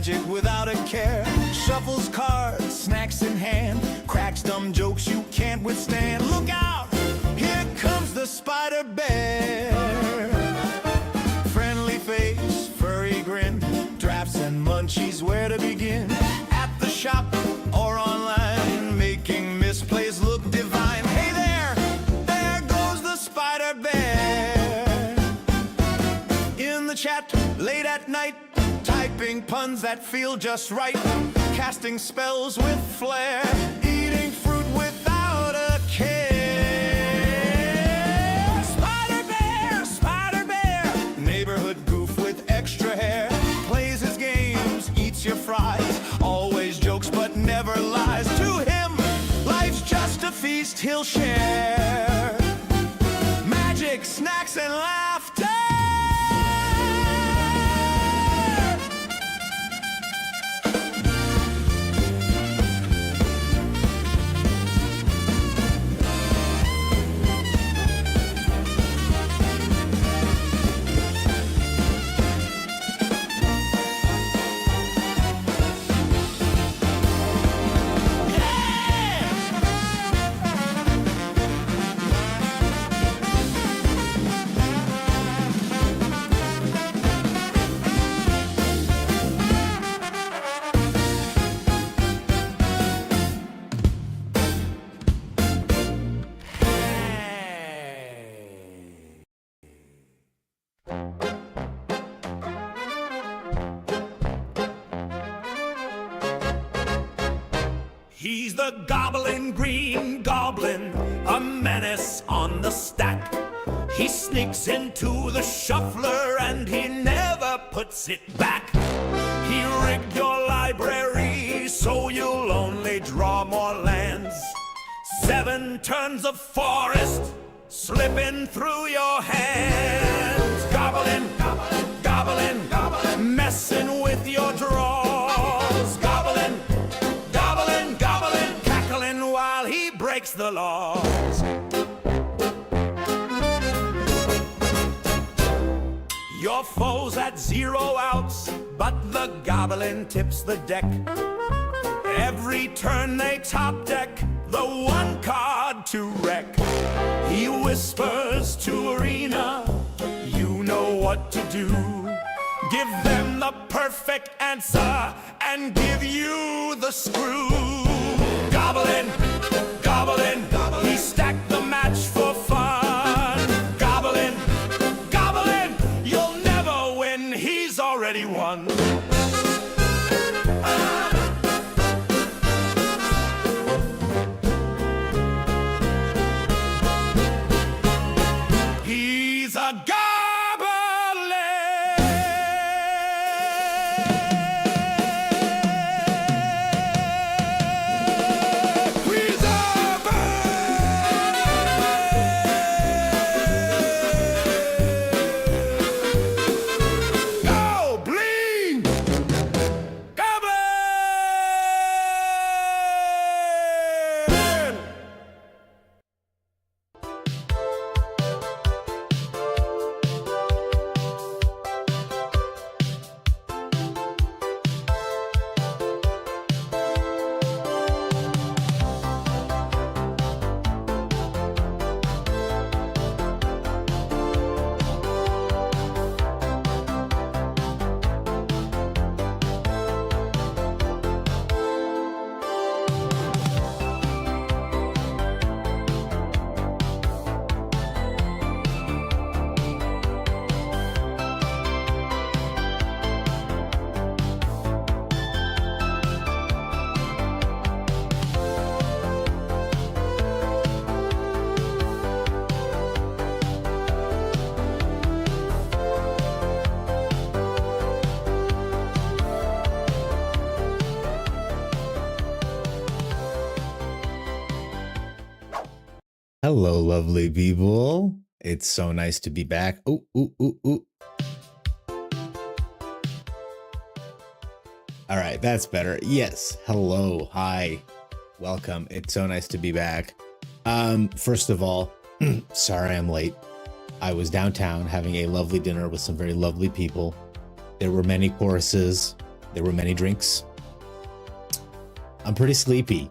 magic without a care. Shuffles cards, snacks in hand, cracks dumb jokes you can't withstand. Look out, here comes the spider bear. Friendly face, furry grin, drafts and munchies, where to begin? At the shop or online, making misplays look divine. Hey there goes the spider bear. In the chat, late at night, typing puns that feel just right, casting spells with flair, eating fruit without a care. Spider bear, neighborhood goof with extra hair, plays his games, eats your fries, always jokes but never lies. To him, life's just a feast he'll share, magic, snacks, and laughter. He's the gobbling green goblin, a menace on the stack. He sneaks into the shuffler and he never puts it back. He rigged your library so you'll only draw more lands. 7 turns of forest slipping through your hands. Gobbling, gobbling, gobbling, gobbling, messing with your drawers. Gobbling, gobbling, gobbling, cackling while he breaks the laws. Your foe's at 0 outs, but the goblin tips the deck. Every turn they top deck the 1 card to wreck. He whispers to Arena, you know what to do. Give them the perfect answer and give you the screw. Goblin, goblin, goblin, he stacked the match for fun. Goblin, goblin, you'll never win, he's already won. He's a goblin. He's a goblin. Goblin. Hello, lovely people. It's so nice to be back. Ooh, ooh, ooh, ooh. All right, that's better. Yes. Hello. Hi. Welcome. It's so nice to be back. First of all, sorry I'm late. I was downtown having a lovely dinner with some very lovely people. There were many courses. There were many drinks. I'm pretty sleepy.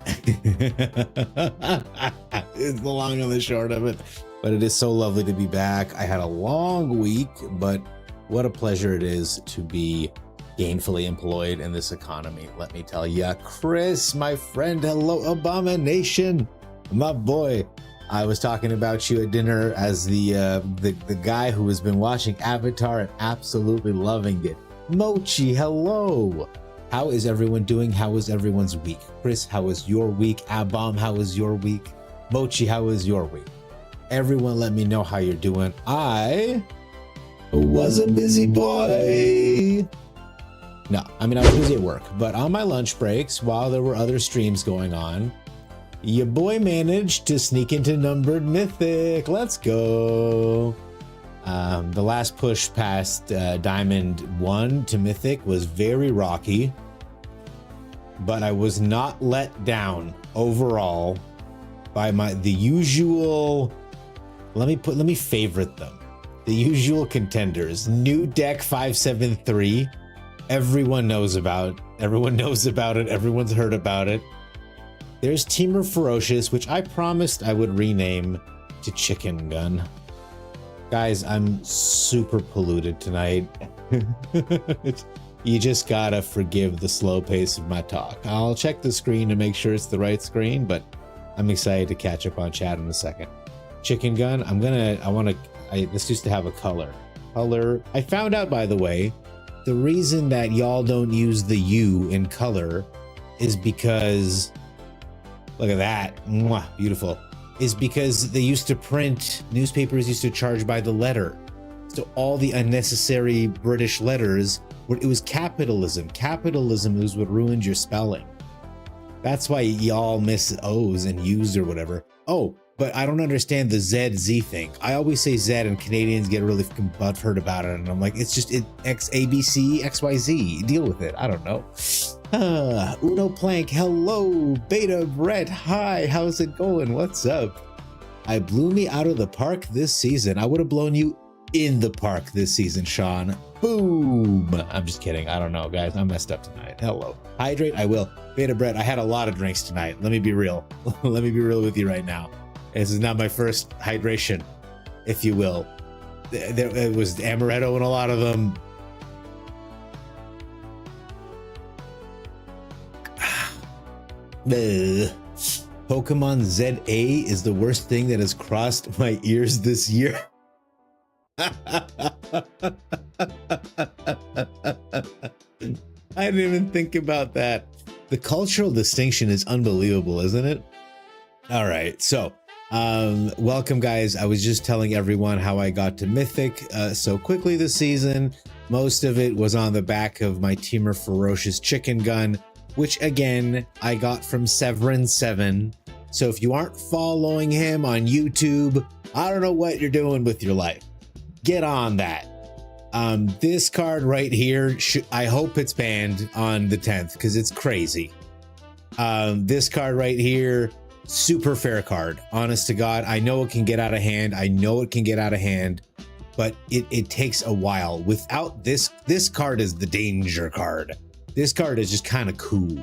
It's the long and the short of it. But it is so lovely to be back. I had a long week, but what a pleasure it is to be gainfully employed in this economy. Let me tell ya. Chris, my friend, hello, Abomination, my boy. I was talking about you at dinner as the guy who has been watching Avatar and absolutely loving it. Mochi, hello. How is everyone doing? How was everyone's week? Chris, how was your week? Abom, how was your week? Mochi, how was your week? Everyone let me know how you're doing. I was a busy boy. No, I mean, I was busy at work, but on my lunch breaks, while there were other streams going on, your boy managed to sneak into numbered Mythic. Let's go. The last push past Diamond 1 to Mythic was very rocky, but I was not let down overall by the usual. Let me favorite them. The usual contenders. New deck 573. Everyone knows about it. Everyone's heard about it. There's Teamer Ferocious, which I promised I would rename to Chicken Gun. Guys, I'm super polluted tonight. You just gotta forgive the slow pace of my talk. I'll check the screen to make sure it's the right screen, but I'm excited to catch up on chat in a second. Chicken Gun, this used to have a color. I found out, by the way, the reason that y'all don't use the U in color is because, look at that, mwah, beautiful, is because they used to print, newspapers used to charge by the letter. So all the unnecessary British letters, it was capitalism. Capitalism is what ruined your spelling. That's why y'all miss O's and U's or whatever. Oh, but I don't understand the ZZ thing. I always say Z and Canadians get really fucking butthurt about it. And I'm like, it's just X, A, B, C, X, Y, Z. Deal with it. I don't know. Uno Plank, hello. Beta Brett, hi. How's it going? What's up? I blew me out of the park this season. I would have blown you in the park this season, Sean. Boom. I'm just kidding. I don't know, guys. I'm messed up tonight. Hello. Hydrate, I will. Beta Brett, I had a lot of drinks tonight. Let me be real. Let me be real with you right now. This is not my first hydration, if you will. It was amaretto in a lot of them. Pokemon ZA is the worst thing that has crossed my ears this year. I didn't even think about that. The cultural distinction is unbelievable, isn't it? All right, so welcome, guys. I was just telling everyone how I got to Mythic so quickly this season. Most of it was on the back of my Teamer Ferocious Chicken Gun, which again I got from Severin7. So if you aren't following him on YouTube, I don't know what you're doing with your life. Get on that. This card right here, I hope it's banned on the 10th because it's crazy. This card right here, super fair card. Honest to God, I know it can get out of hand. But it takes a while. Without this card is the danger card. This card is just kind of cool.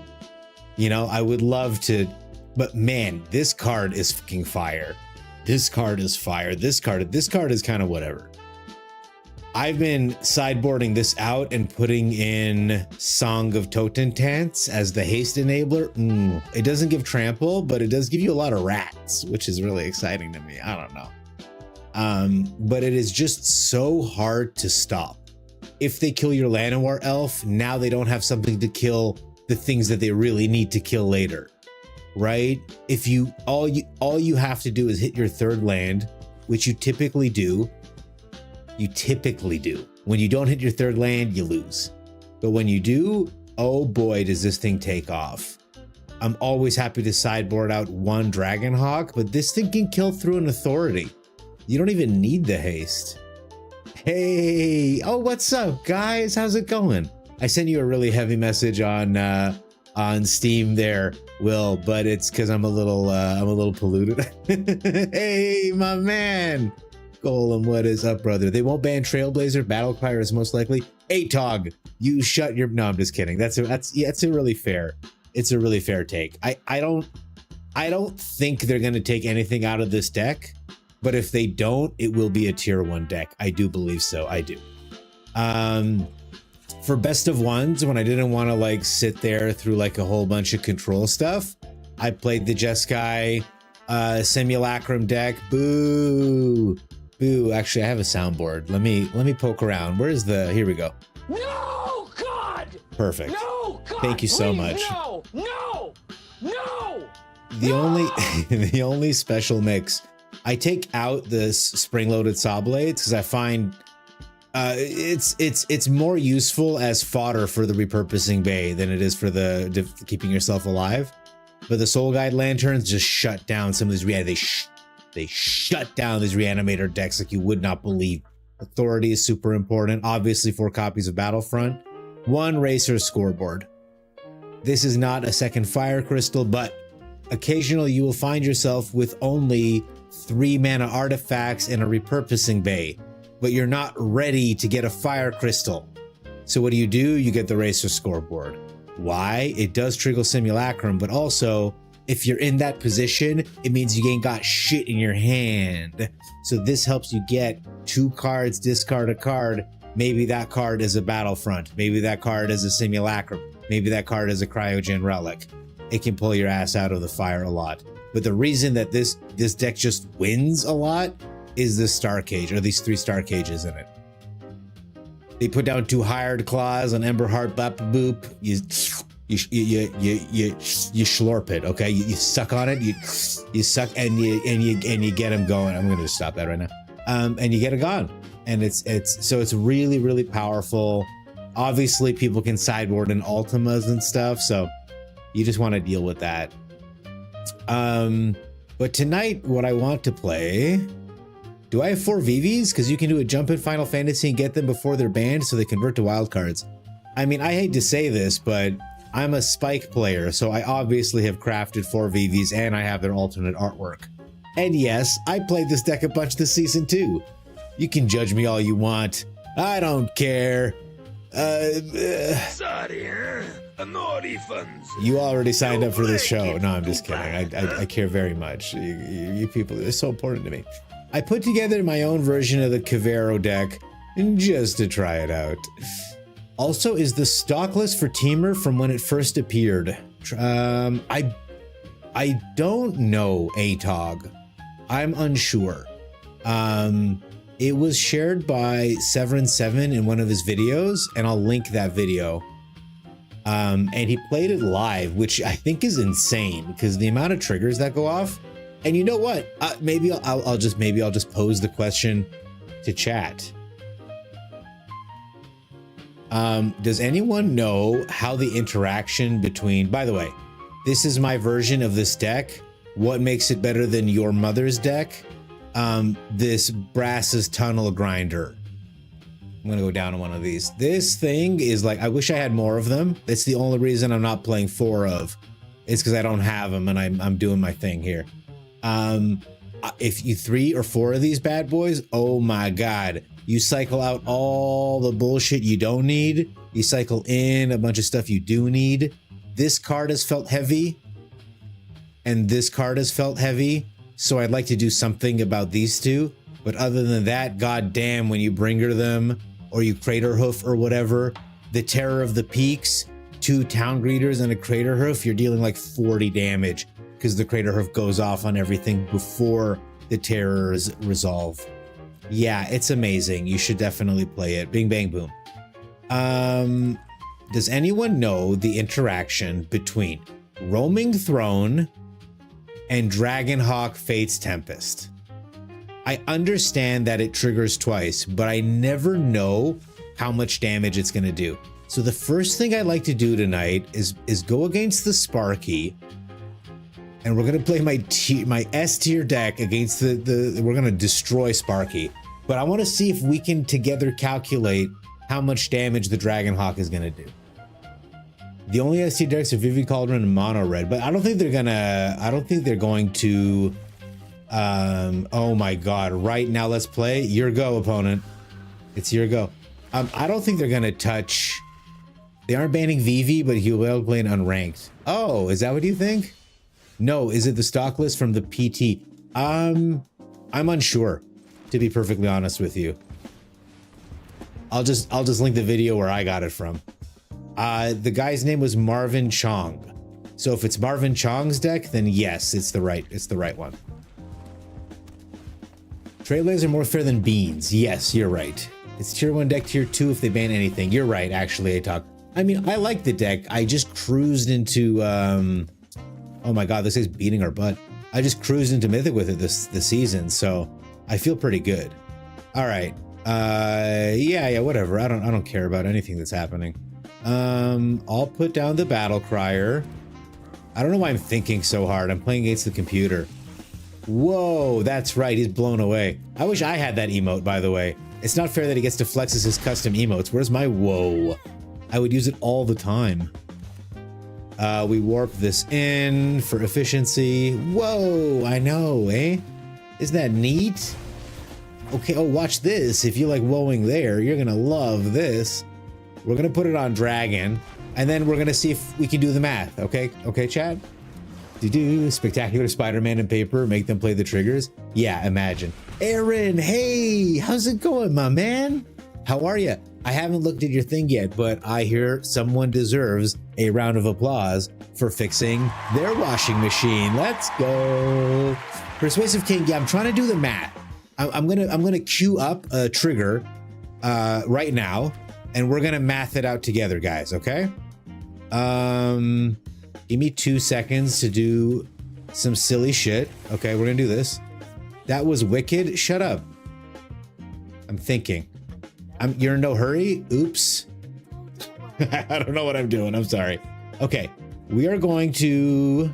You know, I would love to, but man, this card is fucking fire. This card is fire. This card is kind of whatever. I've been sideboarding this out and putting in Song of Totentants as the haste enabler. It doesn't give trample, but it does give you a lot of rats, which is really exciting to me. I don't know. But it is just so hard to stop. If they kill your Llanowar elf, now they don't have something to kill the things that they really need to kill later, right? If you all you have to do is hit your third land, which you typically do. When you don't hit your third land, you lose. But when you do, oh boy, does this thing take off. I'm always happy to sideboard out one Dragonhawk, but this thing can kill through an authority. You don't even need the haste. Hey, oh, what's up, guys? How's it going? I sent you a really heavy message on Steam there, Will, but it's because I'm a little polluted. Hey, my man. Golem, what is up, brother? They won't ban Trailblazer. Battlecry is most likely. Atog, you shut your. No, I'm just kidding. That's a really fair. It's a really fair take. I don't think they're gonna take anything out of this deck, but if they don't, it will be a tier 1 deck. I do believe so. I do. For best of ones, when I didn't want to like sit there through like a whole bunch of control stuff, I played the Jeskai Simulacrum deck. Boo. Boo. Actually, I have a soundboard. Let me poke around. Where's the, here we go. No, God! Perfect. No, God! Thank you so please, much. No! No! No! The only special mix, I take out this spring-loaded saw blades because I find it's more useful as fodder for the repurposing bay than it is for the keeping yourself alive. But the Soul Guide lanterns just shut down some of these they shut down these reanimator decks like you would not believe. Authority is super important. Obviously 4 copies of Battlefront, 1 Racer scoreboard. This is not a second fire crystal, but occasionally you will find yourself with only 3 mana artifacts and a repurposing bay, but you're not ready to get a fire crystal. So what do? You get the Racer scoreboard. Why? It does trigger Simulacrum, but also if you're in that position, it means you ain't got shit in your hand. So this helps you get 2 cards, discard a card. Maybe that card is a Battlefront. Maybe that card is a Simulacrum. Maybe that card is a Cryogen Relic. It can pull your ass out of the fire a lot. But the reason that this deck just wins a lot is the Star Cage, or these 3 Star Cages in it. They put down 2 Hired Claws on Emberheart Bap Boop. You slurp it, okay? You suck on it. You suck and you get them going. I'm gonna just stop that right now. And you get it gone. And it's really, really powerful. Obviously, people can sideboard in Ultimas and stuff, so you just want to deal with that. But tonight, what I want to play. Do I have 4 VVs? Because you can do a jump in Final Fantasy and get them before they're banned so they convert to wildcards. I mean, I hate to say this, but I'm a Spike player, so I obviously have crafted 4 VVs and I have their alternate artwork. And yes, I played this deck a bunch this season too. You can judge me all you want. I don't care. Sorry, no refunds. You already signed up for this show. No, I'm just kidding. I care very much. You people, it's so important to me. I put together my own version of the Cavero deck just to try it out. Also, is the stock list for Teamer from when it first appeared? I don't know, Atog. I'm unsure. It was shared by Severin7 in one of his videos, and I'll link that video. And he played it live, which I think is insane because the amount of triggers that go off. And you know what? Maybe I'll just pose the question to chat. Does anyone know how the interaction between? By the way, this is my version of this deck. What makes it better than your mother's deck? This Brass's Tunnel Grinder. I'm gonna go down on one of these. This thing is like, I wish I had more of them. It's the only reason I'm not playing 4 of. It's because I don't have them and I'm doing my thing here. If you 3 or 4 of these bad boys, oh my god, you cycle out all the bullshit you don't need. You cycle in a bunch of stuff you do need. This card has felt heavy, and this card has felt heavy. So I'd like to do something about these 2. But other than that, goddamn, when you bringer them or you Crater Hoof or whatever, the Terror of the Peaks, 2 Town Greeters and a Crater Hoof, you're dealing like 40 damage because the Crater Hoof goes off on everything before the terrors resolve. Yeah, it's amazing. You should definitely play it. Bing, bang, boom. Does anyone know the interaction between Roaming Throne and Dragonhawk Fate's Tempest? I understand that it triggers twice, but I never know how much damage it's going to do. So the first thing I like to do tonight is go against the Sparky, and we're going to play my S tier deck against we're going to destroy Sparky. But I want to see if we can together calculate how much damage the Dragonhawk is going to do. The only S tier decks are Vivi Cauldron and Mono Red, but I don't think they're going to Oh my god, right now let's play. Your go, opponent. It's your go. I don't think they're gonna touch. They aren't banning Vivi, but he'll be able to play an unranked. Oh, is that what you think? No, is it the stock list from the PT? I'm unsure, to be perfectly honest with you. I'll just link the video where I got it from. The guy's name was Marvin Chong. So if it's Marvin Chong's deck, then yes, it's the right one. Trailblazer more fair than Beans. Yes, you're right. It's tier 1 deck, tier 2 if they ban anything. You're right, actually, I mean, I like the deck. I just cruised into oh my god, this is beating our butt. I just cruised into Mythic with it this season, so I feel pretty good. All right. Yeah, whatever. I don't care about anything that's happening. I'll put down the Battle Crier. I don't know why I'm thinking so hard. I'm playing against the computer. Whoa, that's right. He's blown away. I wish I had that emote, by the way. It's not fair that he gets to flex as his custom emotes. Where's my whoa? I would use it all the time. We warp this in for efficiency. Whoa, I know, eh? Isn't that neat? Okay, oh, watch this. If you like whoaing there, you're gonna love this. We're gonna put it on Dragon, and then we're gonna see if we can do the math, okay? Okay, chat? Do spectacular Spider-Man and paper, make them play the triggers? Yeah, imagine. Aaron, hey, how's it going, my man? How are you? I haven't looked at your thing yet, but I hear someone deserves a round of applause for fixing their washing machine. Let's go. Persuasive King, yeah, I'm trying to do the math. I'm gonna queue up a trigger right now, and we're gonna math it out together, guys, okay? Give me 2 seconds to do some silly shit. Okay, we're gonna do this. That was wicked. Shut up. I'm thinking. You're in no hurry? Oops. I don't know what I'm doing. I'm sorry. Okay, we are going to...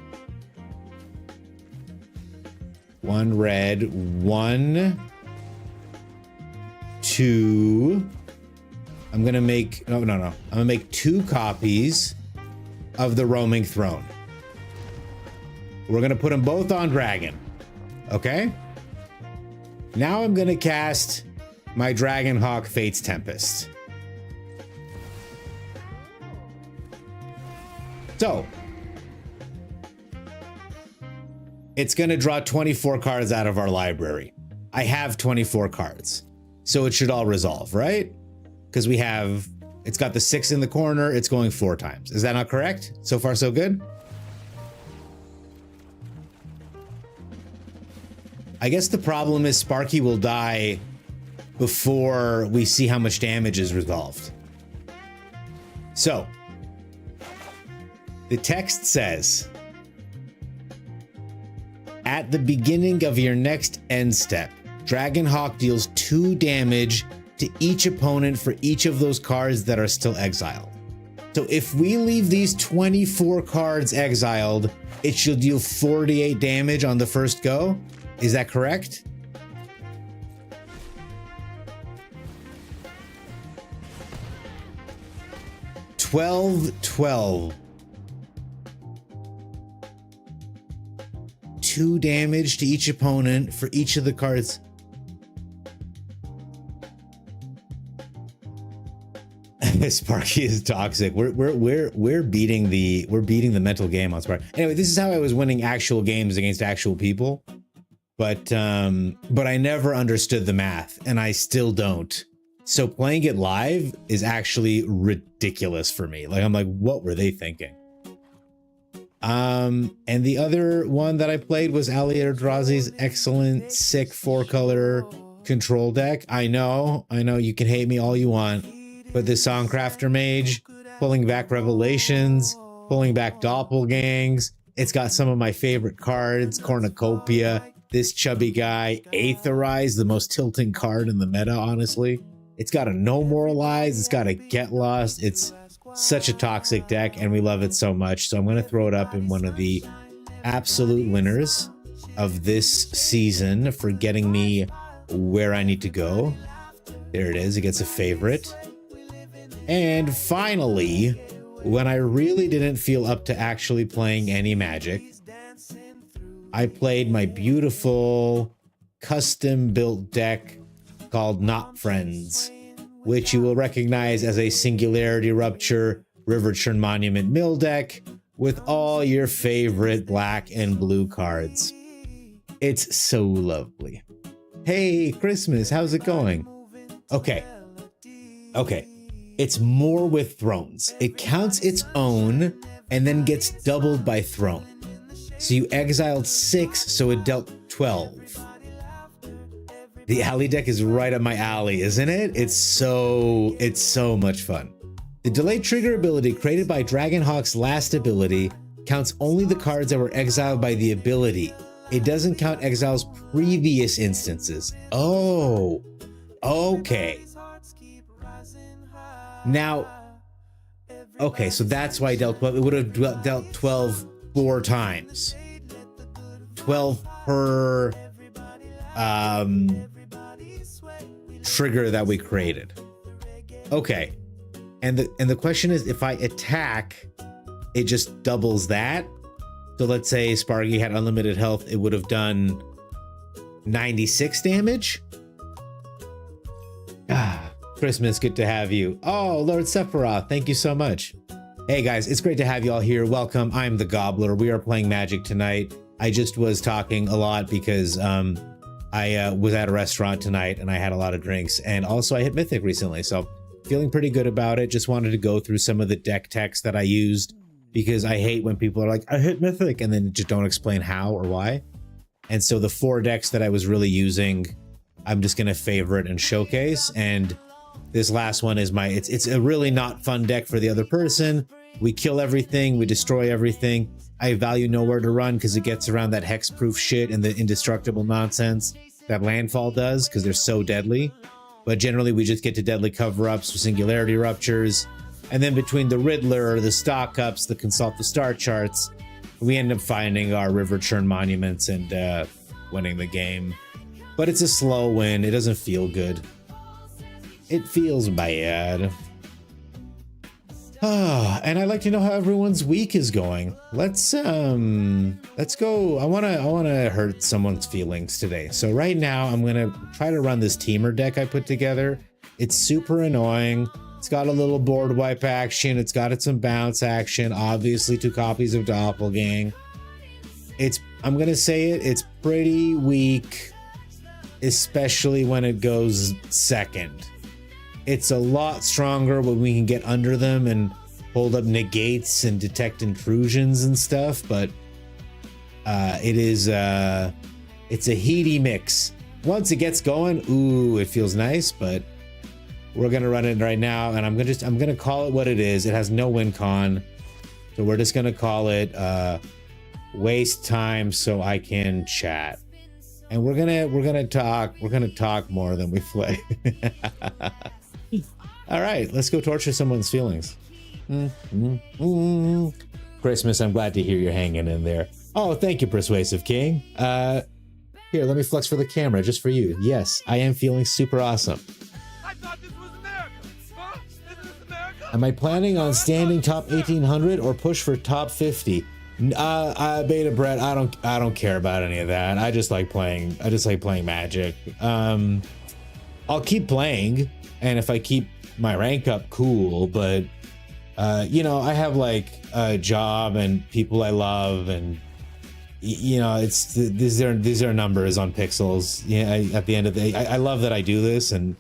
1 red, 1, 2. I'm gonna make... No. I'm gonna make 2 copies of the Roaming Throne. We're gonna put them both on Dragon. Okay? Now I'm gonna cast my Dragonhawk Fate's Tempest. So, it's gonna draw 24 cards out of our library. I have 24 cards, so it should all resolve, right? Because we have, it's got the 6 in the corner, it's going 4 times. Is that not correct? So far, so good? I guess the problem is Sparky will die before we see how much damage is resolved. So, the text says, at the beginning of your next end step, Dragonhawk deals 2 damage to each opponent for each of those cards that are still exiled. So if we leave these 24 cards exiled, it should deal 48 damage on the first go. Is that correct? $12. 2 damage to each opponent for each of the cards. Sparky is toxic. We're beating the mental game on Sparky. Anyway, this is how I was winning actual games against actual people. But I never understood the math, and I still don't. So playing it live is actually ridiculous for me. Like, I'm like, what were they thinking? And the other one that I played was Ali Eldrazi's excellent, sick 4-color control deck. I know you can hate me all you want, but the Songcrafter Mage, pulling back Revelations, pulling back Doppelgangs, it's got some of my favorite cards, Cornucopia, this chubby guy, Aetherize, the most tilting card in the meta, honestly. It's got a No Moralize, it's got a Get Lost, it's such a toxic deck, and we love it so much. So I'm going to throw it up in one of the absolute winners of this season for getting me where I need to go. There it is. It gets a favorite. And finally, when I really didn't feel up to actually playing any Magic, I played my beautiful custom built deck called Not Friends, which you will recognize as a Singularity Rupture River Churn Monument mill deck with all your favorite black and blue cards. It's so lovely. Hey, Christmas, how's it going? Okay. It's more with thrones. It counts its own and then gets doubled by throne. So you exiled 6, so it dealt 12. The alley deck is right up my alley, isn't it? It's so much fun. The delay trigger ability created by Dragonhawk's last ability counts only the cards that were exiled by the ability. It doesn't count exile's previous instances. Oh, okay. Now, okay, so that's why I dealt 12. It would have dealt 12 4 times. 12 per trigger that we created. Okay. And the question is, if I attack, it just doubles that. So let's say Sparky had unlimited health, it would have done 96 damage. Christmas, good to have you. Oh, Lord Sephiroth, thank you so much. Hey guys, it's great to have you all here. Welcome, I'm the Gobbler. We are playing Magic tonight. I just was talking a lot because I was at a restaurant tonight and I had a lot of drinks, and also I hit Mythic recently, so feeling pretty good about it. Just wanted to go through some of the deck text that I used because I hate when people are like, I hit Mythic, and then just don't explain how or why. And so the 4 decks that I was really using, I'm just gonna favorite and showcase. And this last one is it's a really not fun deck for the other person. We kill everything, we destroy everything. I value Nowhere to Run because it gets around that hexproof shit and the indestructible nonsense that Landfall does because they're so deadly. But generally we just get to deadly cover-ups with Singularity Ruptures. And then between the Riddler, the Stock Ups, the Consult the Star Charts, we end up finding our River Churn Monuments and winning the game. But it's a slow win. It doesn't feel good. It feels bad. And I'd like to know how everyone's week is going. Let's go. I wanna hurt someone's feelings today. So right now I'm gonna try to run this teamer deck I put together. It's super annoying. It's got a little board wipe action. It's got some bounce action. Obviously 2 copies of Doppelgang. I'm gonna say it's pretty weak, especially when it goes second. It's a lot stronger when we can get under them and hold up negates and detect intrusions and stuff, but it's a heady mix. Once it gets going, ooh, it feels nice, but we're gonna run it right now, and I'm gonna call it what it is. It has no win con, so we're just gonna call it waste time so I can chat. And we're gonna talk more than we play. All right, let's go torture someone's feelings. Christmas, I'm glad to hear you're hanging in there. Oh, thank you, Persuasive King. Here, let me flex for the camera just for you. Yes, I am feeling super awesome. I thought this was America. Huh? Isn't this America? Am I planning on standing top 1800 or push for top 50? Beta Brett, I don't care about any of that. I just like playing Magic. I'll keep playing, and if I keep my rank up, cool, but you know, I have like a job and people I love, and you know, these are numbers on pixels. Yeah, at the end of the day, I love that I do this, and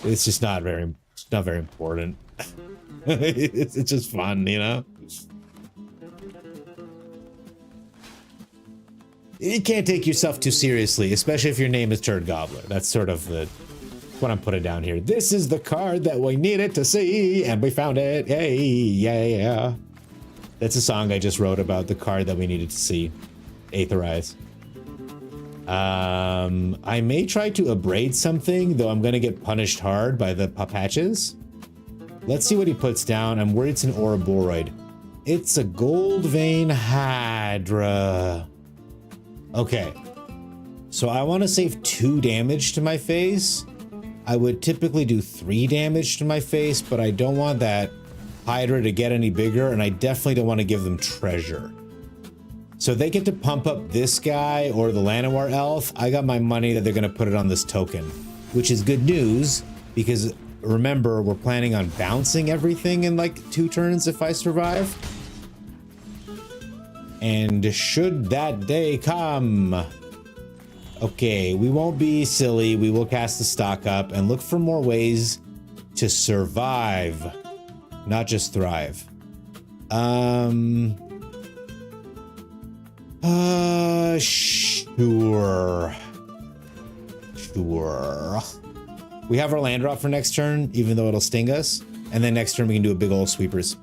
it's just not very important. it's just fun, you know. You can't take yourself too seriously, especially if your name is Turd Gobbler. That's sort of what I'm putting down here. This is the card that we needed to see, and we found it. Yay, yeah. That's a song I just wrote about the card that we needed to see. Aetherize. I may try to abrade something, though I'm gonna get punished hard by the Papatches. Let's see what he puts down. I'm worried it's an Ouroboros. It's a Gold Vein Hydra. Okay, so I want to save 2 damage to my face. I would typically do 3 damage to my face, but I don't want that Hydra to get any bigger, and I definitely don't want to give them treasure. So they get to pump up this guy or the Llanowar elf. I got my money that they're going to put it on this token, which is good news because remember, we're planning on bouncing everything in like 2 turns if I survive. And should that day come, okay, we won't be silly. We will cast the stock up and look for more ways to survive, not just thrive. Sure. We have our land drop for next turn, even though it'll sting us. And then next turn we can do a big old sweepers.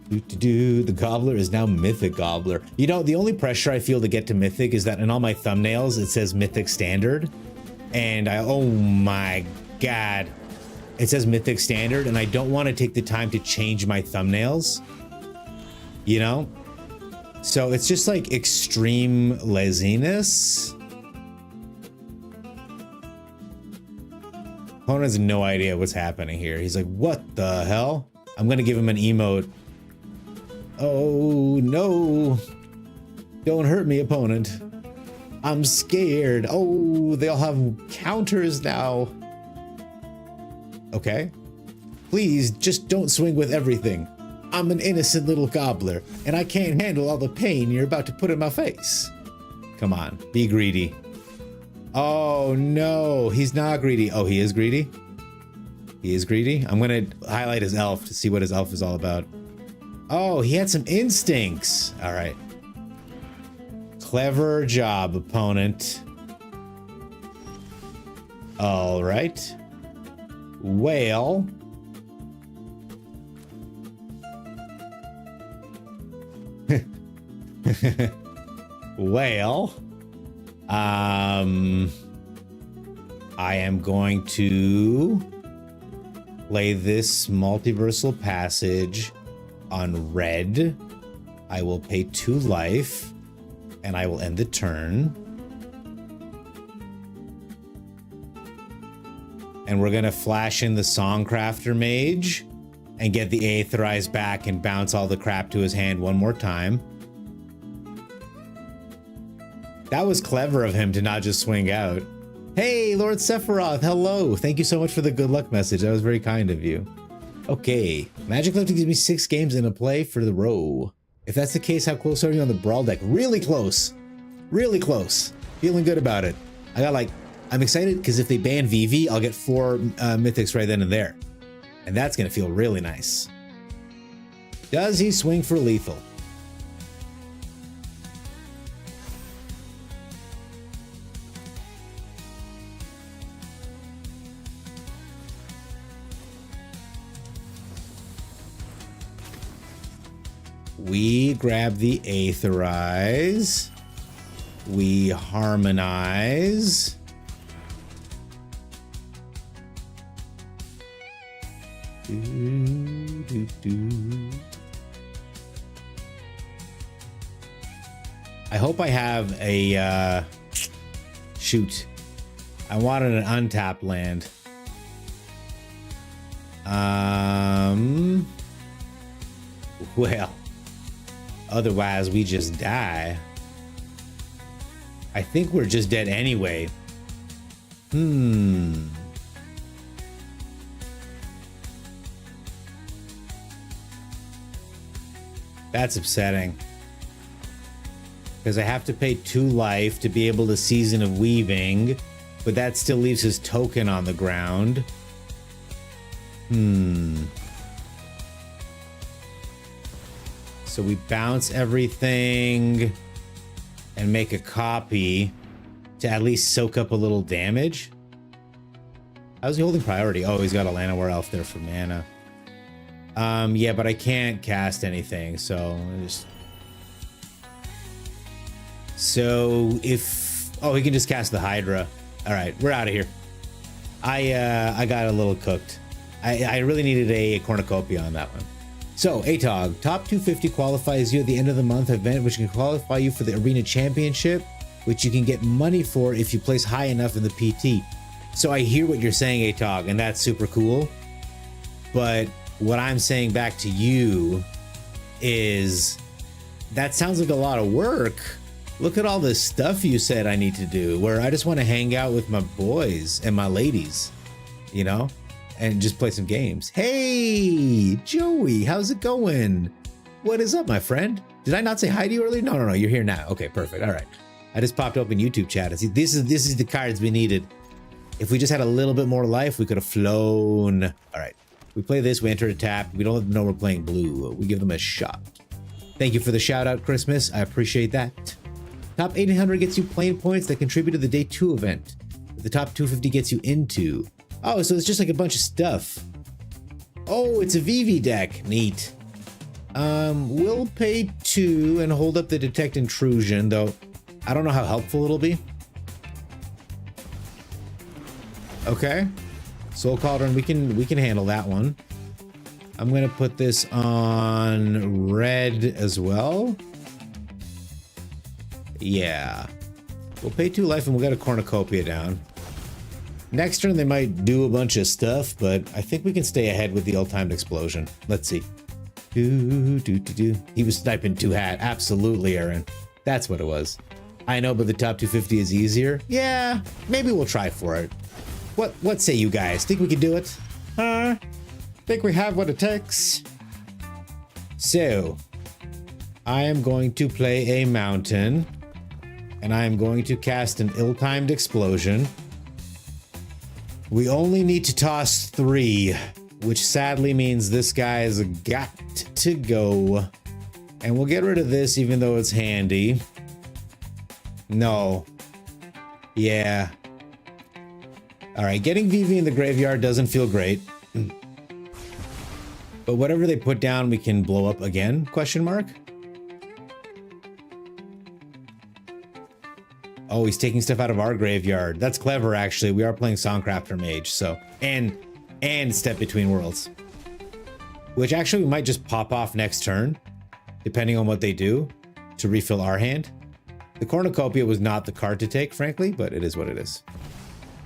The Gobbler is now Mythic Gobbler. You know, the only pressure I feel to get to Mythic is that in all my thumbnails, it says Mythic Standard. And oh my God, it says Mythic Standard, and I don't want to take the time to change my thumbnails, you know? So it's just like extreme laziness. Opponent has no idea what's happening here. He's like, what the hell? I'm gonna give him an emote. Oh no. Don't hurt me, opponent. I'm scared. Oh, they all have counters now. Okay. Please, just don't swing with everything. I'm an innocent little gobbler, and I can't handle all the pain you're about to put in my face. Come on, be greedy. Oh no, he's not greedy. Oh, he is greedy? He is greedy? I'm gonna highlight his elf to see what his elf is all about. Oh, he had some instincts. All right. Clever job, opponent. All right. Well. Well. I am going to play this multiversal passage on red. I will pay 2 life, and I will end the turn. And we're gonna flash in the Songcrafter Mage and get the Aetherize back and bounce all the crap to his hand one more time. That was clever of him to not just swing out. Hey, Lord Sephiroth, hello. Thank you so much for the good luck message. That was very kind of you. Okay, Magic Lifting gives me 6 games in a play for the row. If that's the case, how close are you on the Brawl deck? Really close. Really close. Feeling good about it. I'm excited because if they ban Vivi, I'll get 4 Mythics right then and there. And that's gonna feel really nice. Does he swing for lethal? We grab the Aetherize. We harmonize. I hope I have a shoot. I wanted an untapped land. Well, otherwise we just die. I think we're just dead anyway. That's upsetting. Because I have to pay 2 life to be able to Season of Weaving, but that still leaves his token on the ground. So we bounce everything and make a copy to at least soak up a little damage. How's he holding priority? Oh, he's got a Llanowar elf there for mana. Yeah, but I can't cast anything, so oh, he can just cast the Hydra. All right, we're out of here. I got a little cooked. I really needed a cornucopia on that one. So, ATOG, top 250 qualifies you at the end of the month event, which can qualify you for the Arena Championship, which you can get money for if you place high enough in the PT. So I hear what you're saying, ATOG, and that's super cool. But what I'm saying back to you is That sounds like a lot of work. Look at all this stuff you said I need to do, where I just want to hang out with my boys and my ladies, you know, and just play some games. Hey, Joey, how's it going? What is up, my friend? Did I not say hi to you earlier? No, you're here now. Okay, perfect. All right. I just popped open YouTube chat. See, this is the cards we needed. If we just had a little bit more life, we could have flown. All right. We play this, we enter a tap. We don't let them know we're playing blue. We give them a shot. Thank you for the shout out, Christmas. I appreciate that. Top 1800 gets you playing points that contribute to the day 2 event. The top 250 gets you into. Oh, so it's just like a bunch of stuff. Oh, it's a VV deck. Neat. We'll pay 2 and hold up the detect intrusion, though I don't know how helpful it'll be. Okay. Soul Cauldron, we can handle that one. I'm gonna put this on red as well. Yeah. We'll pay 2 life and we'll get a cornucopia down. Next turn they might do a bunch of stuff, but I think we can stay ahead with the ill-timed explosion. Let's see. He was sniping 2 hat. Absolutely, Aaron. That's what it was. I know, but the top 250 is easier. Yeah, maybe we'll try for it. What say you guys? Think we can do it? Huh? Think we have what it takes? So, I am going to play a mountain, and I am going to cast an ill-timed explosion. We only need to toss 3, which sadly means this guy's got to go. And we'll get rid of this even though it's handy. No. Yeah. All right, getting VV in the graveyard doesn't feel great. But whatever they put down, we can blow up again, question mark? Oh, he's taking stuff out of our graveyard. That's clever, actually. We are playing Songcrafter Mage, so... And Step Between Worlds. Which actually we might just pop off next turn, depending on what they do, to refill our hand. The Cornucopia was not the card to take, frankly, but it is what it is.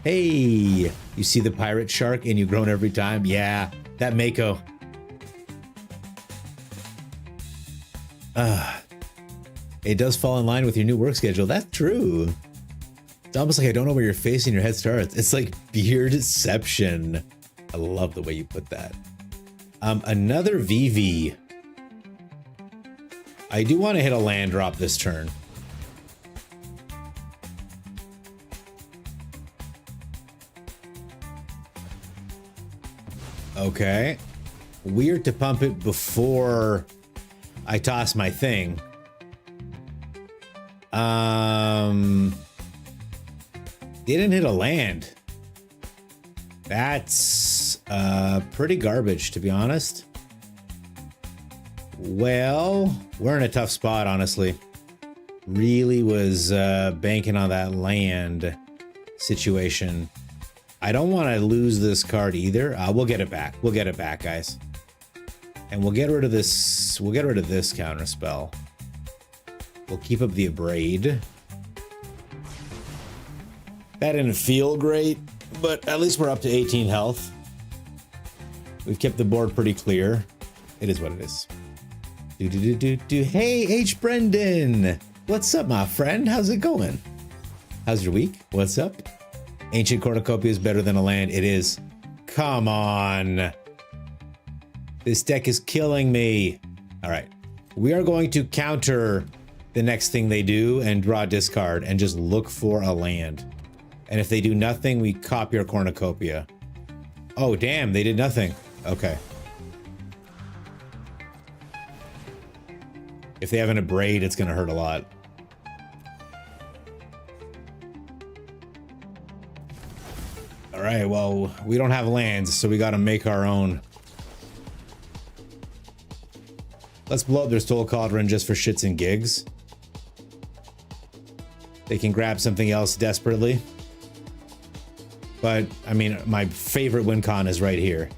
Hey, you see the pirate shark and you groan every time? Yeah, that Mako. It does fall in line with your new work schedule. That's true. It's almost like I don't know where your face and your head starts. It's like beardception. I love the way you put that. Another VV. I do want to hit a land drop this turn. Okay. Weird to pump it before I toss my thing. Didn't hit a land. That's pretty garbage, to be honest. Well, we're in a tough spot, honestly. Really was banking on that land situation. I don't want to lose this card either. We'll get it back. We'll get it back, guys. And we'll get rid of this. We'll get rid of this counter spell. We'll keep up the Abrade. That didn't feel great, but at least we're up to 18 health. We've kept the board pretty clear. It is what it is. Hey, H. Brendan. What's up, my friend? How's it going? How's your week? What's up? Ancient Cornucopia is better than a land. It is. Come on. This deck is killing me. All right. We are going to counter the next thing they do and draw a discard and just look for a land. And if they do nothing, we copy our Cornucopia. Oh, damn. They did nothing. Okay. If they have an Abrade, it's going to hurt a lot. All right, well, we don't have lands, so we got to make our own. Let's blow up their Soul Cauldron just for shits and gigs. They can grab something else desperately. But, I mean, my favorite win con is right here.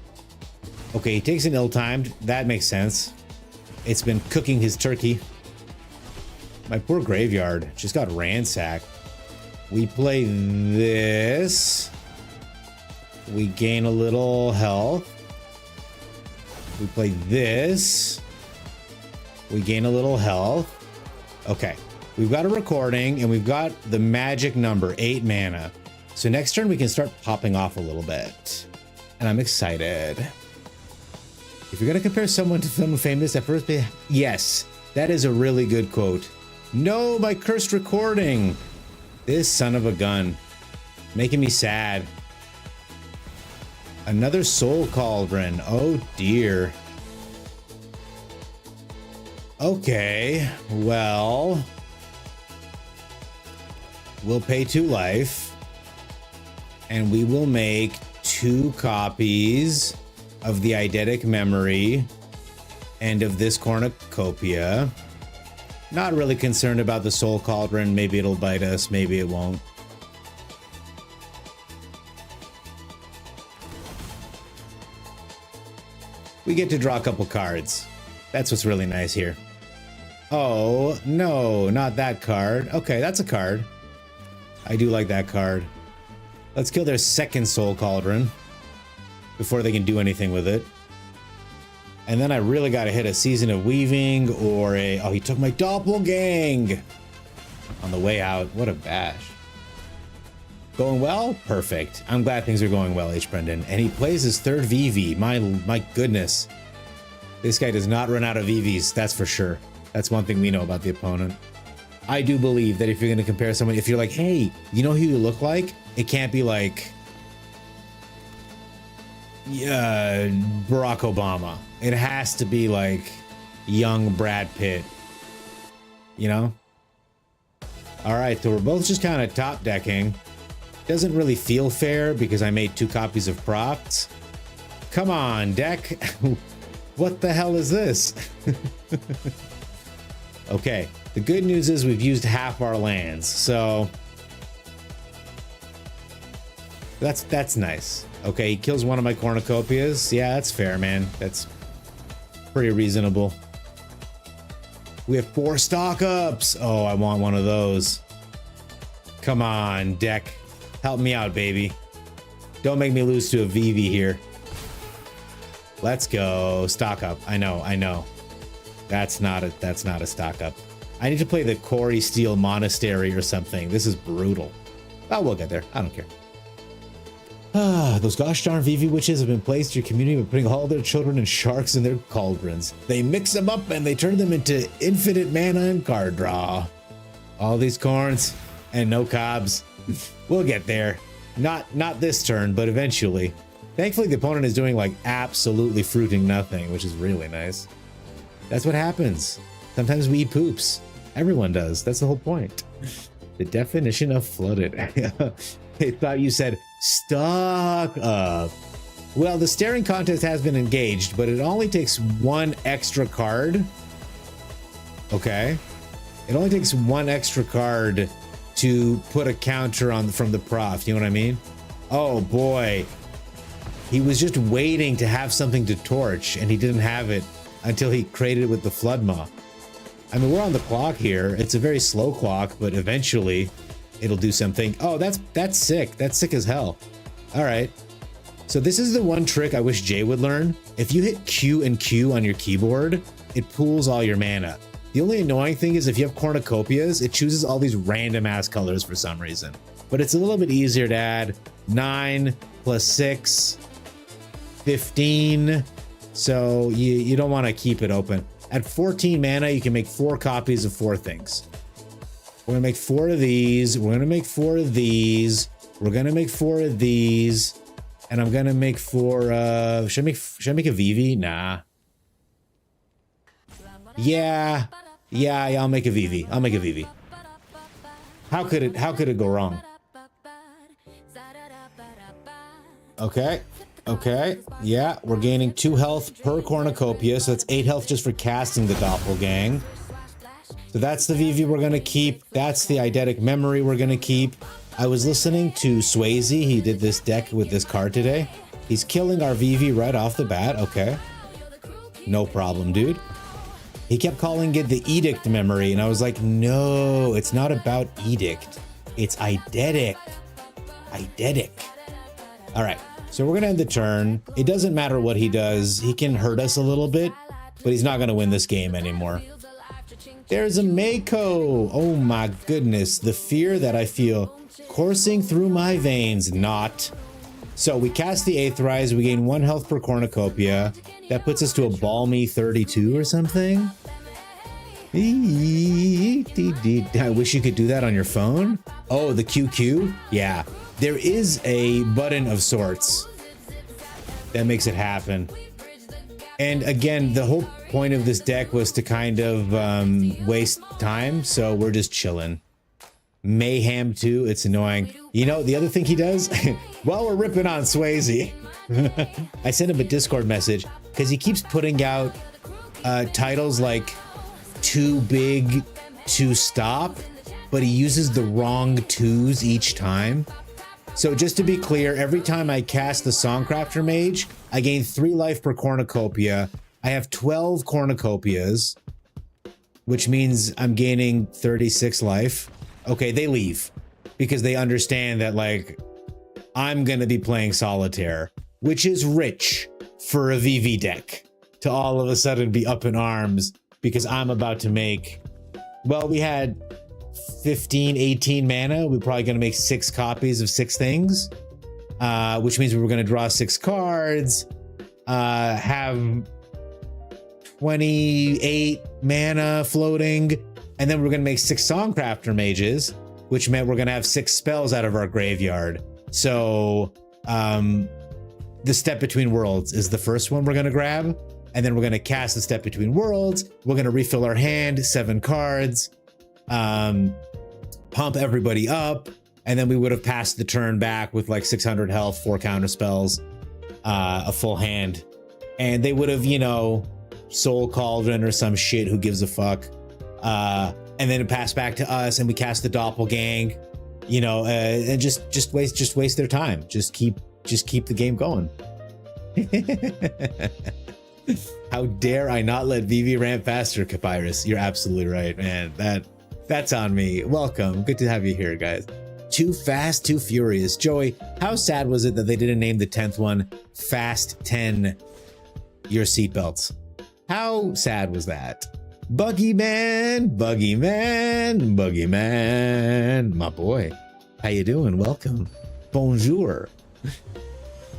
Okay, he takes an ill-timed. That makes sense. It's been cooking his turkey. My poor graveyard just got ransacked. We play this. We gain a little health. We play this. We gain a little health. Okay. We've got a recording and we've got the magic number, 8 mana. So next turn we can start popping off a little bit. And I'm excited. If you're gonna compare someone to someone famous at first, yes, that is a really good quote. No, my cursed recording. This son of a gun. Making me sad. Another soul cauldron. Oh dear. Okay, well, we'll pay 2 life and we will make 2 copies of the eidetic memory and of this cornucopia. Not really concerned about the soul cauldron. Maybe it'll bite us, maybe it won't. We get to draw a couple cards. That's what's really nice here. Oh, no, not that card. Okay, that's a card. I do like that card. Let's kill their second soul cauldron before they can do anything with it. And then I really got to hit a Season of Weaving or a... Oh, he took my doppelgang on the way out. What a bash. Going well? Perfect. I'm glad things are going well, H. Brendan. And he plays his 3rd VV. My goodness. This guy does not run out of VVs, that's for sure. That's one thing we know about the opponent. I do believe that if you're going to compare someone, if you're like, hey, you know who you look like? It can't be like... Barack Obama. It has to be like young Brad Pitt. You know? Alright, so we're both just kind of top decking. Doesn't really feel fair because I made 2 copies of props. Come on, deck. What the hell is this? Okay, the good news is we've used half our lands, so that's nice. Okay, he kills one of my cornucopias. Yeah, that's fair, man. That's pretty reasonable. We have 4 stock ups. Oh, I want one of those. Come on, deck. Help me out, baby. Don't make me lose to a VV here. Let's go. Stock up. I know. That's not a stock up. I need to play the Corey Steel Monastery or something. This is brutal. Oh, we'll get there. I don't care. Those gosh darn VV witches have been placed in your community by putting all their children and sharks in their cauldrons. They mix them up and they turn them into infinite mana and card draw. All these corns and no cobs. We'll get there. Not this turn, but eventually. Thankfully, the opponent is doing like absolutely fruiting nothing, which is really nice. That's what happens. Sometimes we eat poops. Everyone does. That's the whole point. The definition of flooded. I thought you said stock up. Well, the staring contest has been engaged, but it only takes 1 extra card. Okay. It only takes 1 extra card to put a counter on from the prof. You know what I mean? Oh boy. He was just waiting to have something to torch, and he didn't have it until he created it with the Flood Maw. I mean, we're on the clock here. It's a very slow clock, but eventually it'll do something. Oh, that's sick. That's sick as hell. All right. So this is the one trick I wish Jay would learn. If you hit Q and Q on your keyboard, it pools all your mana. The only annoying thing is if you have cornucopias, it chooses all these random ass colors for some reason. But it's a little bit easier to add 9 plus 6, 15. So you don't want to keep it open. At 14 mana, you can make 4 copies of 4 things. We're gonna make 4 of these. We're gonna make 4 of these. We're gonna make 4 of these. And I'm gonna make 4 should I make a VV? Nah. Yeah, I'll make a VV. I'll make a VV. How could it go wrong? Okay, yeah, we're gaining 2 health per cornucopia, so that's 8 health just for casting the doppelgang. So that's the VV we're gonna keep. That's the eidetic memory we're gonna keep. I was listening to Swayze. He did this deck with this card today. He's killing our VV right off the bat. Okay. No problem, dude. He kept calling it the edict memory, and I was like, no, it's not about edict. It's eidetic. Eidetic. All right, so we're gonna end the turn. It doesn't matter what he does. He can hurt us a little bit, but he's not gonna win this game anymore. There's a Mako. Oh my goodness. The fear that I feel coursing through my veins. Not. So we cast the Aetherize. We gain 1 health per cornucopia. That puts us to a balmy 32 or something. I wish you could do that on your phone. Oh, the QQ? Yeah. There is a button of sorts that makes it happen. And again, the whole point of this deck was to kind of waste time, so we're just chilling. Mayhem too, it's annoying. You know, the other thing he does, while we're ripping on Swayze, I sent him a Discord message because he keeps putting out titles like Too Big to Stop, but he uses the wrong twos each time. So just to be clear, every time I cast the Songcrafter Mage, I gain 3 life per cornucopia. I have 12 cornucopias, which means I'm gaining 36 life. Okay, they leave because they understand that, like, I'm gonna be playing solitaire, which is rich for a VV deck to all of a sudden be up in arms because I'm about to make, well, we had 15, 18 mana. We're probably going to make 6 copies of 6 things, which means we were going to draw 6 cards, have 28 mana floating, and then we're going to make 6 Songcrafter Mages, which meant we're going to have 6 spells out of our graveyard. So the Step Between Worlds is the first one we're going to grab, and then we're going to cast the Step Between Worlds. We're going to refill our hand, 7 cards, pump everybody up, and then we would have passed the turn back with like 600 health, 4 counter spells, a full hand, and they would have, you know, Soul Cauldron or some shit, who gives a fuck, and then it passed back to us and we cast the Doppelgang, you know, and just waste their time. Just keep the game going. How dare I not let VV ramp faster, Capyrus? You're absolutely right, man. That's on me. Welcome. Good to have you here, guys. Too Fast, Too Furious. Joey, how sad was it that they didn't name the 10th one Fast 10 Your Seatbelts? How sad was that? Buggy Man, Buggy Man, Buggy Man, my boy. How you doing? Welcome. Bonjour.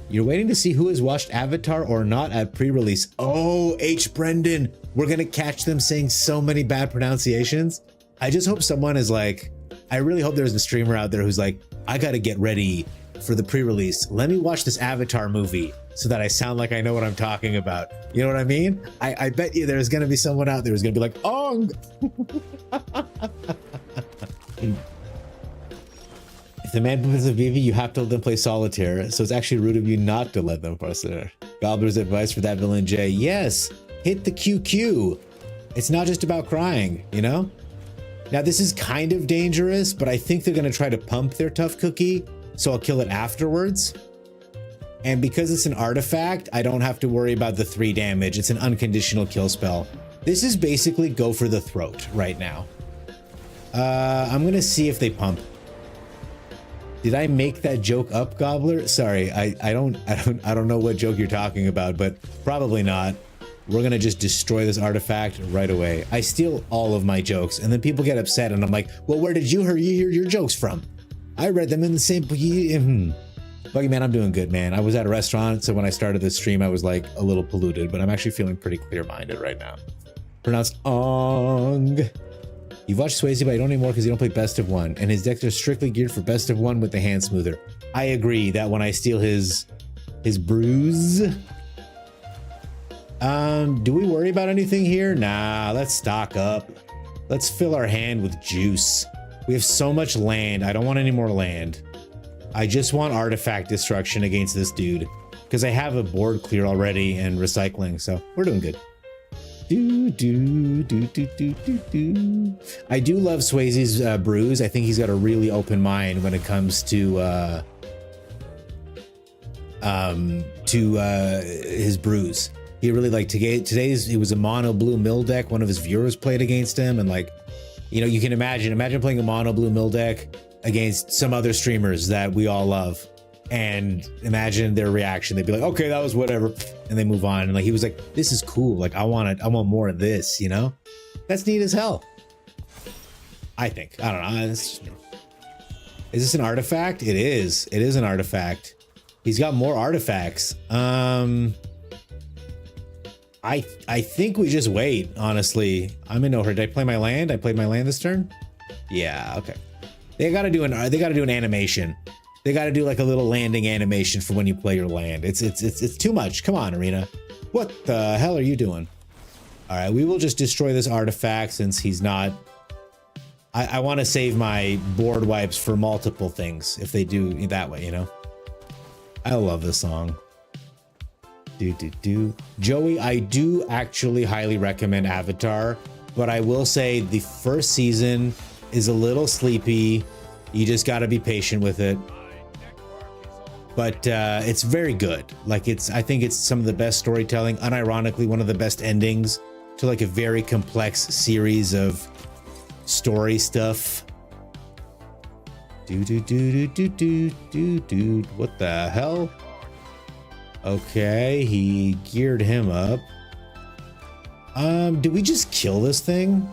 You're waiting to see who has watched Avatar or not at pre-release. Oh, H. Brendan. We're going to catch them saying so many bad pronunciations. I just hope someone is like, I really hope there's a streamer out there who's like, I got to get ready for the pre-release. Let me watch this Avatar movie so that I sound like I know what I'm talking about. You know what I mean? I bet you there's going to be someone out there who's going to be like, Ong. If the man plays a VV, you have to let them play solitaire. So it's actually rude of you not to let them play solitaire. Gobbler's advice for that villain, Jay. Yes, hit the QQ. It's not just about crying, you know? Now this is kind of dangerous, but I think they're gonna try to pump their tough cookie, so I'll kill it afterwards. And because it's an artifact, I don't have to worry about the 3 damage. It's an unconditional kill spell. This is basically go for the throat right now. I'm gonna see if they pump. Did I make that joke up, Gobbler? Sorry, I don't know what joke you're talking about, but probably not. We're gonna just destroy this artifact right away. I steal all of my jokes, and then people get upset, and I'm like, well, where did you hear your jokes from? I read them in the same... Buggy Man, I'm doing good, man. I was at a restaurant, so when I started this stream, I was like a little polluted, but I'm actually feeling pretty clear-minded right now. Pronounced Ong. You've watched Swayze, but I don't anymore because you don't play best of 1, and his decks are strictly geared for best of 1 with the hand smoother. I agree that when I steal his bruise... do we worry about anything here? Nah, let's stock up. Let's fill our hand with juice. We have so much land. I don't want any more land. I just want artifact destruction against this dude because I have a board clear already and recycling, so we're doing good. I do love Swayze's bruise. I think he's got a really open mind when it comes to his bruise. He really like today's. It was a mono blue mill deck. One of his viewers played against him, and like, you know, you can imagine playing a mono blue mill deck against some other streamers that we all love, and imagine their reaction. They'd be like, okay, that was whatever, and they move on. And like, he was like, this is cool. Like, I want more of this. You know, that's neat as hell. I think. I don't know. It's just me. Is this an artifact? It is. It is an artifact. He's got more artifacts. I think we just wait, honestly. I'm in no hurry. Did I play my land? I played my land this turn? Yeah, okay. They gotta do an animation. They gotta do like a little landing animation for when you play your land. It's too much. Come on, Arena. What the hell are you doing? All right, we will just destroy this artifact since he's not. I want to save my board wipes for multiple things if they do it that way, you know? I love this song. Joey, I do actually highly recommend Avatar, but I will say the first season is a little sleepy. You just got to be patient with it. But it's very good. Like I think it's some of the best storytelling, unironically one of the best endings to like a very complex series of story stuff. What the hell? Okay, he geared him up. Did we just kill this thing?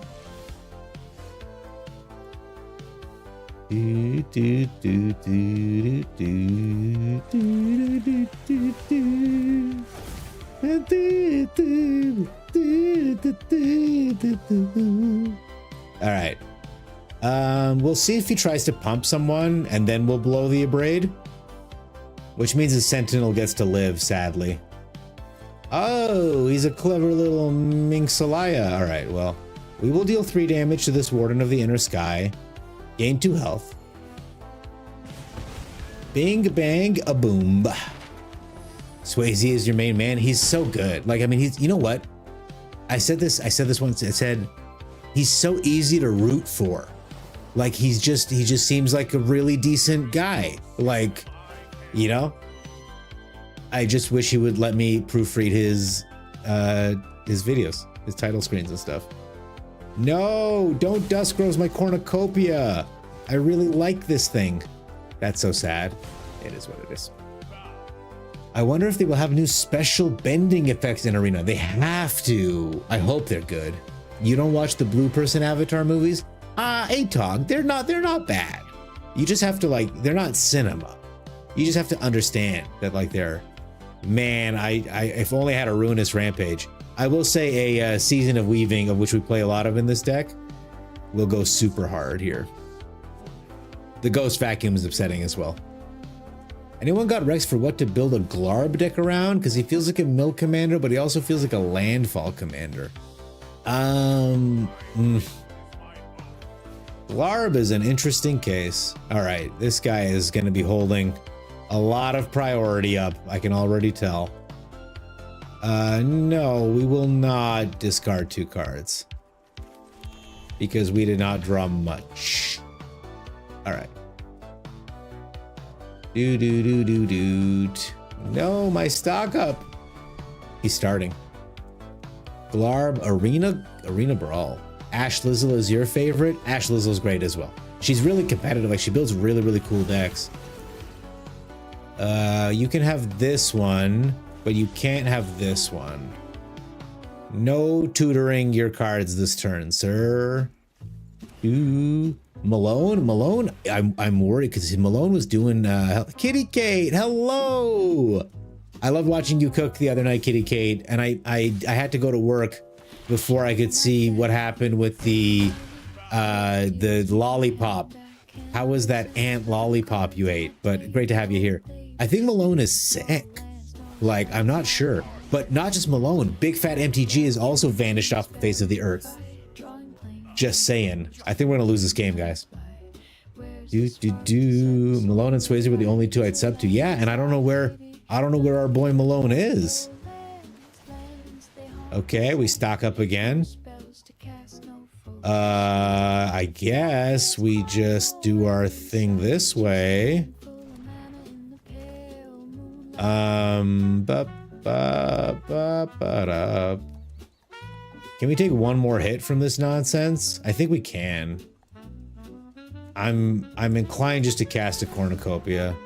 All right. We'll see if he tries to pump someone, and then we'll blow the abrade. Which means the Sentinel gets to live, sadly. Oh, he's a clever little Minxalaya. All right, well, we will deal 3 damage to this Warden of the Inner Sky. Gain 2 health. Bing, bang, a boom. Swayze is your main man. He's so good. Like, I mean, he's, you know what? I said this once. I said, he's so easy to root for. Like, he just seems like a really decent guy. Like, you know, I just wish he would let me proofread his videos, his title screens and stuff. No, don't dust grows my cornucopia. I really like this thing. That's so sad. It is what it is. I wonder if they will have new special bending effects in Arena. They have to. I hope they're good. You don't watch the Blue Person Avatar movies? ATOG, they're not bad. You just have to, like, they're not cinema. You just have to understand that, like, they're, man, I if only I had a Ruinous Rampage. I will say a Season of Weaving, of which we play a lot of in this deck, will go super hard here. The Ghost Vacuum is upsetting as well. Anyone got Rex for what to build a Glarb deck around? Because he feels like a mill commander, but he also feels like a landfall commander. Glarb is an interesting case. All right, this guy is going to be holding a lot of priority up. I can already tell. No, we will not discard 2 cards because we did not draw much. All right. No, my stock up. He's starting. Glarb, Arena Brawl. Ash Lizzle is your favorite. Ash Lizzle's great as well. She's really competitive. Like, she builds really, really cool decks. You can have this one, but you can't have this one. No tutoring your cards this turn, sir. Malone, I'm worried because Malone was doing Kitty Kate. Hello. I loved watching you cook the other night, Kitty Kate, and I had to go to work before I could see what happened with the lollipop. How was that ant lollipop you ate? But great to have you here. I think Malone is sick. Like, I'm not sure. But not just Malone. Big Fat MTG has also vanished off the face of the earth. Just saying. I think we're gonna lose this game, guys. Malone and Swayze were the only 2 I'd sub to. Yeah, and I don't know where our boy Malone is. Okay, we stock up again. I guess we just do our thing this way. Can we take one more hit from this nonsense? I think we can. I'm inclined just to cast a cornucopia.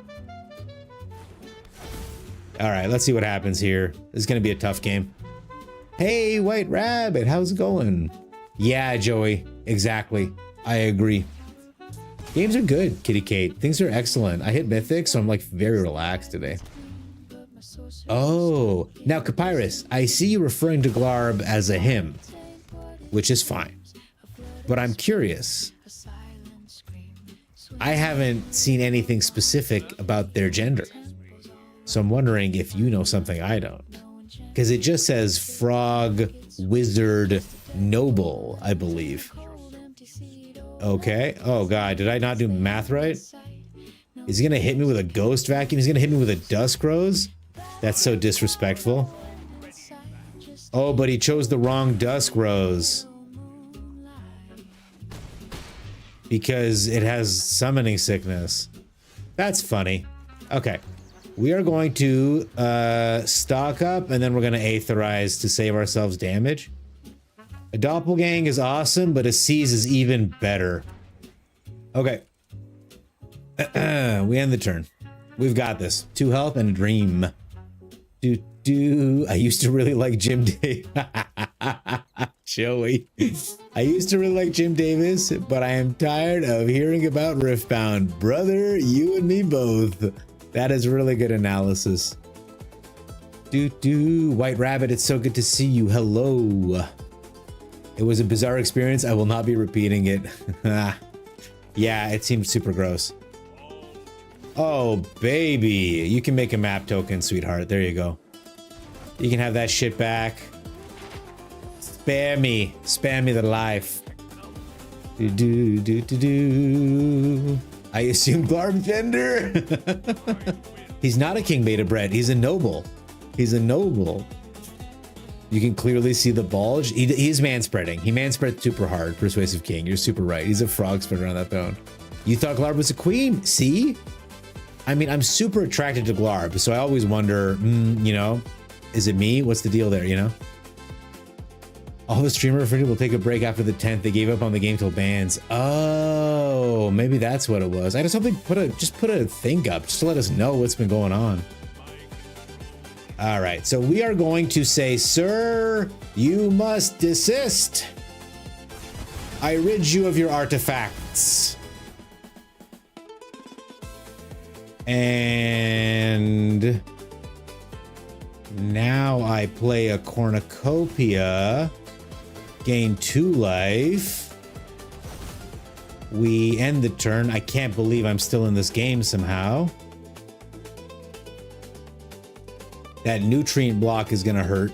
All right, let's see what happens here. This is gonna be a tough game. Hey, White Rabbit, how's it going? Yeah, Joey, exactly. I agree. Games are good, Kitty Kate. Things are excellent. I hit Mythic, so I'm like very relaxed today. Oh, now Capyrus, I see you referring to Glarb as a him, which is fine. But I'm curious. I haven't seen anything specific about their gender. So I'm wondering if you know something I don't. Because it just says frog, wizard, noble, I believe. Okay. Oh god, did I not do math right? Is he gonna hit me with a ghost vacuum? He's gonna hit me with a dusk rose? That's so disrespectful. Oh, but he chose the wrong dusk rose. Because it has summoning sickness. That's funny. Okay. We are going to stock up and then we're going to aetherize to save ourselves damage. A doppelgang is awesome, but a seize is even better. Okay. We end the turn. We've got this. 2 health and a dream. I used to really like Jim Davis. Joey. I used to really like Jim Davis, but I am tired of hearing about Riftbound. Brother, you and me both. That is really good analysis. White Rabbit, it's so good to see you. Hello. It was a bizarre experience. I will not be repeating it. Yeah, it seemed super gross. Oh, baby. You can make a map token, sweetheart. There you go. You can have that shit back. Spare me. Spare me the life. I assume Glarb gender. He's not a king beta bred. He's a noble. He's a noble. You can clearly see the bulge. He's manspreading. He manspread super hard. Persuasive king. You're super right. He's a frog spreader on that throne. You thought Glarb was a queen? See? I mean, I'm super attracted to Glarb, so I always wonder, you know, is it me? What's the deal there, you know? All the streamer friends will take a break after the 10th. They gave up on the game till bans. Oh, maybe that's what it was. I just hope they just put a thing up just to let us know what's been going on. All right, so we are going to say, sir, you must desist. I rid you of your artifacts. And now I play a cornucopia, gain 2 life. We end the turn. I can't believe I'm still in this game somehow. That nutrient block is gonna hurt.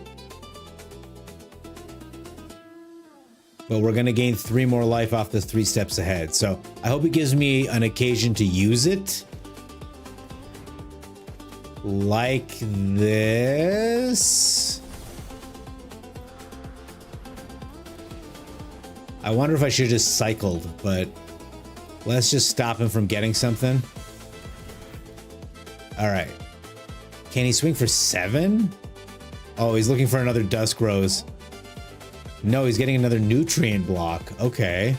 But we're gonna gain 3 more life off the 3 steps ahead. So I hope it gives me an occasion to use it. Like this. I wonder if I should have just cycled, but let's just stop him from getting something. All right. Can he swing for 7? Oh, he's looking for another dusk rose. No, he's getting another nutrient block. Okay.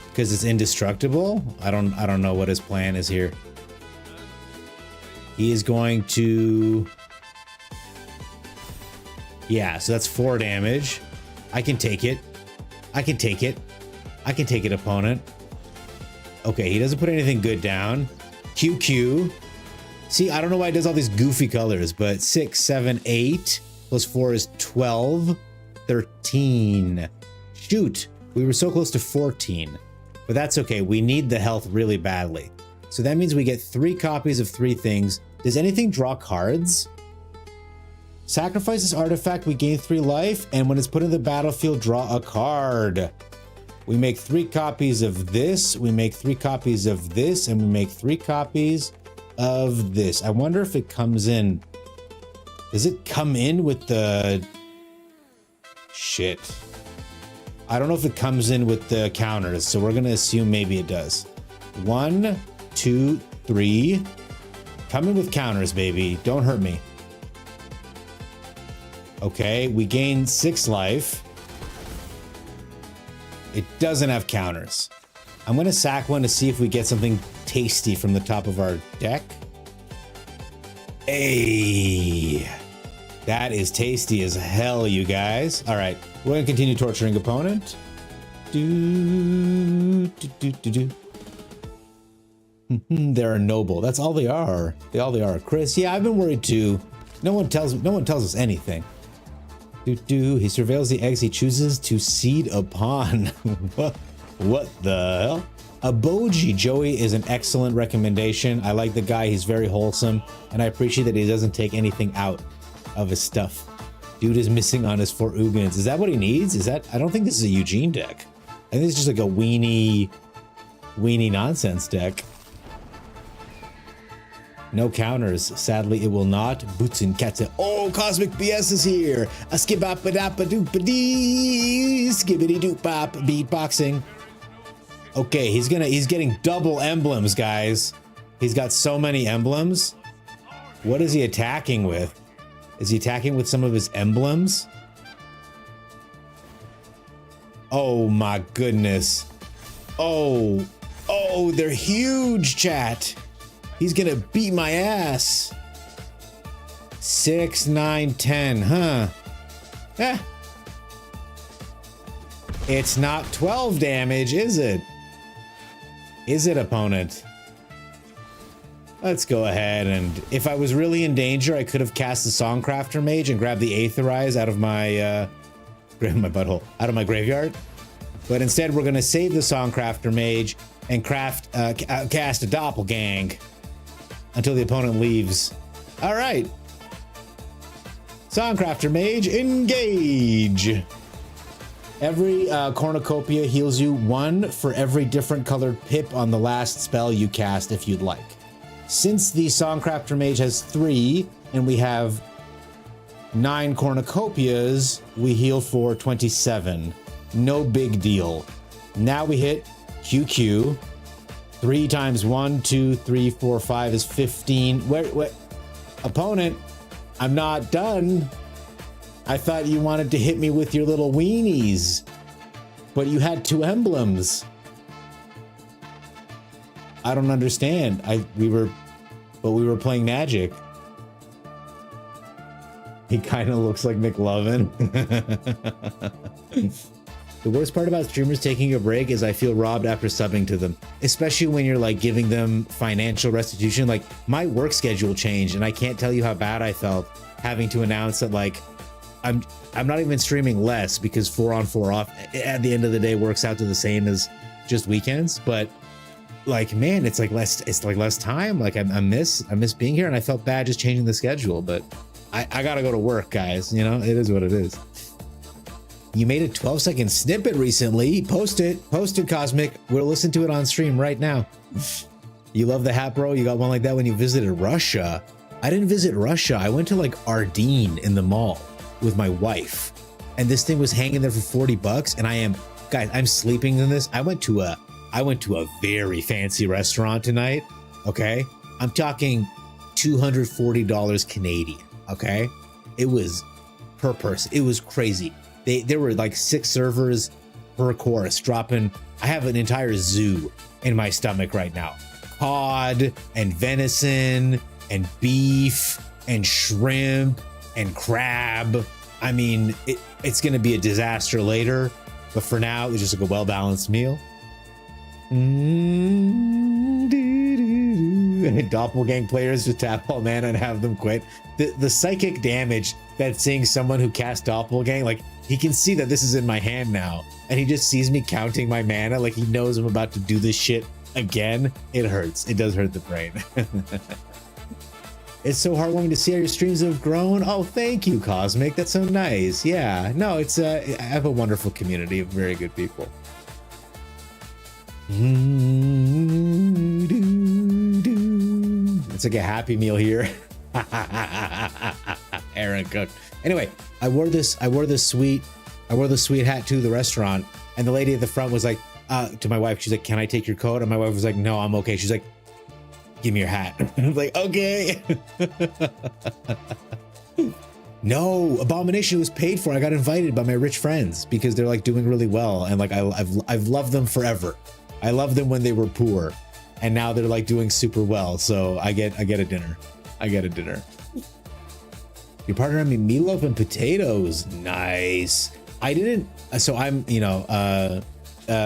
Because it's indestructible? I don't know what his plan is here. He is going to... Yeah, so that's 4 damage. I can take it. I can take it. I can take it, opponent. Okay, he doesn't put anything good down. QQ. See, I don't know why it does all these goofy colors, but 6, 7, 8 plus 4 is 12. 13. Shoot, we were so close to 14. But that's okay. We need the health really badly. So that means we get 3 copies of 3 things. Does anything draw cards? Sacrifice this artifact, we gain 3 life, and when it's put in the battlefield, draw a card. We make 3 copies of this, we make 3 copies of this, and we make 3 copies of this. I wonder if it comes in. Does it come in with the... Shit. I don't know if it comes in with the counters, so we're gonna assume maybe it does. 1, 2, 3. Come in with counters, baby. Don't hurt me. Okay, we gain 6 life. It doesn't have counters. I'm gonna sack one to see if we get something tasty from the top of our deck. Hey, that is tasty as hell, you guys. All right, we're gonna continue torturing opponent. They're a noble. That's all they are. They are. Chris, yeah, I've been worried too. No one tells us anything. He surveils the eggs he chooses to seed upon. What the hell? A Boji Joey is an excellent recommendation. I like the guy. He's very wholesome, and I appreciate that he doesn't take anything out of his stuff. Dude is missing on his 4 Ugins. Is that what he needs? Is that? I don't think this is a Eugene deck. I think it's just like a weenie nonsense deck. No counters. Sadly, it will not. Boots and cats. Oh, Cosmic BS is here. A skibap-a-dap-a-doop-a-dee. Skibbity-doop-bop. Beatboxing. Okay, he's getting double emblems, guys. He's got so many emblems. What is he attacking with? Is he attacking with some of his emblems? Oh my goodness. Oh, they're huge, chat. He's gonna beat my ass. 6, 9, 10, huh? Eh. It's not 12 damage, is it? Is it, opponent? Let's go ahead, and if I was really in danger, I could have cast the Songcrafter Mage and grabbed the Aetherize out of my out of my graveyard. But instead, we're gonna save the Songcrafter Mage and cast a Doppelgang until the opponent leaves. All right. Songcrafter Mage, engage. Every cornucopia heals you 1 for every different colored pip on the last spell you cast if you'd like. Since the Songcrafter Mage has 3 and we have 9 cornucopias, we heal for 27. No big deal. Now we hit QQ. 3 times 1, 2, 3, 4, 5 is 15. Where? Opponent, I'm not done. I thought you wanted to hit me with your little weenies, but you had 2 emblems. I don't understand. We were playing Magic. He kind of looks like McLovin. The worst part about streamers taking a break is I feel robbed after subbing to them, especially when you're like giving them financial restitution. Like my work schedule changed and I can't tell you how bad I felt having to announce that like I'm not even streaming less because 4 on 4 off at the end of the day works out to the same as just weekends. But like, man, it's like less time. Like I miss being here, and I felt bad just changing the schedule, but I gotta go to work, guys. You know, it is what it is. You made a 12-second snippet recently. Post it, Cosmic. We'll listen to it on stream right now. You love the hat, bro. You got one like that when you visited Russia. I didn't visit Russia. I went to like Ardeen in the mall with my wife, and this thing was hanging there for $40, and I'm sleeping in this. I went to a very fancy restaurant tonight. Okay, I'm talking $240 Canadian. Okay, it was per person. It was crazy. There were like 6 servers per course dropping. I have an entire zoo in my stomach right now. Cod and venison and beef and shrimp and crab. I mean, it's going to be a disaster later, but for now, it's just like a well-balanced meal. Doppelgang players just tap all mana and have them quit. The psychic damage that seeing someone who casts Doppelgang, like he can see that this is in my hand now, and he just sees me counting my mana, like he knows I'm about to do this shit again. It hurts. It does hurt the brain. It's so heartwarming to see how your streams have grown. Oh, thank you, Cosmic. That's so nice. Yeah, no, I have a wonderful community of very good people. It's like a Happy Meal here. Aaron Cook. Anyway, I wore this sweet hat to the restaurant, and the lady at the front was like, to my wife, she's like, "Can I take your coat?" And my wife was like, "No, I'm okay." She's like, "Give me your hat." I was like, "Okay." No, Abomination was paid for. I got invited by my rich friends because they're like doing really well, and like I've loved them forever. I loved them when they were poor, and now they're like doing super well. So I get a dinner. I get a dinner. Your partner and me, meatloaf and potatoes. Nice. I didn't. So I'm,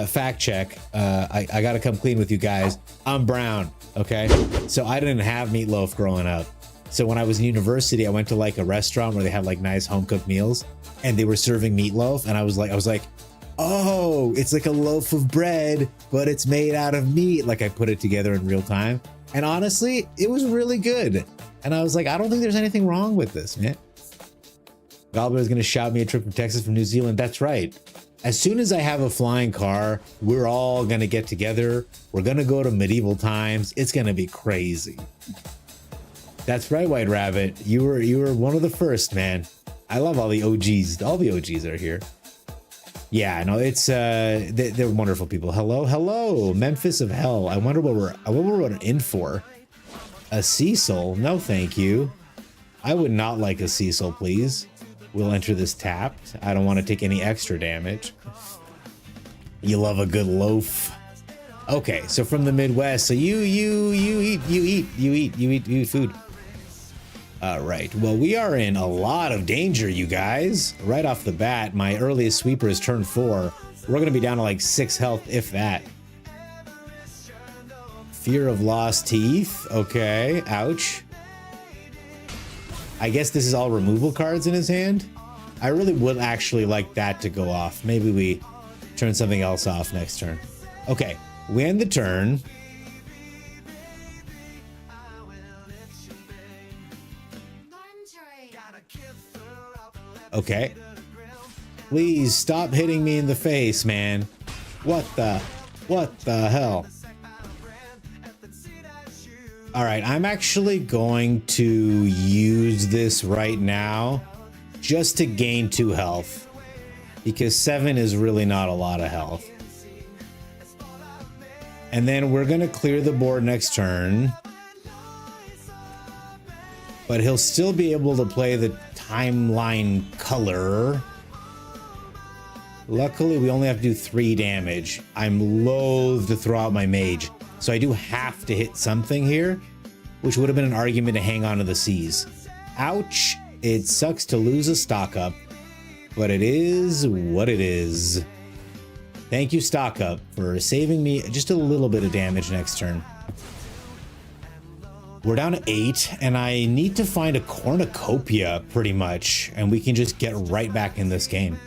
fact check. I gotta come clean with you guys. I'm brown, okay? So I didn't have meatloaf growing up. So when I was in university, I went to like a restaurant where they had like nice home cooked meals, and they were serving meatloaf, and I was like, oh, it's like a loaf of bread, but it's made out of meat. Like I put it together in real time, and honestly, it was really good. And I was like, I don't think there's anything wrong with this, man. Gobbler is gonna shout me a trip from Texas from New Zealand. That's right. As soon as I have a flying car, we're all gonna get together. We're gonna go to medieval times. It's gonna be crazy. That's right, White Rabbit. You were one of the first, man. I love all the OGs. All the OGs are here. Yeah, no, it's they're wonderful people. Hello, Memphis of Hell. I wonder what we're in for. A Cecil? No, thank you. I would not like a Cecil, please. We'll enter this tapped. I don't want to take any extra damage. You love a good loaf. Okay, so from the Midwest, so you eat food. All right, well, we are in a lot of danger, you guys. Right off the bat, my earliest sweeper is turn 4. We're gonna be down to like 6 health, if that. Fear of lost teeth, okay, ouch. I guess this is all removal cards in his hand. I really would actually like that to go off. Maybe we turn something else off next turn. Okay, we end the turn. Okay. Please stop hitting me in the face, man. What the hell? All right, I'm actually going to use this right now just to gain 2 health, because 7 is really not a lot of health. And then we're gonna clear the board next turn, but he'll still be able to play the timeline color. Luckily, we only have to do 3 damage. I'm loath to throw out my mage, so I do have to hit something here, which would have been an argument to hang on to the C's. Ouch. It sucks to lose a stock up, but it is what it is. Thank you, stock up, for saving me just a little bit of damage next turn. We're down to 8, and I need to find a cornucopia pretty much, and we can just get right back in this game.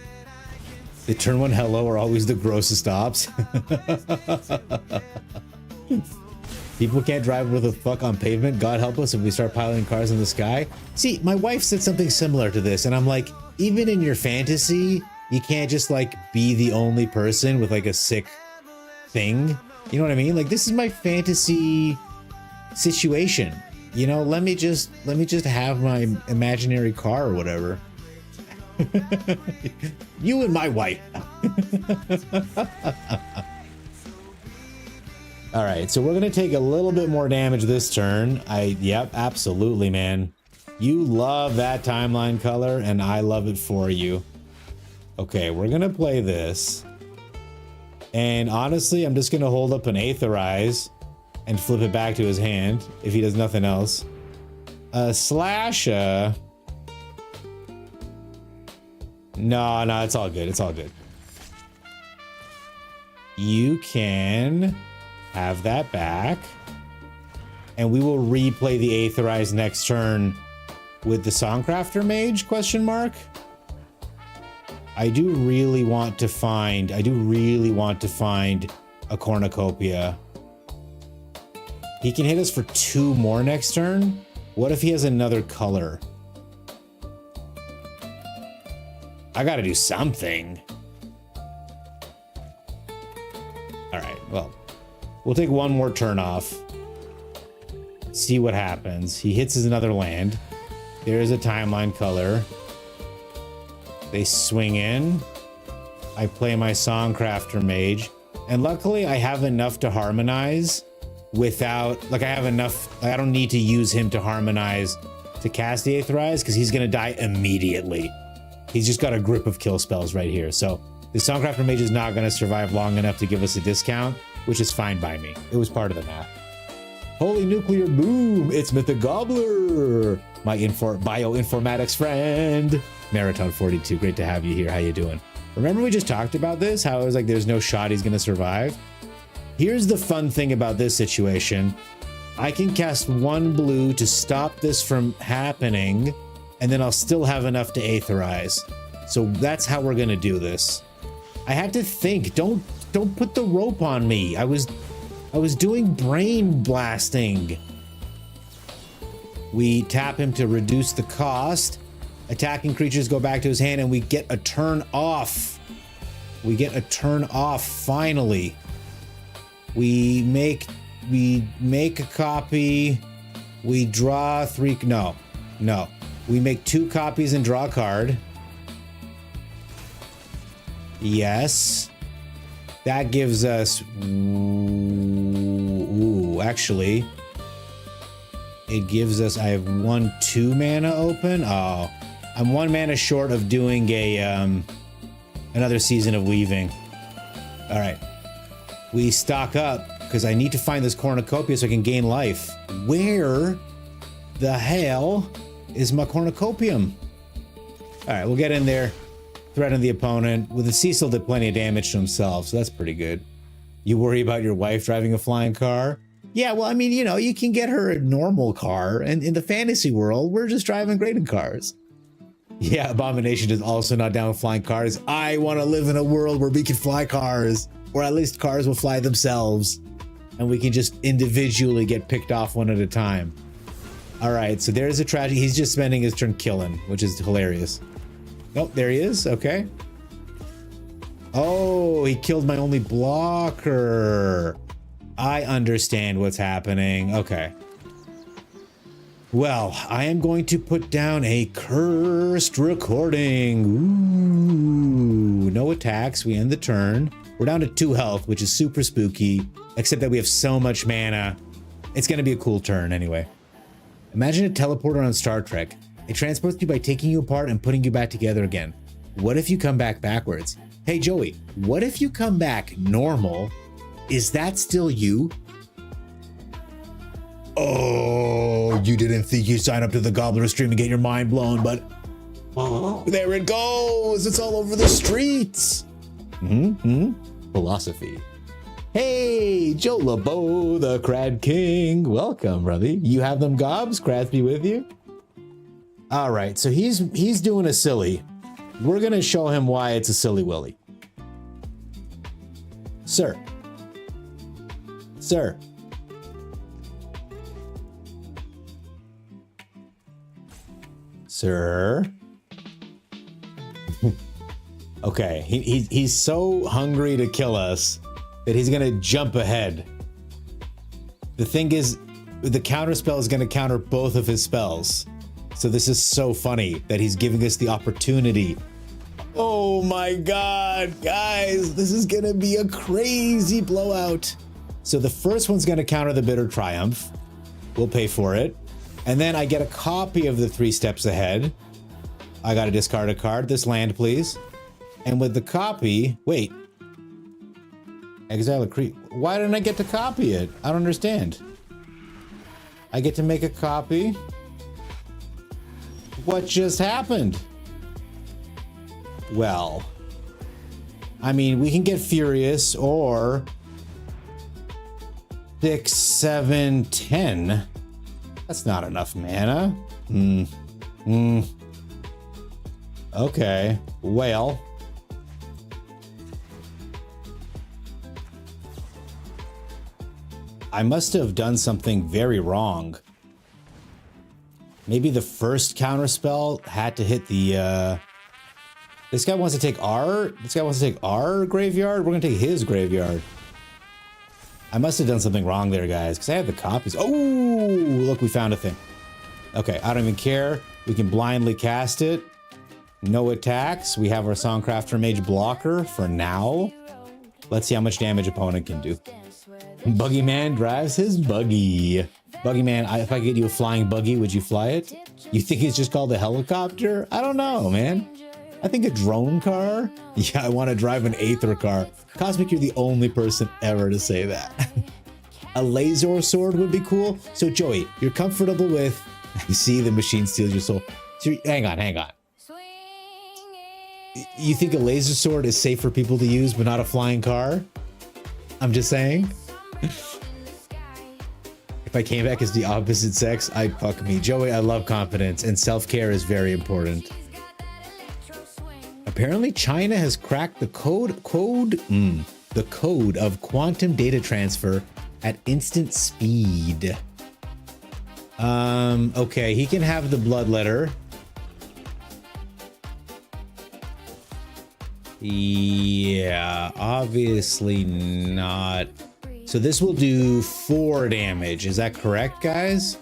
The turn 1 hello are always the grossest ops. People can't drive with a fuck on pavement. God help us if we start piloting cars in the sky. See, my wife said something similar to this, and I'm like, even in your fantasy, you can't just like be the only person with like a sick thing. You know what I mean? Like, this is my fantasy situation. You know, let me just have my imaginary car or whatever. You and my wife. All right, so we're gonna take a little bit more damage this turn. Yep, absolutely, man. You love that timeline color, and I love it for you. Okay, we're gonna play this. And honestly, I'm just gonna hold up an Aetherize and flip it back to his hand if he does nothing else. Slash, no, it's all good. It's all good. You can have that back, and we will replay the Aetherize next turn with the Songcrafter Mage, question mark. I do really want to find a cornucopia. He can hit us for 2 more next turn. What if he has another color? I gotta do something. All right, well, we'll take 1 more turn off. See what happens. He hits his another land. There's a timeline color. They swing in. I play my Songcrafter Mage. And luckily, I have enough to harmonize without... Like, I have enough... I don't need to use him to harmonize to cast the Aetherize, because he's going to die immediately. He's just got a grip of kill spells right here. So the Songcrafter Mage is not going to survive long enough to give us a discount, which is fine by me. It was part of the math. Holy nuclear boom! It's Mythic Gobbler! My bioinformatics friend! Marathon 42, great to have you here. How you doing? Remember we just talked about this? How it was like there's no shot he's gonna survive? Here's the fun thing about this situation. I can cast 1 blue to stop this from happening, and then I'll still have enough to aetherize. So that's how we're gonna do this. I had to think, don't put the rope on me. I was doing brain blasting. We tap him to reduce the cost. Attacking creatures go back to his hand and we get a turn off. We get a turn off finally. We make a copy. We draw 3. No. We make 2 copies and draw a card. Yes. That gives us... Ooh, actually... It gives us... I have 2 mana open. Oh. I'm 1 mana short of doing a... another season of weaving. Alright. We stock up, because I need to find this cornucopia so I can gain life. Where the hell is my cornucopium? Alright, we'll get in there. Threaten the opponent. With the Cecil did plenty of damage to himself, so that's pretty good. You worry about your wife driving a flying car? Yeah, well, I mean, you know, you can get her a normal car, and in the fantasy world, we're just driving great in cars. Yeah, Abomination is also not down with flying cars. I want to live in a world where we can fly cars, or at least cars will fly themselves, and we can just individually get picked off one at a time. All right, so there's a tragedy. He's just spending his turn killing, which is hilarious. Oh, there he is. Okay. Oh, he killed my only blocker. I understand what's happening. Okay. Well, I am going to put down a cursed recording. Ooh, no attacks. We end the turn. We're down to 2 health, which is super spooky, except that we have so much mana. It's going to be a cool turn anyway. Imagine a teleporter on Star Trek. It transports you by taking you apart and putting you back together again. What if you come back backwards? Hey, Joey, what if you come back normal? Is that still you? Oh, you didn't think you'd sign up to the Gobbler stream and get your mind blown, but there it goes. It's all over the streets. Philosophy. Hey, Joe LeBeau, the Crad King. Welcome, brother. You have them gobs? Crad be with you? All right, so he's doing a silly. We're gonna show him why it's a silly willy. Sir. Sir. Sir. Okay, he's so hungry to kill us that he's gonna jump ahead. The thing is, the counter spell is gonna counter both of his spells. So this is so funny that he's giving us the opportunity. Oh my god, guys, this is gonna be a crazy blowout. So the first one's gonna counter the Bitter Triumph. We'll pay for it. And then I get a copy of the 3 steps ahead. I gotta discard a card. This land, please. And with the copy, wait. Exile a creep. Why didn't I get to copy it? I don't understand. I get to make a copy. What just happened? Well, I mean, we can get furious or 6, 7, 10. That's not enough mana. Okay, well. I must have done something very wrong. Maybe the first counterspell had to hit the, this guy wants to take our graveyard? We're gonna take his graveyard. I must have done something wrong there, guys, because I have the copies. Oh, look, we found a thing. Okay, I don't even care. We can blindly cast it. No attacks. We have our Songcrafter Mage blocker for now. Let's see how much damage opponent can do. Buggy Man drives his buggy. Buggy Man, if I get you a flying buggy, would you fly it? You think it's just called a helicopter? I don't know, man. I think a drone car? Yeah, I want to drive an Aether car. Cosmic, you're the only person ever to say that. A laser sword would be cool. So, Joey, you're comfortable with... You see, the machine steals your soul. So, hang on. You think a laser sword is safe for people to use, but not a flying car? I'm just saying. If I came back as the opposite sex, I'd fuck me. Joey, I love confidence, and self-care is very important. Apparently, China has cracked the code of quantum data transfer at instant speed. Okay, he can have the bloodletter. Yeah, obviously not. So this will do 4 damage. Is that correct, guys?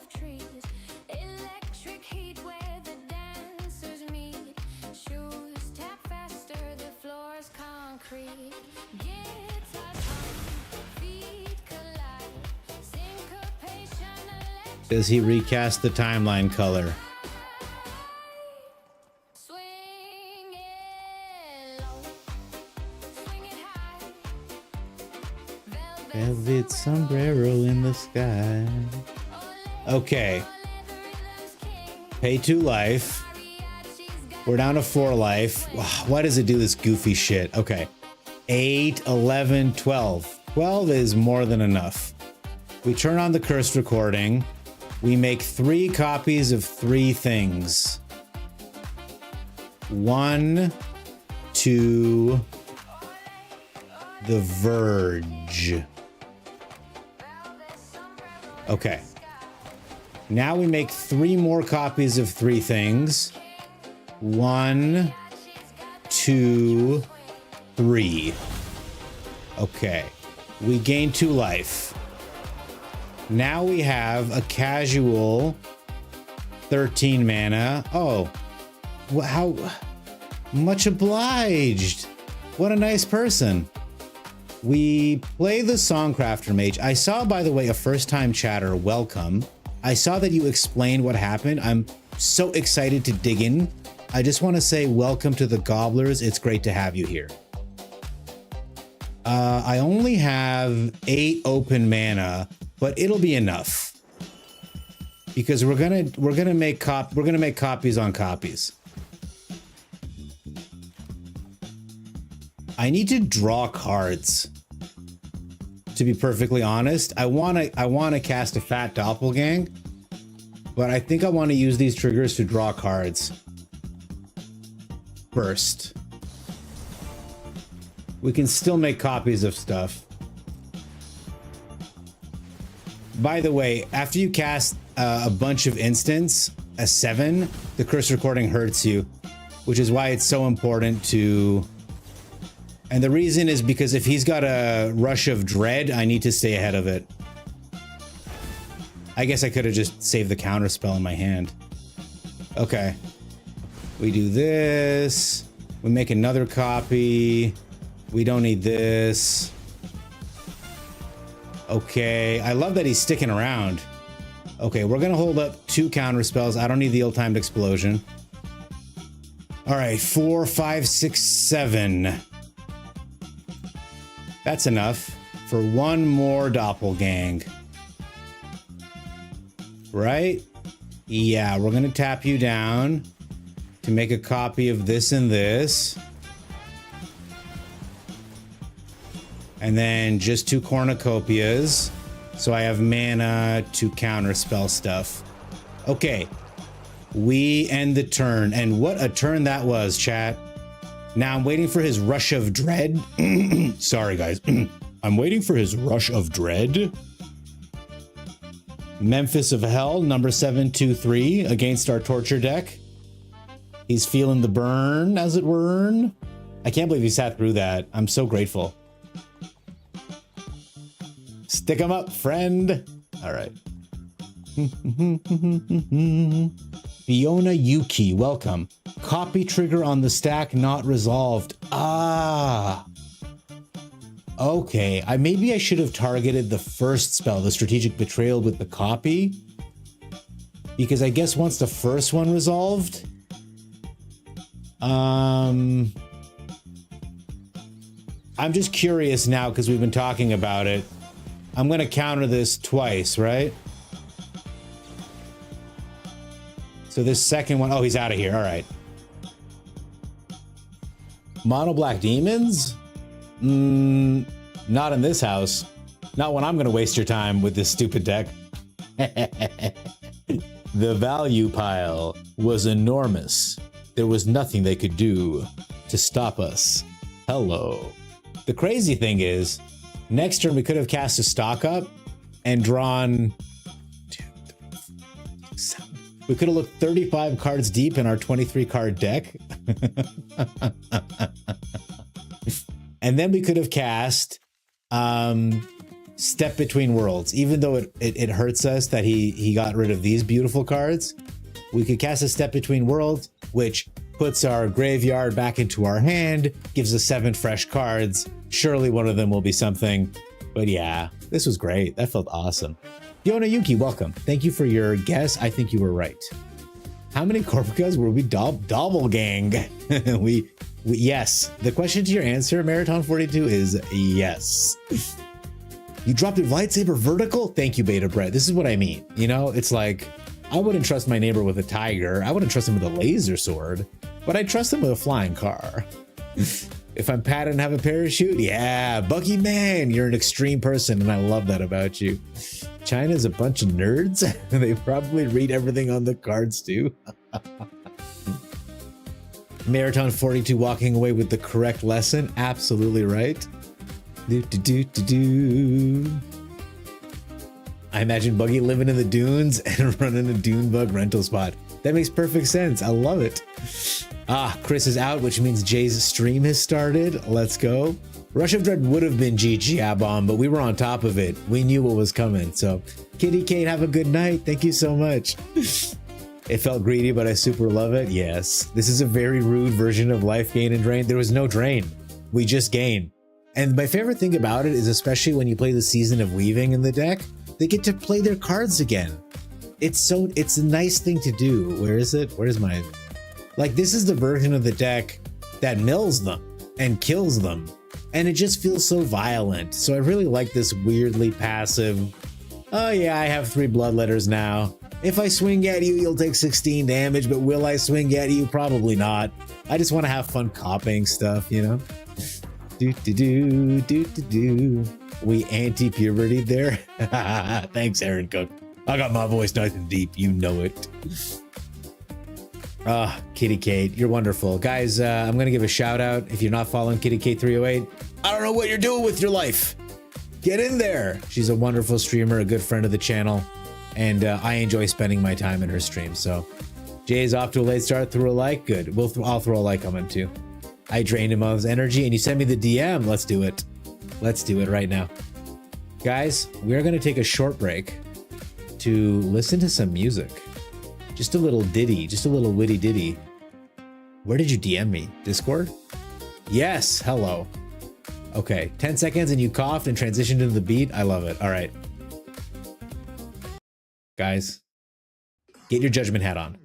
Does he recast the timeline color? Velvet sombrero in the sky. Okay. Pay 2 life. We're down to 4 life. Why does it do this goofy shit? Okay. 8, 11, 12. 12 is more than enough. We turn on the cursed recording. We make 3 copies of 3 things. 1 to the verge. Okay. Now we make 3 more copies of 3 things. 1, 2, 3. Okay. We gain 2 life. Now we have a casual 13 mana. Oh, how much obliged. What a nice person. We play the Songcrafter Mage. I saw, by the way, a first-time chatter. Welcome. I saw that you explained what happened. I'm so excited to dig in. I just want to say welcome to the Gobblers. It's great to have you here. I only have 8 open mana, but it'll be enough because we're gonna make copies on copies. I need to draw cards. To be perfectly honest, I wanna cast a fat doppelgang, but I think I want to use these triggers to draw cards first. We can still make copies of stuff. By the way, after you cast a bunch of instants, a 7, the curse recording hurts you, which is why it's so important to... And the reason is because if he's got a Rush of Dread, I need to stay ahead of it. I guess I could have just saved the counter spell in my hand. Okay. We do this. We make another copy. We don't need this. Okay, I love that he's sticking around. Okay, we're gonna hold up 2 counter spells. I don't need the ill-timed explosion. All right, 4, 5, 6, 7. That's enough for 1 more doppelgang. Right? Yeah, we're gonna tap you down to make a copy of this and this. And then just 2 cornucopias. So I have mana to counterspell stuff. Okay. We end the turn. And what a turn that was, chat. Now I'm waiting for his Rush of Dread. Sorry, guys. I'm waiting for his Rush of Dread. Memphis of Hell, number 723, against our Torture deck. He's feeling the burn, as it were. I can't believe he sat through that. I'm so grateful. Stick 'em up, friend. All right. Fiona Yuki, welcome. Copy trigger on the stack not resolved. Ah. Okay, maybe I should have targeted the first spell, the Strategic Betrayal, with the copy. Because I guess once the first one resolved... I'm just curious now because we've been talking about it. I'm going to counter this twice, right? So this second one... Oh, he's out of here. All right. Mono black demons? Not in this house. Not when I'm gonna waste your time with this stupid deck. The value pile was enormous. There was nothing they could do to stop us. Hello. The crazy thing is, next turn we could have cast a stock up and drawn 2, 3, 4, 7. We could have looked 35 cards deep in our 23 card deck. And then we could have cast Step Between Worlds. Even though it hurts us that he got rid of these beautiful cards, we could cast a Step Between Worlds, which puts our graveyard back into our hand, gives us 7 fresh cards. Surely one of them will be something. But yeah, this was great. That felt awesome. Yona Yuki, welcome. Thank you for your guess. I think you were right. How many Corpicas were we doppelgang? we yes. The question to your answer, Marathon 42, is yes. You dropped your lightsaber vertical? Thank you, Beta Brett. This is what I mean. You know, it's like, I wouldn't trust my neighbor with a tiger. I wouldn't trust him with a laser sword, but I trust him with a flying car. If I'm Pat and have a parachute, yeah, Bucky man, you're an extreme person, and I love that about you. China's a bunch of nerds. They probably read everything on the cards too. Marathon 42 walking away with the correct lesson. Absolutely right. I imagine Buggy living in the dunes and running a dune bug rental spot. That makes perfect sense. I love it. Ah, Chris is out, which means Jay's stream has started. Let's go. Rush of Dread would have been GG Abom, but we were on top of it. We knew what was coming. So, Kitty Kate, have a good night. Thank you so much. It felt greedy, but I super love it. Yes. This is a very rude version of life gain and drain. There was no drain. We just gain. And my favorite thing about it is, especially when you play the Season of Weaving in the deck, they get to play their cards again. It's a nice thing to do. Where is it? Where's my... Like, this is the version of the deck that mills them and kills them. And it just feels so violent. So I really like this weirdly passive, oh yeah, I have 3 bloodletters now. If I swing at you, you'll take 16 damage, but will I swing at you? Probably not. I just want to have fun copying stuff, you know? We anti-puberty there. Thanks, Aaron Cook. I got my voice nice and deep. You know it. Ah, Kitty Kate, you're wonderful. Guys, I'm going to give a shout out. If you're not following Kitty Kate 308, I don't know what you're doing with your life. Get in there. She's a wonderful streamer, a good friend of the channel, and I enjoy spending my time in her stream. So Jay's off to a late start. Threw a like. Good. I'll throw a like on him too. I drained him of his energy, and you send me the DM. Let's do it. Let's do it right now. Guys, we're going to take a short break to listen to some music. Just a little ditty, just a little witty ditty. Where did you DM me? Discord? Yes, hello. Okay, 10 seconds and you coughed and transitioned into the beat. I love it. All right. Guys, get your judgment hat on.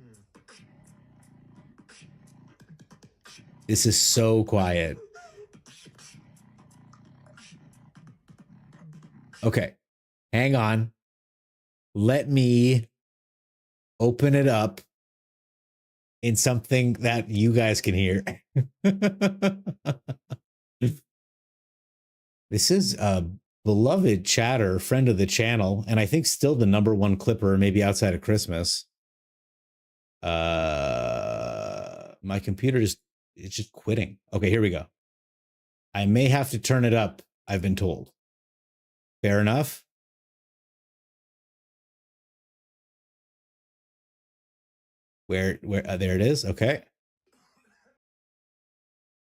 This is so quiet. Okay, hang on. Let me open it up in something that you guys can hear. This is a beloved chatter, friend of the channel, and I think still the #1 clipper, maybe outside of Christmas. My computer it's just quitting. Okay, here we go. I may have to turn it up, I've been told. Fair enough. Where there it is. Okay.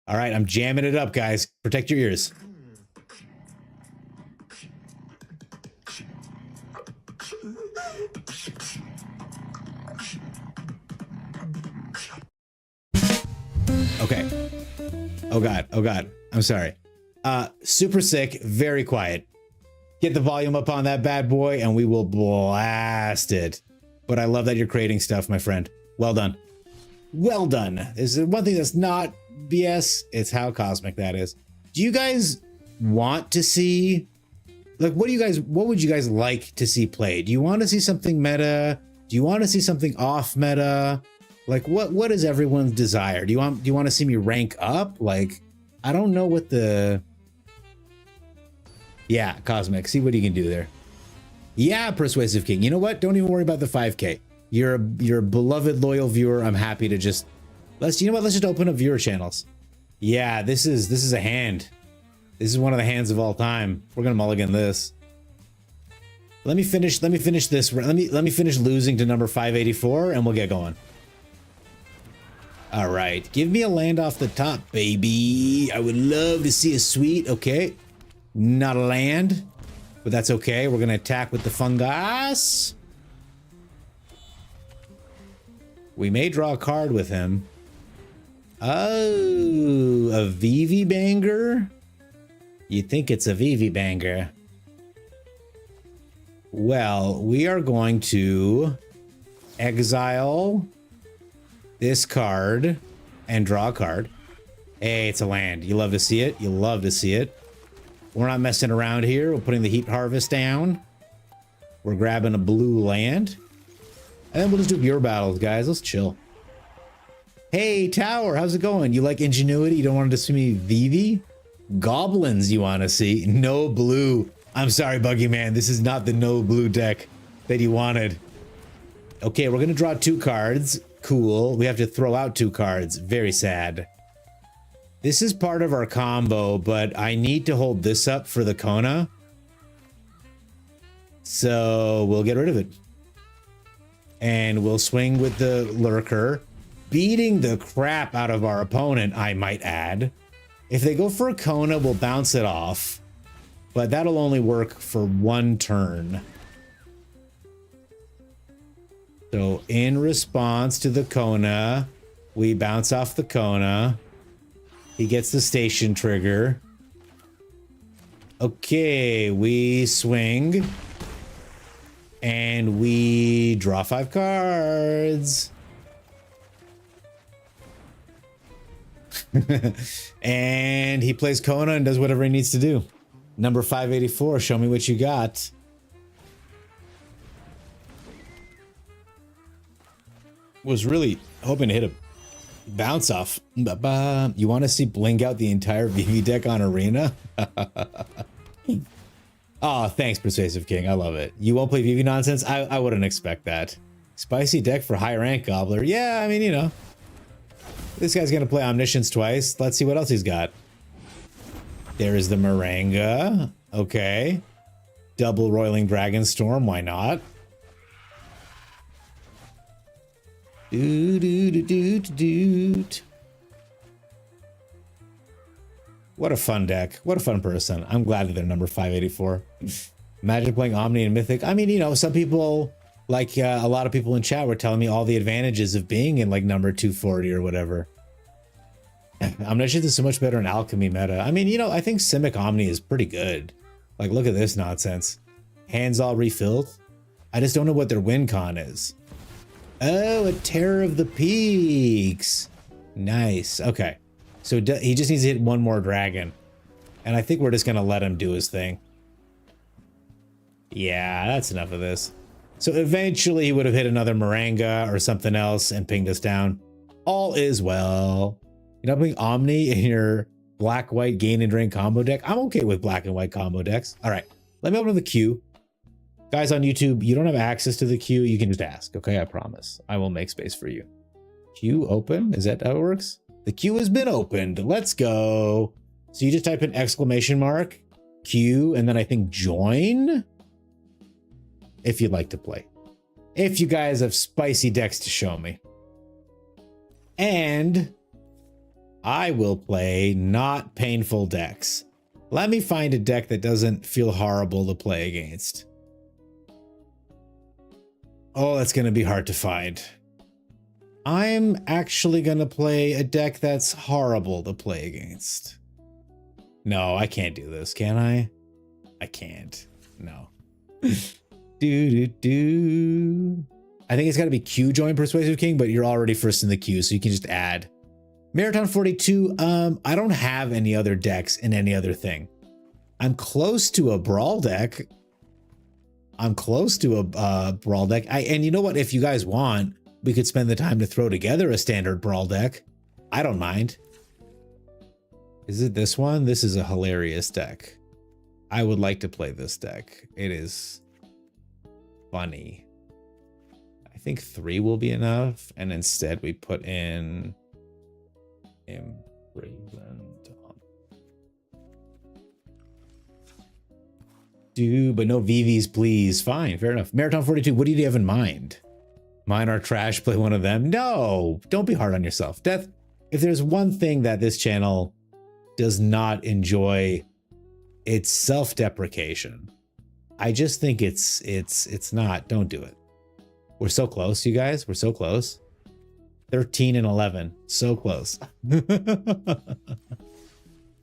All right, I'm jamming it up, guys. Protect your ears. Okay. Oh God. Oh God. I'm sorry. Super sick, very quiet. Get the volume up on that bad boy and we will blast it. But I love that you're creating stuff, my friend. Well done. Well done. There's one thing that's not BS. It's how cosmic that is. Do you guys want to see, like, what would you guys like to see played? Do you want to see something meta? Do you want to see something off meta? Like what is everyone's desire? Do you want to see me rank up? Like, I don't know what the... Yeah, Cosmic, see what you can do there. Yeah, Persuasive King. You know what? Don't even worry about the 5K. You're a beloved, loyal viewer. I'm happy to just... Let's just open up viewer channels. Yeah, this is a hand. This is one of the hands of all time. We're gonna mulligan this. Let me finish this. Let me finish losing to number 584 and we'll get going. All right, give me a land off the top, baby. I would love to see a sweet. Okay, not a land, but that's okay. We're gonna attack with the fungus. We may draw a card with him. Oh, a Vivi banger? You think it's a Vivi banger? Well, we are going to exile this card and draw a card. Hey, it's a land. You love to see it. You love to see it. We're not messing around here. We're putting the Heat Harvest down. We're grabbing a blue land. And then we'll just do pure battles, guys. Let's chill. Hey, Tower, how's it going? You like Ingenuity? You don't want to see me Vivi? Goblins you want to see? No blue. I'm sorry, Buggy Man. This is not the no blue deck that you wanted. Okay, we're going to draw 2 cards. Cool. We have to throw out 2 cards. Very sad. This is part of our combo, but I need to hold this up for the Kona. So we'll get rid of it. And we'll swing with the Lurker, beating the crap out of our opponent, I might add. If they go for a Kona, we'll bounce it off. But that'll only work for 1 turn. So in response to the Kona, we bounce off the Kona. He gets the station trigger. Okay, we swing. And we draw 5 cards. And he plays Kona and does whatever he needs to do. Number 584, show me what you got. Was really hoping to hit a bounce off. You want to see blink out the entire VV deck on Arena? Oh, thanks, Persuasive King. I love it. You won't play VV nonsense? I wouldn't expect that. Spicy deck for high rank Gobbler. Yeah, I mean, you know. This guy's going to play Omniscience twice. Let's see what else he's got. There is the Moringa. Okay. Double Roiling Dragonstorm. Why not? What a fun deck. What a fun person. I'm glad that they're number 584. Imagine playing Omni and Mythic. I mean, you know, some people, like a lot of people in chat were telling me all the advantages of being in like number 240 or whatever. Omniscience is so much better in Alchemy meta. I mean, you know, I think Simic Omni is pretty good. Like, look at this nonsense. Hands all refilled. I just don't know what their win con is. Oh, a Terror of the Peaks. Nice. Okay. So he just needs to hit 1 more dragon. And I think we're just going to let him do his thing. Yeah, that's enough of this. So eventually he would have hit another Moringa or something else and pinged us down. All is well. You're not playing Omni in your black-white gain and drain combo deck? I'm okay with black and white combo decks. All right, let me open the queue. Guys on YouTube, you don't have access to the queue. You can just ask, okay? I promise. I will make space for you. Queue open? Is that how it works? The queue has been opened. Let's go. So you just type in exclamation mark, queue, and then I think join. If you'd like to play. If you guys have spicy decks to show me. And I will play not painful decks. Let me find a deck that doesn't feel horrible to play against. Oh, that's going to be hard to find. I'm actually going to play a deck that's horrible to play against. No, I can't do this, can I? I can't. No. I think it's got to be queue join Persuasive King, but you're already first in the queue, so you can just add. Marathon 42, I don't have any other decks in any other thing. I'm close to a brawl deck. And you know what? If you guys want, we could spend the time to throw together a standard brawl deck. I don't mind. Is it this one? This is a hilarious deck. I would like to play this deck. It is funny. I think 3 will be enough, and instead we put in imprisoned. But no VVs, please. Fine, fair enough. Marathon 42, what do you have in mind? Mine are trash, play one of them. No, don't be hard on yourself. Death, if there's one thing that this channel does not enjoy, it's self-deprecation. I just think it's not. Don't do it. We're so close, you guys. We're so close. 13 and 11. So close.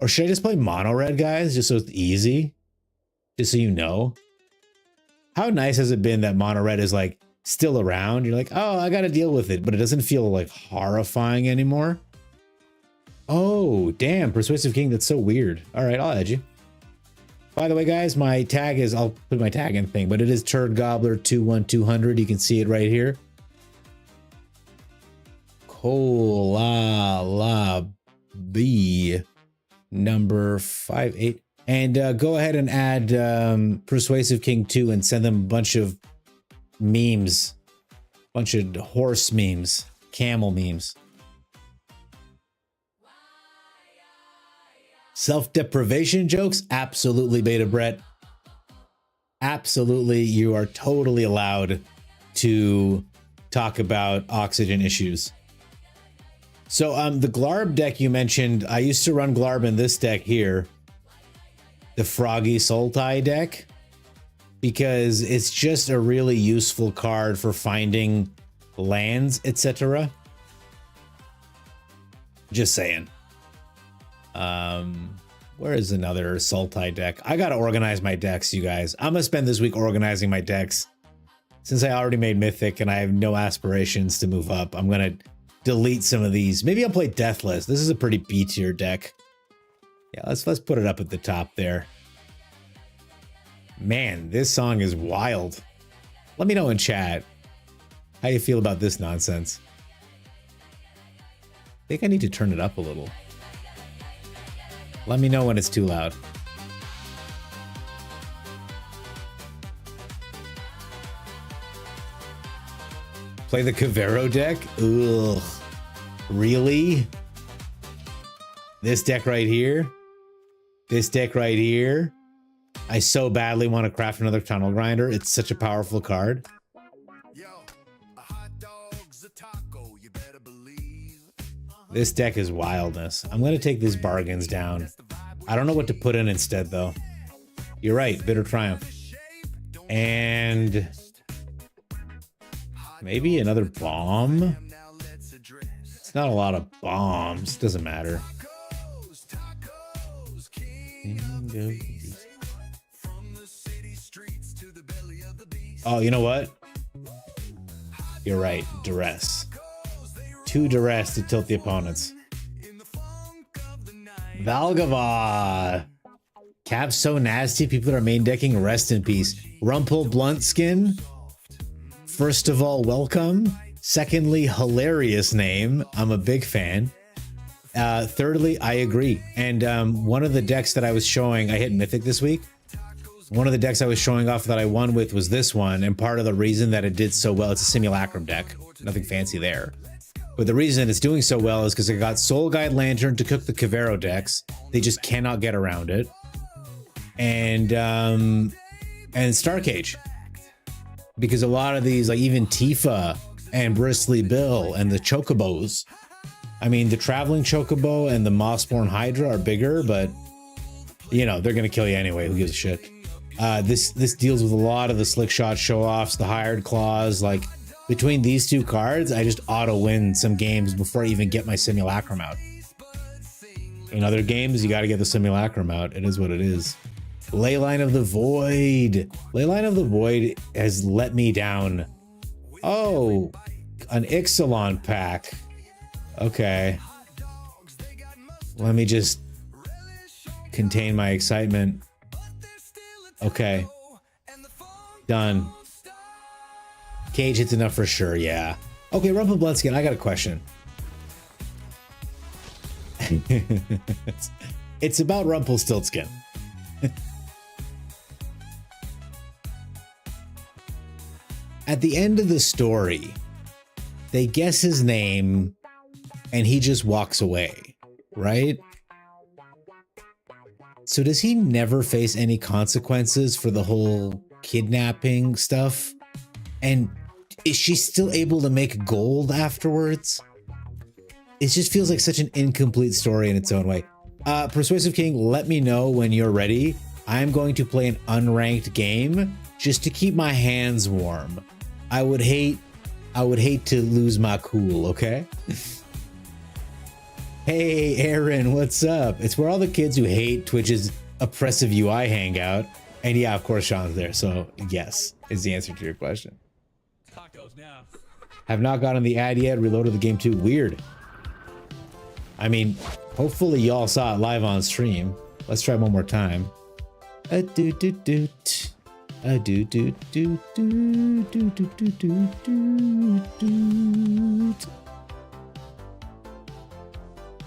Or should I just play mono red, guys? Just so it's easy? Just so you know? How nice has it been that mono red is like still around? You're like, oh, I gotta deal with it, but it doesn't feel like horrifying anymore. Oh, damn. Persuasive King, that's so weird. All right, I'll add you. By the way, guys, my tag is, I'll put my tag in thing, but it is Turd Gobbler 21200. You can see it right here. Cola B number 58. And go ahead and add Persuasive King 2 and send them a bunch of memes. Bunch of horse memes. Camel memes. Self-deprivation jokes? Absolutely, Beta Brett. Absolutely, you are totally allowed to talk about oxygen issues. So the Glarb deck you mentioned, I used to run Glarb in this deck here. The Froggy Sultai deck. Because it's just a really useful card for finding lands, etc. Just saying. Where is another Sultai deck? I gotta organize my decks, you guys. I'm gonna spend this week organizing my decks. Since I already made Mythic and I have no aspirations to move up, I'm gonna delete some of these. Maybe I'll play Deathless. This is a pretty B tier deck. Yeah, let's put it up at the top there. Man, this song is wild. Let me know in chat how you feel about this nonsense. I think I need to turn it up a little. Let me know when it's too loud. Play the Cavero deck? Ugh. Really? This deck right here? This deck right here? I so badly want to craft another Tunnel Grinder. It's such a powerful card. This deck is wildness. I'm going to take these bargains down. I don't know what to put in instead, though. You're right, Bitter Triumph. And maybe another bomb? It's not a lot of bombs. Doesn't matter. Oh, you know what? You're right. Duress. 2 Duress to tilt the opponents. Valgava. Cap's so nasty, people that are main decking, rest in peace. Rumple Bluntskin. First of all, welcome. Secondly, hilarious name. I'm a big fan. Thirdly, I agree. And one of the decks that I was showing, I hit Mythic this week. One of the decks I was showing off that I won with was this one. And part of the reason that it did so well, it's a Simulacrum deck. Nothing fancy there. But the reason it's doing so well is because it got Soul Guide Lantern to cook the Cavero decks. They just cannot get around it. And Starcage. Because a lot of these, like even Tifa and Bristly Bill and the Chocobos. I mean, the Traveling Chocobo and the Mossborn Hydra are bigger, but you know, they're going to kill you anyway. Who gives a shit? This deals with a lot of the Slick Shot show-offs, the Hired Claws, like... Between these 2 cards, I just auto-win some games before I even get my Simulacrum out. In other games, you gotta get the Simulacrum out. It is what it is. Leyline of the Void. Leyline of the Void has let me down. Oh, an Ixalan pack. Okay. Let me just contain my excitement. Okay. Done. Cage hits enough for sure, yeah. Okay, Rumpelstiltskin, I got a question. It's about Rumpelstiltskin. At the end of the story, they guess his name and he just walks away, right? So does he never face any consequences for the whole kidnapping stuff? And is she still able to make gold afterwards? It just feels like such an incomplete story in its own way. Persuasive King, let me know when you're ready. I'm going to play an unranked game just to keep my hands warm. I would hate to lose my cool, okay? Hey, Aaron, what's up? It's where all the kids who hate Twitch's oppressive UI hang out. And yeah, of course, Sean's there. So yes, is the answer to your question. Tacos now. Have not gotten the ad yet. Reloaded the game too. Weird. I mean, hopefully y'all saw it live on stream. Let's try one more time. A do do do. A do do do do do do do do do.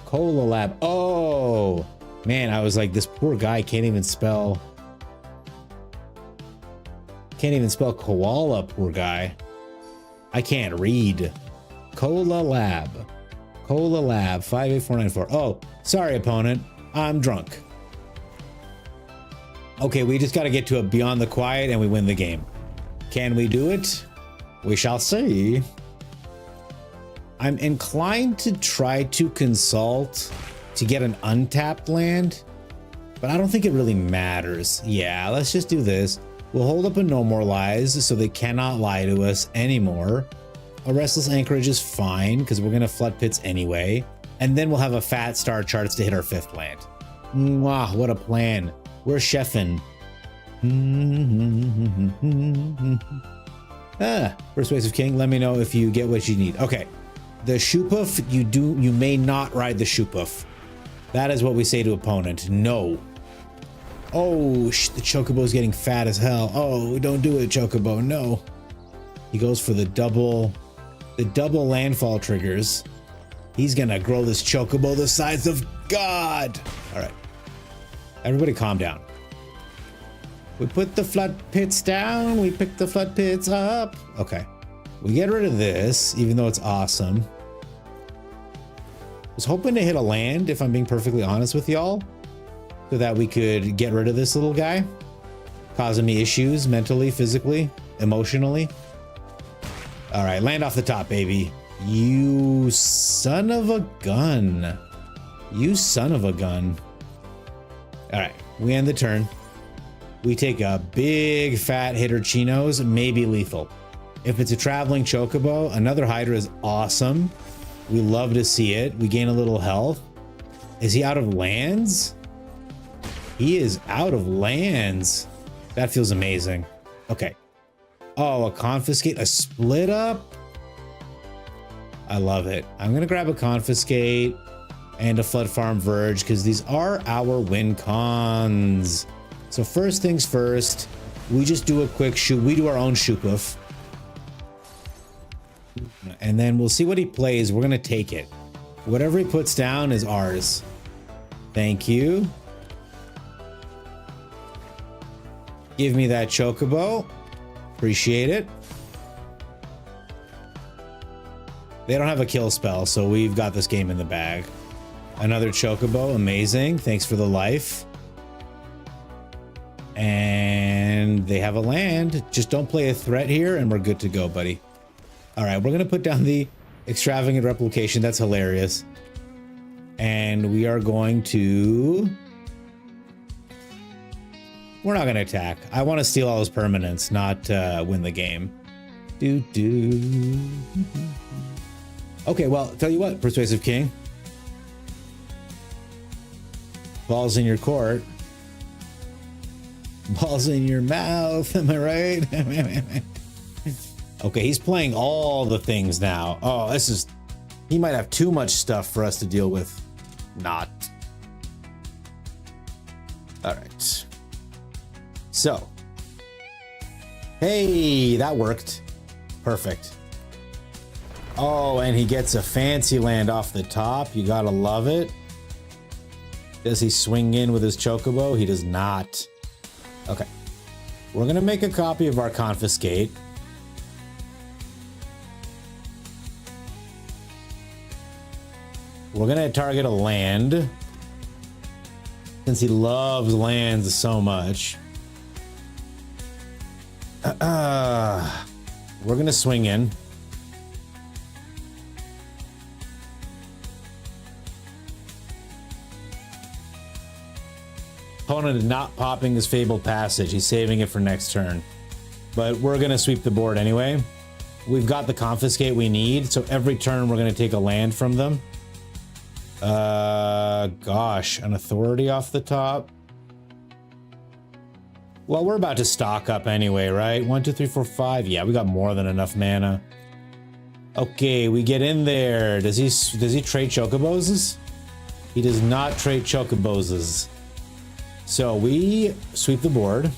Cola Lab. Oh man, I was like, this poor guy can't even spell koala. Poor guy. I can't read. Cola Lab. Cola Lab 58494. Oh, sorry, opponent. I'm drunk. Okay, we just got to get to a Beyond the Quiet and we win the game. Can we do it? We shall see. I'm inclined to try to consult to get an untapped land, but I don't think it really matters. Yeah, let's just do this. We'll hold up a No More Lies so they cannot lie to us anymore. A Restless Anchorage is fine because we're going to flood pits anyway. And then we'll have a fat star charts to hit our 5th land. Mwah, what a plan. We're chefing. Persuasive King, let me know if you get what you need. Okay. The Shoopoof, you may not ride the Shoopoof. That is what we say to opponent. No. Oh, the Chocobo's getting fat as hell. Oh, don't do it, Chocobo. No. He goes for the double landfall triggers. He's gonna grow this Chocobo the size of God. All right. Everybody calm down. We put the flood pits down. We pick the flood pits up. Okay. We get rid of this, even though it's awesome. Was hoping to hit a land, if I'm being perfectly honest with y'all, so that we could get rid of this little guy, causing me issues mentally, physically, emotionally. All right, land off the top, baby. You son of a gun. You son of a gun. All right, we end the turn. We take a big fat hitter chinos, maybe lethal. If it's a traveling Chocobo, another Hydra is awesome. We love to see it. We gain a little health. Is he out of lands? He is out of lands. That feels amazing. Okay. Oh, a confiscate, a split up. I love it. I'm gonna grab a confiscate and a flood farm verge because these are our win cons. So first things first, we just do a quick shoot. We do our own Shoopoof. And then we'll see what he plays. We're gonna take it. Whatever he puts down is ours. Thank you. Give me that Chocobo. Appreciate it. They don't have a kill spell, so we've got this game in the bag. Another Chocobo, amazing. Thanks for the life. And they have a land. Just don't play a threat here and we're good to go, buddy. All right, we're gonna put down the extravagant replication. That's hilarious. And we are going to... We're not gonna attack. I want to steal all his permanents, not win the game. Okay, well, tell you what, Persuasive King. Balls in your court. Balls in your mouth, am I right? Okay, he's playing all the things now. Oh, this is... He might have too much stuff for us to deal with. Not. All right. So. Hey, that worked. Perfect. Oh, and he gets a fancy land off the top. You gotta love it. Does he swing in with his chocobo? He does not. Okay. We're gonna make a copy of our confiscate. We're gonna target a land. Since he loves lands so much. We're gonna swing in. Opponent is not popping his Fabled Passage. He's saving it for next turn. But we're going to sweep the board anyway. We've got the confiscate we need, so every turn we're going to take a land from them. Gosh, an authority off the top. Well, we're about to stock up anyway, right? 1, 2, 3, 4, 5. Yeah, we got more than enough mana. Okay, we get in there. Does he trade chocoboses? He does not trade chocoboses. So we sweep the board.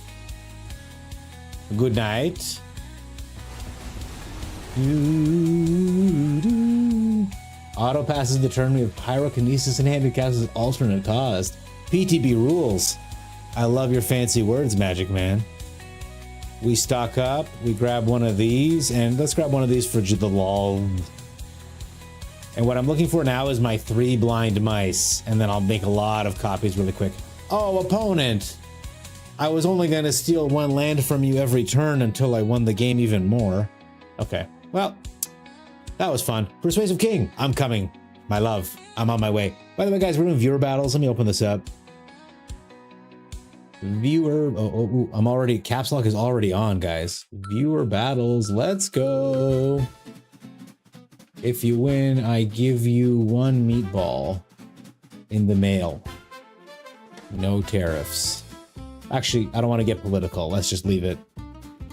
Good night. Auto passes the turn. We have Pyrokinesis in hand to cast as alternate cost. PTB rules. I love your fancy words, Magic Man. We stock up. We grab one of these, and let's grab one of these for the lol. And what I'm looking for now is my 3 blind mice, and then I'll make a lot of copies really quick. Oh, opponent! I was only going to steal 1 land from you every turn until I won the game even more. Okay, well, that was fun. Persuasive King, I'm coming. My love, I'm on my way. By the way, guys, we're doing viewer battles. Let me open this up. Viewer, I'm already, caps lock is already on, guys. Viewer battles, let's go. If you win, I give you 1 meatball in the mail. No tariffs. Actually, I don't want to get political. Let's just leave it.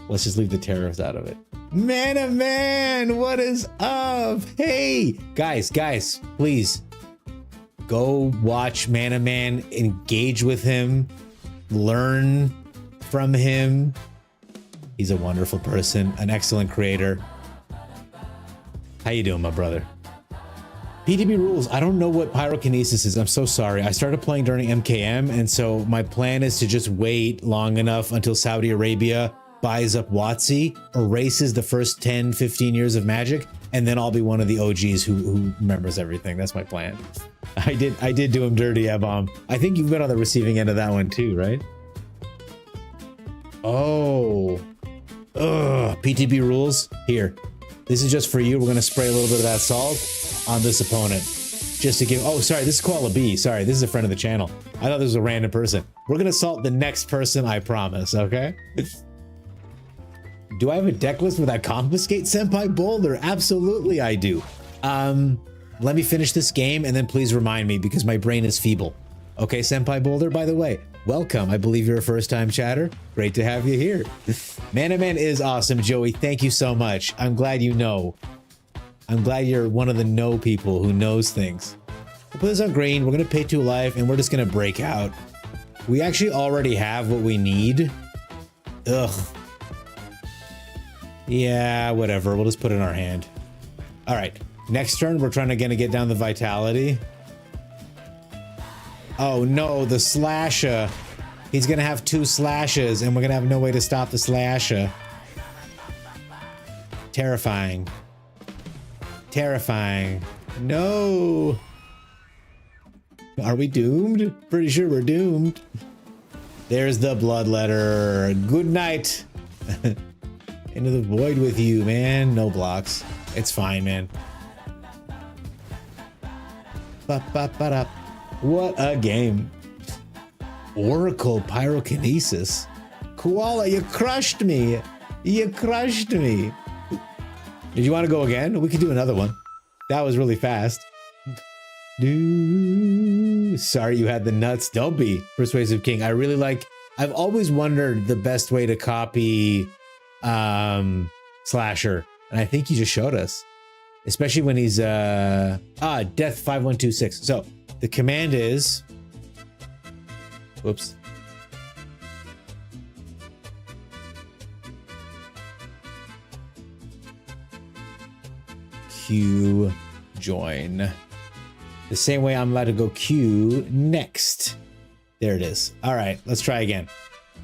Let's just leave the tariffs out of it. Mana Man, what is up? Hey, guys, please go watch Mana Man, engage with him, learn from him. He's a wonderful person, an excellent creator. How you doing, my brother? PTB rules. I don't know what Pyrokinesis is. I'm so sorry. I started playing during MKM, and so my plan is to just wait long enough until Saudi Arabia buys up WotC, erases the first 10, 15 years of Magic, and then I'll be one of the OGs who remembers everything. That's my plan. I did do him dirty, Ebom. I think you've been on the receiving end of that one too, right? Oh. Ugh. PTB rules. Here. This is just for you. We're going to spray a little bit of that salt on this opponent. Just to give... Oh, sorry. This is Koala B. Sorry. This is a friend of the channel. I thought this was a random person. We're going to salt the next person, I promise. Okay? Do I have a deck list with that Confiscate Senpai Boulder? Absolutely I do. Let me finish this game and then please remind me because my brain is feeble. Okay, Senpai Boulder, by the way, welcome. I believe you're a first-time chatter. Great to have you here. Mana Man is awesome, Joey. Thank you so much. I'm glad you know. I'm glad you're one of the know people who knows things. We'll put this on green. We're going to pay 2 life and we're just going to break out. We actually already have what we need. Ugh. Yeah, whatever. We'll just put it in our hand. All right. Next turn, we're trying to get down the vitality. Oh no, the slasher. He's gonna have 2 slashes and we're gonna have no way to stop the slasher. Terrifying. Terrifying. No. Are we doomed? Pretty sure we're doomed. There's the bloodletter. Good night. Into the void with you, man. No blocks. It's fine, man. Ba-ba-ba-da. What a game. Oracle Pyrokinesis. Koala, you crushed me. You crushed me. Did you want to go again? We could do another one. That was really fast. Sorry you had the nuts. Don't be, Persuasive King. I really like... I've always wondered the best way to copy Slasher. And I think you just showed us. Especially when he's... Death 5126. So, the command is... Whoops. Q join. The same way I'm about to go Q next. There it is. All right, let's try again.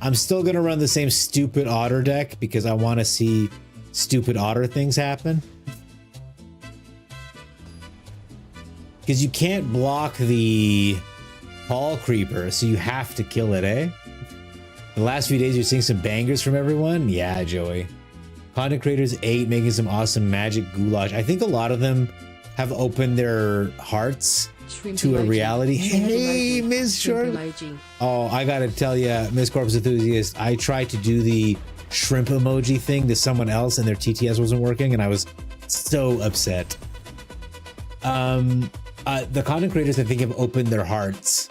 I'm still gonna run the same stupid otter deck because I want to see stupid otter things happen. Because you can't block the Hall Creeper, so you have to kill it, eh? The last few days you're seeing some bangers from everyone? Yeah, Joey. Content creators 8 making some awesome magic goulash. I think a lot of them have opened their hearts to a reality. Hey, Miss Short. Oh, I gotta tell you, Miss Corpse Enthusiast, I tried to do the shrimp emoji thing to someone else and their TTS wasn't working and I was so upset. The content creators, I think, have opened their hearts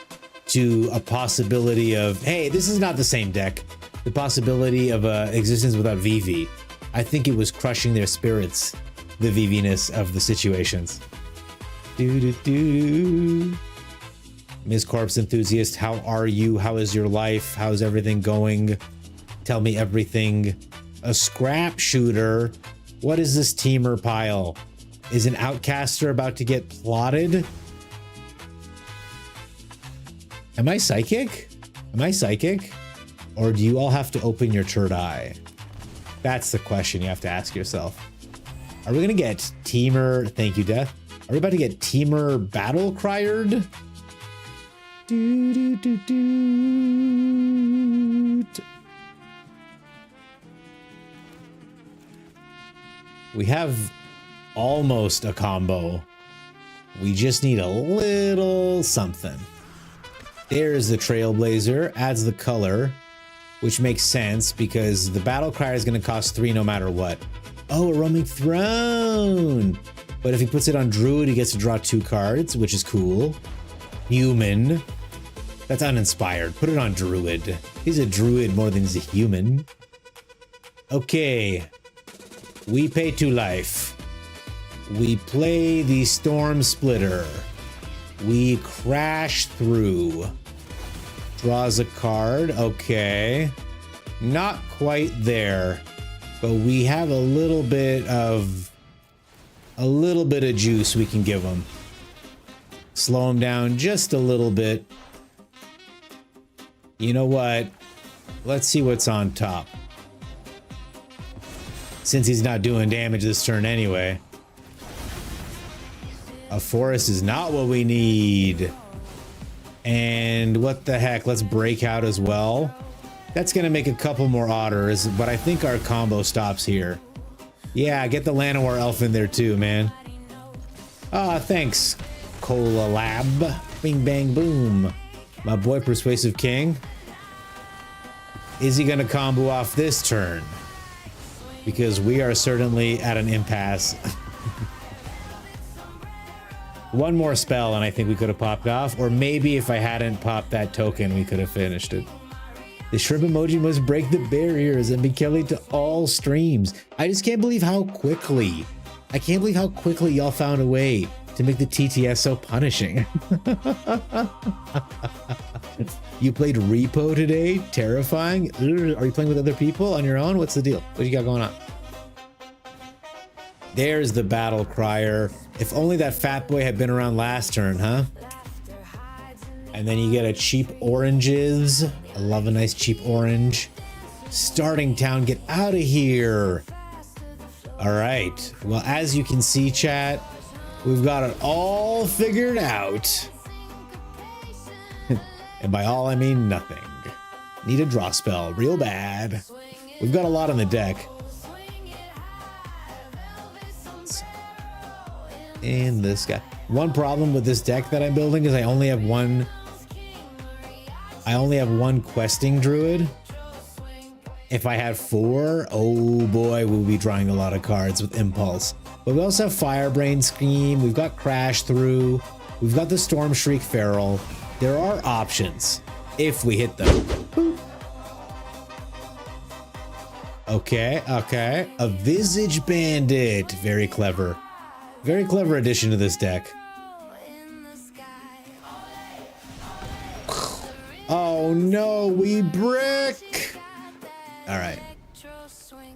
to a possibility of, hey, this is not the same deck. The possibility of existence without VV. I think it was crushing their spirits, the VV-ness of the situations. Ms. Corpse Enthusiast, how are you? How is your life? How's everything going? Tell me everything. A scrap shooter? What is this teamer pile? Is an outcaster about to get plotted? Am I psychic? Am I psychic? Or do you all have to open your third eye? That's the question you have to ask yourself. Are we gonna get teamer? Thank you, Death. Are we about to get teamer battle cryered? We have almost a combo. We just need a little something. There's the Trailblazer, adds the color, which makes sense because the battle crier is going to cost 3 no matter what. Oh, a roaming throne. But if he puts it on Druid, he gets to draw 2 cards, which is cool. Human. That's uninspired. Put it on Druid. He's a Druid more than he's a human. Okay. We pay 2 life. We play the Storm Splitter. We crash through. Draws a card. Okay. Not quite there. But we have a little bit of juice we can give him. Slow him down just a little bit. You know what? Let's see what's on top. Since he's not doing damage this turn anyway. A forest is not what we need. And what the heck? Let's break out as well. That's going to make a couple more otters, but I think our combo stops here. Yeah, get the Llanowar elf in there too, man. Ah, thanks, Cola Lab. Bing, bang, boom. My boy Persuasive King. Is he going to combo off this turn? Because we are certainly at an impasse. One more spell and I think we could have popped off, or maybe if I hadn't popped that token, we could have finished it. The shrimp emoji must break the barriers and be carried to all streams. I just can't believe how quickly. I can't believe how quickly y'all found a way to make the TTS so punishing. You played Repo today? Terrifying? Are you playing with other people on your own? What's the deal? What you got going on? There's the battle crier. If only that fat boy had been around last turn, huh? And then you get a cheap oranges. I love a nice cheap orange. Starting town, get out of here. All right. Well, as you can see, chat, we've got it all figured out. And by all, I mean nothing. Need a draw spell real bad. We've got a lot on the deck. In this guy. One problem with this deck that I'm building is I only have one questing druid. If I had 4, oh boy, we'll be drawing a lot of cards with impulse. But we also have Firebrain Scheme, we've got Crash Through, we've got the Storm Shriek Feral. There are options if we hit them. Boop. Okay, okay. A Visage Bandit. Very clever. Very clever addition to this deck. Oh no, we brick! Alright.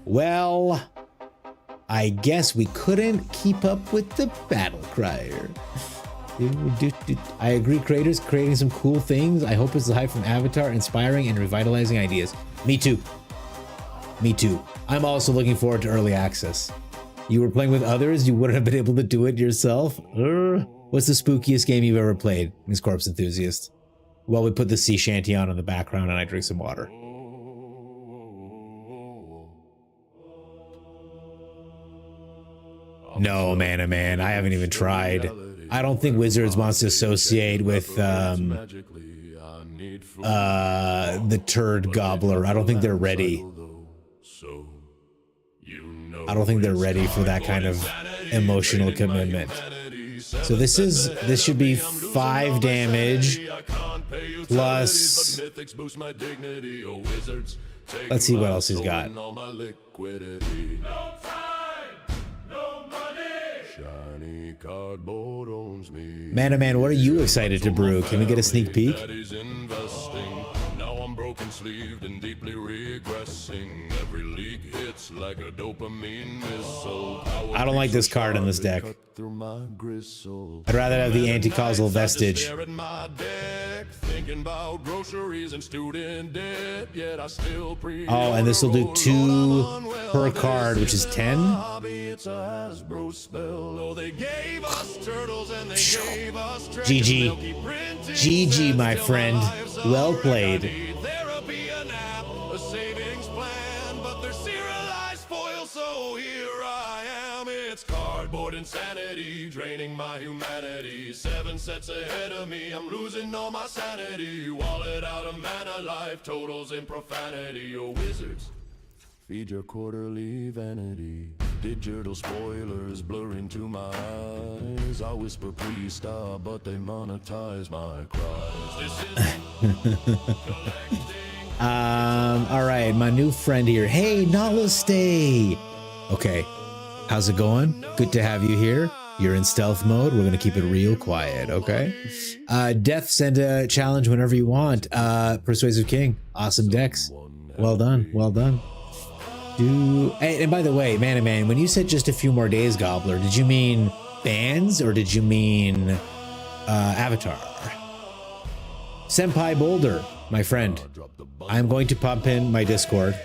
Well, I guess we couldn't keep up with the battle crier. I agree, creators creating some cool things. I hope it's the hype from Avatar, inspiring and revitalizing ideas. Me too. Me too. I'm also looking forward to early access. You were playing with others, you wouldn't have been able to do it yourself? What's the spookiest game you've ever played, Miss Corpse Enthusiast? Well, we put the sea shanty on in the background and I drink some water. No, man, I haven't even tried. I don't think Wizards wants to associate with the turd gobbler. I don't think they're ready. I don't think they're ready for that kind of emotional commitment. So this should be 5 damage plus. Let's see what else he's got. Mana Man, what are you excited to brew? Can we get a sneak peek? Broken sleeved and deeply regressing. Every leak hits like a dopamine missile. I don't like this card in this deck. I'd rather have the anti-causal vestige. Oh, and this will do 2 per card, which is 10. GG. GG, my friend. Well played. Cardboard insanity, draining my humanity. 7 sets ahead of me, I'm losing all my sanity. Wallet out of mana, life totals in profanity. Oh, wizards, feed your quarterly vanity. Digital spoilers blur into my eyes. I whisper please stop, but they monetize my cries. All right, my new friend here. Hey, Namaste. Okay. How's it going? Good to have you here. You're in stealth mode. We're gonna keep it real quiet, okay? Death, send a challenge whenever you want. Persuasive King, awesome decks. Well done, well done. And by the way, Mana Man, when you said just a few more days, Gobbler, did you mean bans or did you mean Avatar? Senpai Boulder, my friend, I'm going to pump in my Discord.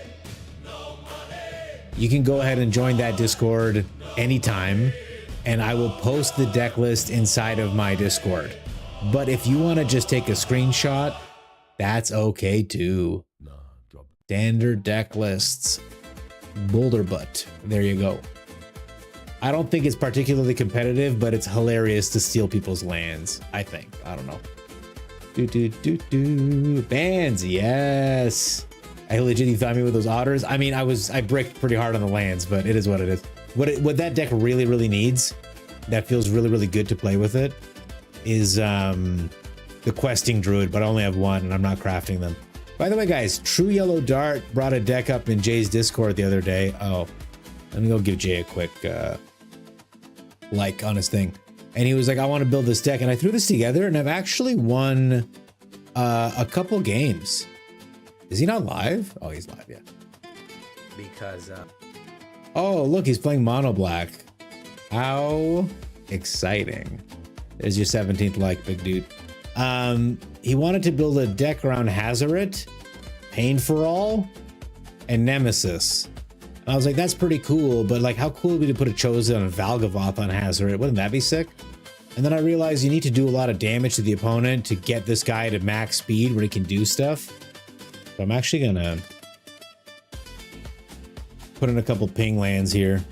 You can go ahead and join that Discord anytime, and I will post the deck list inside of my Discord. But if you want to just take a screenshot, that's okay too. Standard deck lists. Boulder butt. There you go. I don't think it's particularly competitive, but it's hilarious to steal people's lands, I think. I don't know. Bans, yes. I legitimately thought me with those otters. I mean, I bricked pretty hard on the lands, but it is what it is. What that deck really needs, that feels really good to play with it, is the questing druid, but I only have 1 and I'm not crafting them. By the way, guys, True Yellow Dart brought a deck up in Jay's Discord the other day. Oh, let me go give Jay a quick like on his thing. And he was like, I want to build this deck, and I threw this together and I've actually won a couple games. Is he not live? Oh, he's live, yeah. Because, oh, look, he's playing mono black. How exciting. There's your 17th like, big dude. He wanted to build a deck around Hazoret, Pain for All, and Nemesis. I was like, that's pretty cool, but like, how cool would it be to put a Chosen and a Valgavoth on Hazoret? Wouldn't that be sick? And then I realized you need to do a lot of damage to the opponent to get this guy to max speed where he can do stuff. So I'm actually gonna put in a couple ping lands here.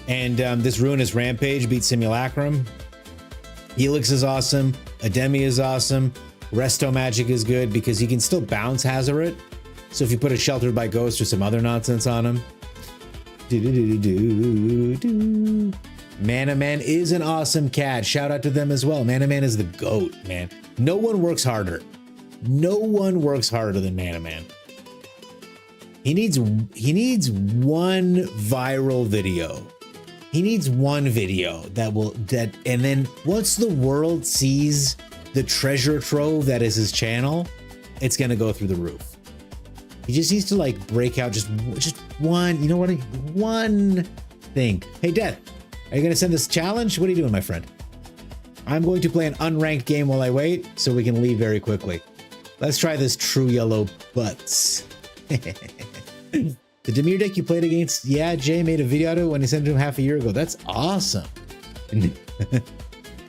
And this Ruinous Rampage beats Simulacrum. Helix is awesome. Ademi is awesome. Resto Magic is good because he can still bounce Hazoret. So if you put a Sheltered by Ghost or some other nonsense on him. Mana Man is an awesome cat. Shout out to them as well. Mana Man is the GOAT, man. No one works harder. No one works harder than Mana Man. He needs one viral video. He needs one video and then once the world sees the treasure trove that is his channel, it's gonna go through the roof. He just needs to like break out just one, you know what? One thing. Hey, Death, are you gonna send this challenge? What are you doing, my friend? I'm going to play an unranked game while I wait so we can leave very quickly. Let's try this true yellow butts. The Demir deck you played against, yeah, Jay made a video out of it when he sent it to him half a year ago. That's awesome.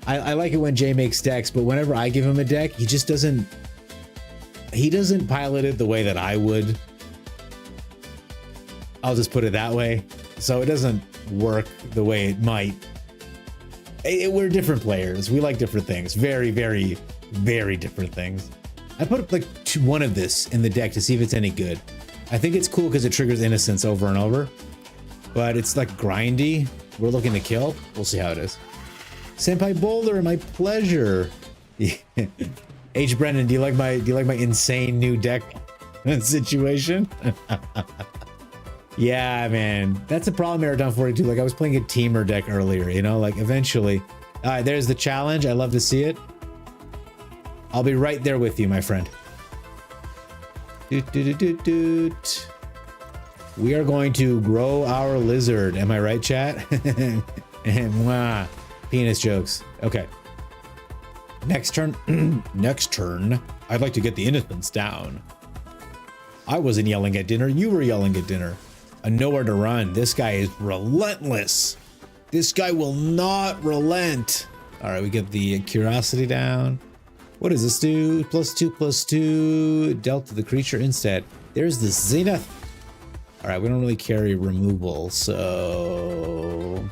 I like it when Jay makes decks, but whenever I give him a deck, he just doesn't pilot it the way that I would. I'll just put it that way. So it doesn't work the way it might. We're different players. We like different things. Very, very, very different things. I put like one of this in the deck to see if it's any good. I think it's cool because it triggers Innocence over and over. But it's like grindy. We're looking to kill. We'll see how it is. Senpai Boulder, my pleasure. H. Brennan, do you like my insane new deck situation? Yeah, man, that's a problem. Marathon 42. Like I was playing a teamer deck earlier, you know, like eventually. All right, there's the challenge. I love to see it. I'll be right there with you, my friend. Doot. We are going to grow our lizard. Am I right, chat? Mwah. Penis jokes. Okay. Next turn. Next turn. I'd like to get the innocence down. I wasn't yelling at dinner. You were yelling at dinner. A nowhere to run. This guy is relentless. This guy will not relent. All right, we get the curiosity down. What does this do? +2/+2. Dealt to the creature instead. There's the zenith. All right, we don't really carry removal, so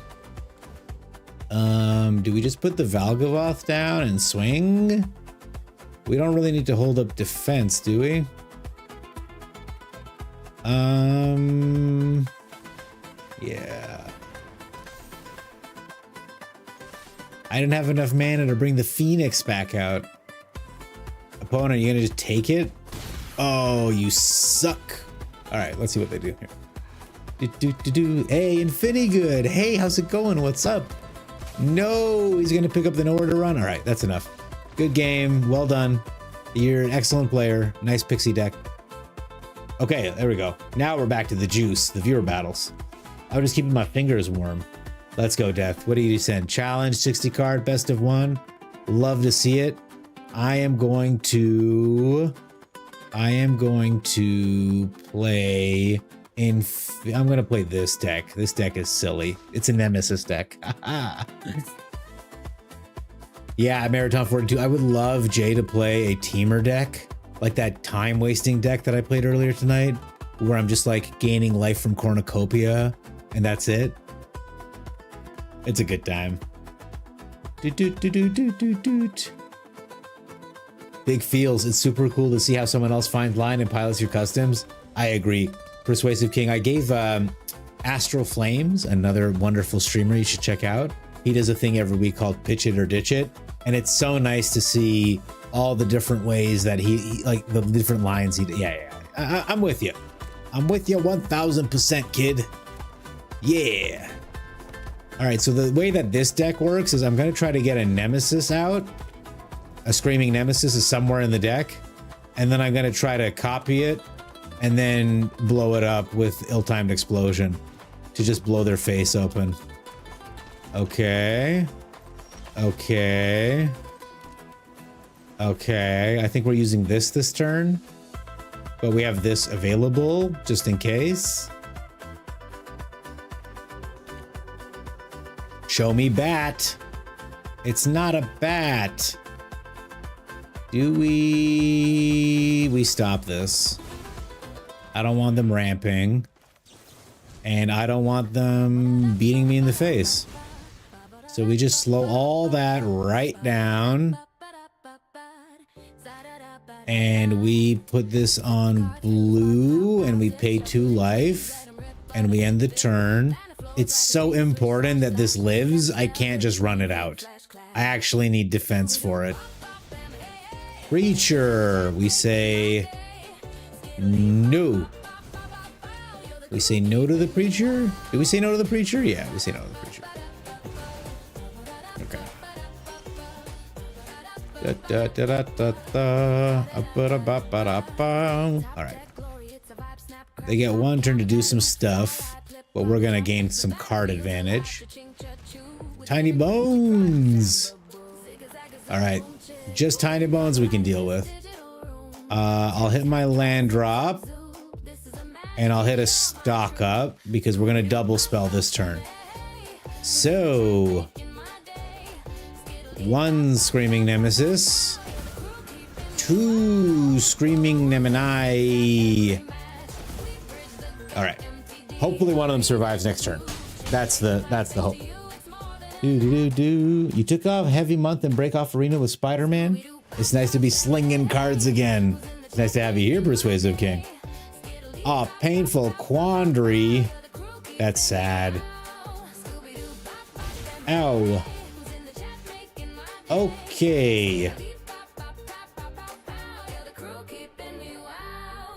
do we just put the Valgavoth down and swing? We don't really need to hold up defense, do we? Yeah. I didn't have enough mana to bring the Phoenix back out. Opponent, you gonna just take it? Oh, you suck. All right, let's see what they do here. Hey, Infinigood. Hey, how's it going? What's up? No, he's gonna pick up the nowhere to run. All right, that's enough. Good game. Well done. You're an excellent player. Nice pixie deck. Okay, there we go. Now we're back to the juice, the viewer battles. I'm just keeping my fingers warm. Let's go, Death. What do you send? Challenge, 60 card, best of one. Love to see it. I am going to play I'm going to play this deck. This deck is silly. It's a Nemesis deck. Yeah, Marathon 42. I would love Jay to play a teamer deck, like that time-wasting deck that I played earlier tonight, where I'm just like gaining life from cornucopia, and that's it. It's a good time. Big feels. It's super cool to see how someone else finds line and pilots your customs. I agree. Persuasive King. I gave Astral Flames, another wonderful streamer you should check out. He does a thing every week called Pitch It or Ditch It. And it's so nice to see all the different ways that he like the different lines he, yeah. I'm with you. I'm with you 1000%, kid. Yeah. All right, so the way that this deck works is I'm going to try to get a Nemesis out. A Screaming Nemesis is somewhere in the deck. And then I'm going to try to copy it and then blow it up with Ill-Timed Explosion to just blow their face open. Okay. Okay. Okay, I think we're using this turn. But we have this available just in case. Show me bat. It's not a bat. Do we stop this? I don't want them ramping. And I don't want them beating me in the face. So we just slow all that right down. And we put this on blue and we pay 2 life and we end the turn. It's so important that this lives. I can't just run it out. I actually need defense for it. Creature. We say no. We say no to the preacher? Did we say no to the preacher? Yeah, we say no to the preacher. Okay. All right. They get one turn to do some stuff, but we're gonna gain some card advantage. Tiny bones. All right, just tiny bones we can deal with. I'll hit my land drop, and I'll hit a stock up because we're gonna double spell this turn. So, 1 Screaming Nemesis, 2 Screaming Nemini. All right. Hopefully one of them survives next turn. That's the hope. You took off Heavy Month and Break Off Arena with Spider-Man. It's nice to be slinging cards again. It's nice to have you here, Persuasive King. Aw, Painful Quandary. That's sad. Ow. Okay.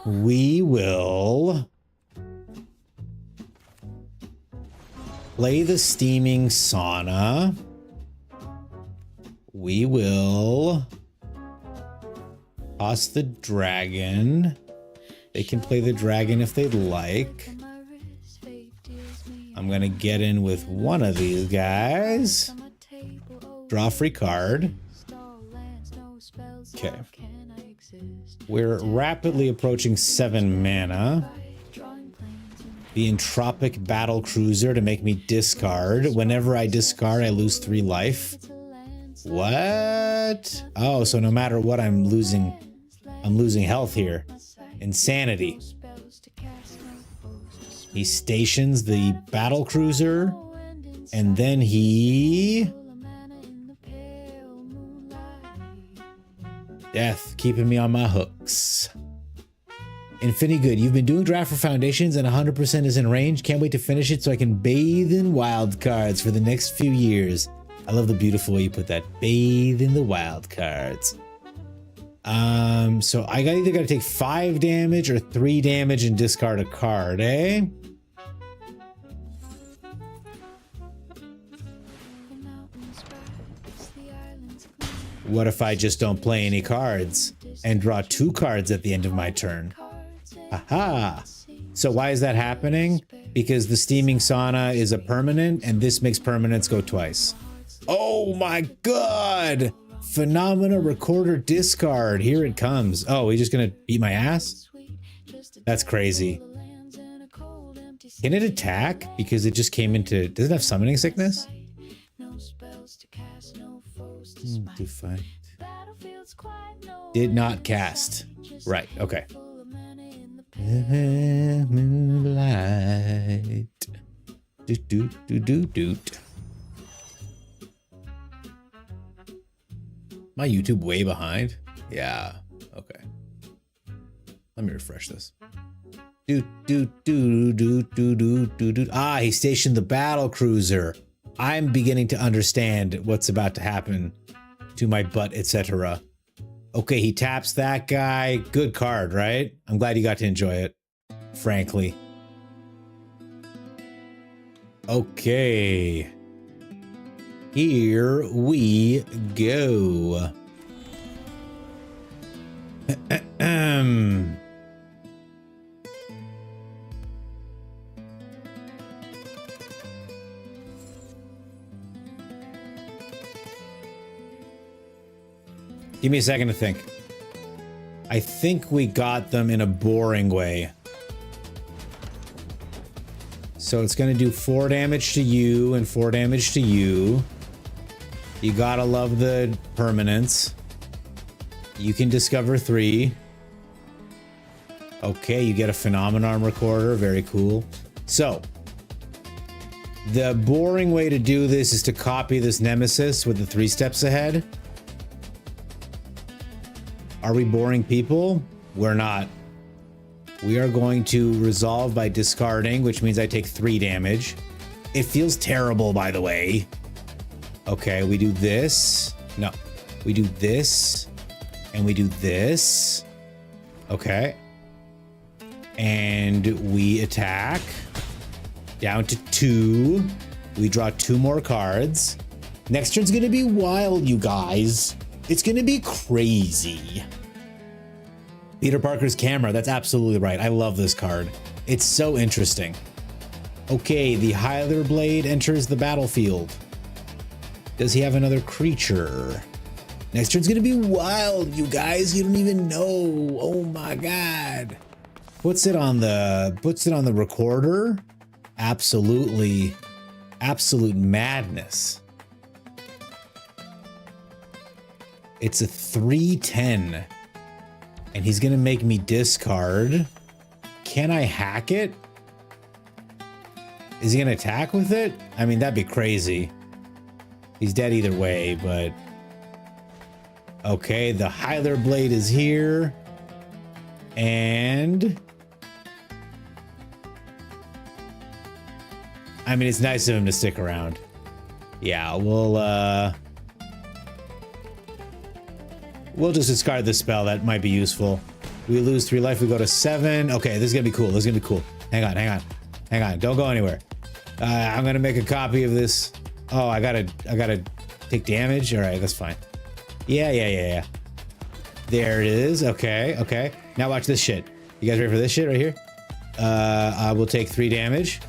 We will play the Steaming Sauna. We will toss the dragon. They can play the dragon if they'd like. I'm gonna get in with one of these guys. Draw a free card. Okay. We're rapidly approaching 7 mana. The Entropic Battle Cruiser to make me discard. Whenever I discard, I lose 3 life. What? Oh, so no matter what, I'm losing health here. Insanity. He stations the Battle Cruiser, and then he... Death, keeping me on my hooks. Infinity Good, you've been doing draft for Foundations and 100% is in range. Can't wait to finish it so I can bathe in wild cards for the next few years. I love the beautiful way you put that. Bathe in the wild cards. So I either gotta take 5 damage or 3 damage and discard a card, eh? What if I just don't play any cards and draw 2 cards at the end of my turn? Aha! So why is that happening? Because the Steaming Sauna is a permanent and this makes permanents go twice. Oh my god! Phenomena Recorder discard. Here it comes. Oh, he's just gonna beat my ass? That's crazy. Can it attack? Because it just came into... Does it have summoning sickness? To fight. Did not cast. Right, okay. Moonlight. Doot doot doot doot doot. My YouTube way behind? Yeah, okay. Let me refresh this. Doot doot doot doot doot doot doot doot. Ah, he stationed the battle cruiser. I'm beginning to understand what's about to happen to my butt, etc. Okay, he taps that guy. Good card, right? I'm glad you got to enjoy it, frankly. Okay. Here we go. Give me a second to think. I think we got them in a boring way. So it's going to do 4 damage to you and 4 damage to you. You gotta love the permanents. You can discover 3. Okay, you get a Phenomenon Recorder. Very cool. So, the boring way to do this is to copy this Nemesis with the 3 steps ahead. Are we boring people? We're not. We are going to resolve by discarding, which means I take 3 damage. It feels terrible, by the way. Okay, we do this. No, we do this. And we do this. Okay. And we attack. Down to 2. We draw 2 more cards. Next turn's gonna be wild, you guys. It's gonna be crazy. Peter Parker's camera. That's absolutely right. I love this card. It's so interesting. Okay, the Hyler Blade enters the battlefield. Does he have another creature? Next turn's gonna be wild, you guys. You don't even know. Oh my god. Puts it on the recorder. Absolutely, absolute madness. It's a 3/10. And he's gonna make me discard. Can I hack it? Is he gonna attack with it? I mean, that'd be crazy. He's dead either way, but... Okay, the Hyler Blade is here. And... I mean, it's nice of him to stick around. Yeah, we'll just discard the spell. That might be useful. We lose 3 life. We go to 7. Okay, this is gonna be cool. This is gonna be cool. Hang on, hang on, hang on. Don't go anywhere. I'm gonna make a copy of this. Oh, I gotta take damage. All right, that's fine. Yeah. There it is. Okay, okay. Now watch this shit. You guys ready for this shit right here? I will take 3 damage.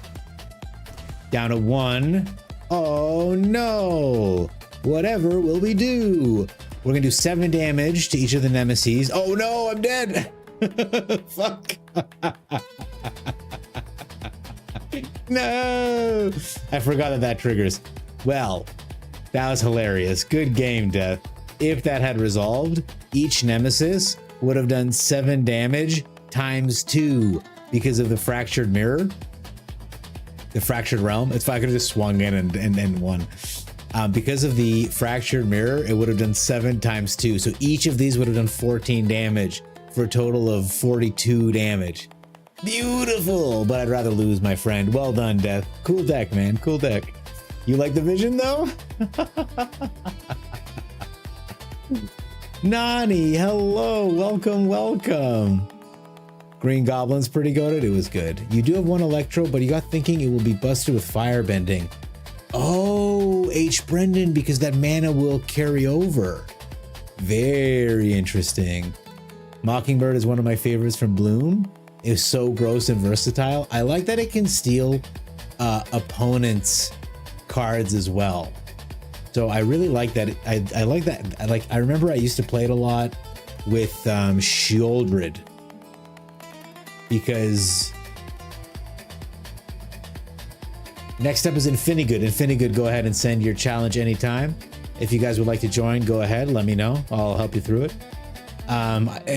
Down to 1. Oh no! Whatever will we do? We're gonna do 7 damage to each of the nemesis. Oh no, I'm dead! Fuck! No! I forgot that triggers. Well, that was hilarious. Good game, Death. If that had resolved, each nemesis would have done 7 damage times 2 because of the fractured mirror. The fractured realm. It's fine. I could have just swung in and won. Because of the fractured mirror, it would have done 7 times 2. So each of these would have done 14 damage for a total of 42 damage. Beautiful, but I'd rather lose, my friend. Well done, Death. Cool deck, man. Cool deck. You like the vision, though? Nani, hello. Welcome, welcome. Green Goblin's pretty good. It was good. You do have 1 Electro, but you got thinking it will be busted with Firebending. Oh, H. Brendan, because that mana will carry over. Very interesting. Mockingbird is one of my favorites from Bloom. It's so gross and versatile. I like that it can steal opponents' cards as well. So I really like that. I like that. I remember I used to play it a lot with Shieldred. Because next up is Infinigood. Infinigood, go ahead and send your challenge anytime. If you guys would like to join, go ahead, let me know. I'll help you through it.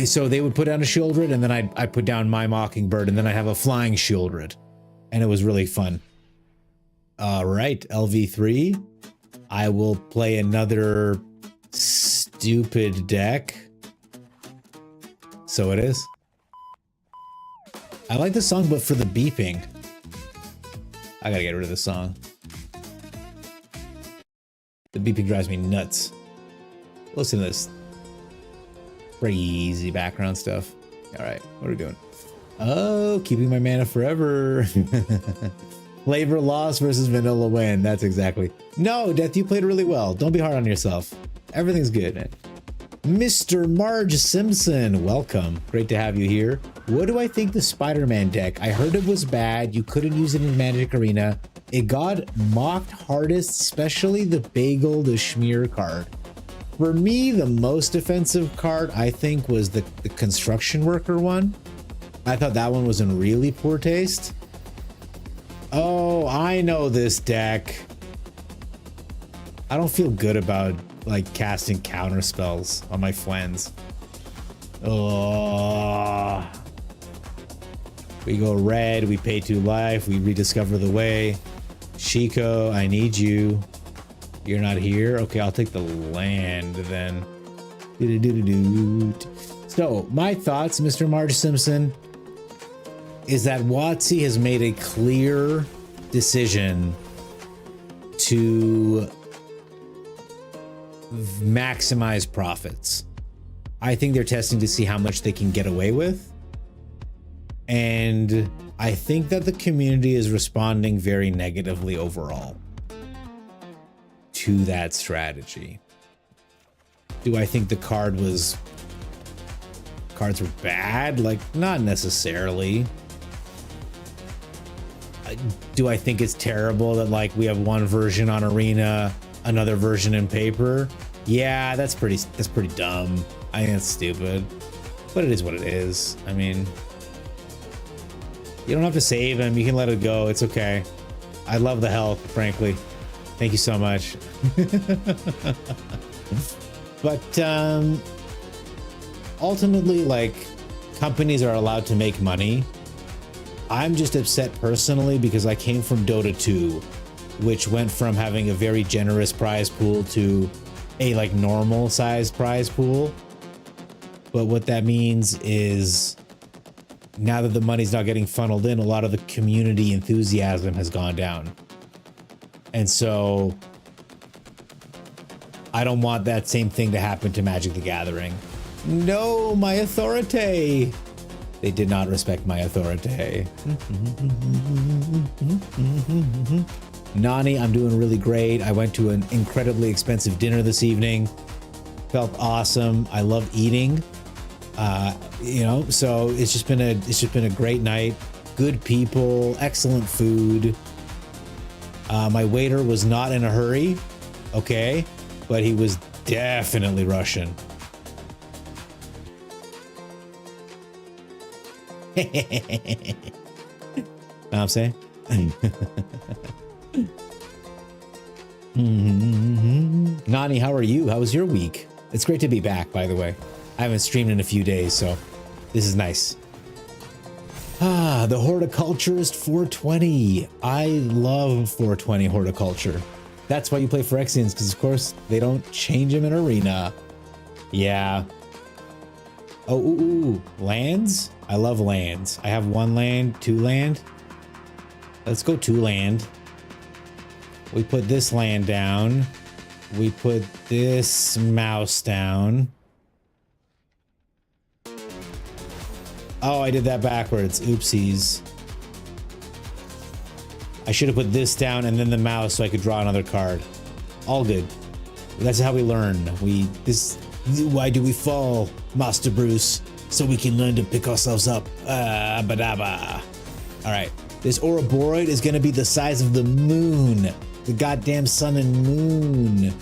So they would put down a Shieldred, and then I put down my Mockingbird, and then I have a flying Shieldred. And it was really fun. All right, LV3. I will play another stupid deck. So it is. I like the song, but for the beeping. I gotta get rid of the song. The beeping drives me nuts. Listen to this crazy background stuff. All right, what are we doing? Oh, keeping my mana forever. Flavor loss versus vanilla win. That's exactly. No, Death, you played really well. Don't be hard on yourself. Everything's good, man. Mr. Marge Simpson, welcome. Great to have you here. What do I think the Spider-Man deck? I heard it was bad. You couldn't use it in Magic Arena. It got mocked hardest, especially the Bagel the Schmear card. For me, the most offensive card, I think, was the Construction Worker one. I thought that one was in really poor taste. Oh, I know this deck. I don't feel good about like casting counter spells on my friends. Oh. We go red, we pay 2 life, we rediscover the way. Shiko, I need you. You're not here? Okay, I'll take the land then. So, my thoughts, Mr. Marge Simpson, is that WotC has made a clear decision to maximize profits. I think they're testing to see how much they can get away with. And I think that the community is responding very negatively overall to that strategy. Do I think the cards were bad? Like, not necessarily. Do I think it's terrible that like we have one version on Arena, another version in paper? Yeah, that's pretty dumb. I think it's stupid, but it is what it is. I mean, you don't have to save him. You can let it go. It's okay. I love the health, frankly. Thank you so much. But ultimately, like, companies are allowed to make money. I'm just upset personally because I came from Dota 2, which went from having a very generous prize pool to a like normal size prize pool. But what that means is now that the money's not getting funneled in, a lot of the community enthusiasm has gone down. And so I don't want that same thing to happen to Magic the Gathering. No, my authority. They did not respect my authority. Nani, I'm doing really great. I went to an incredibly expensive dinner this evening. Felt awesome. I love eating. You know, so it's just been a great night. Good people, excellent food. My waiter was not in a hurry, okay, but he was definitely Russian. Know what I'm saying? Nani, how are you? How was your week? It's great to be back, by the way. I haven't streamed in a few days, so this is nice. Ah, the horticulturist 420. I love 420 horticulture. That's why you play Phyrexians, because of course they don't change them in Arena. Yeah. Oh, ooh, lands? I love lands. I have 1 land, 2 land. Let's go 2 land. We put this land down. We put this mouse down. Oh, I did that backwards. Oopsies. I should have put this down and then the mouse so I could draw another card. All good. That's how we learn. Why do we fall, Master Bruce? So we can learn to pick ourselves up. Badaba. All right. This Ouroboros is going to be the size of the moon. The goddamn sun and moon.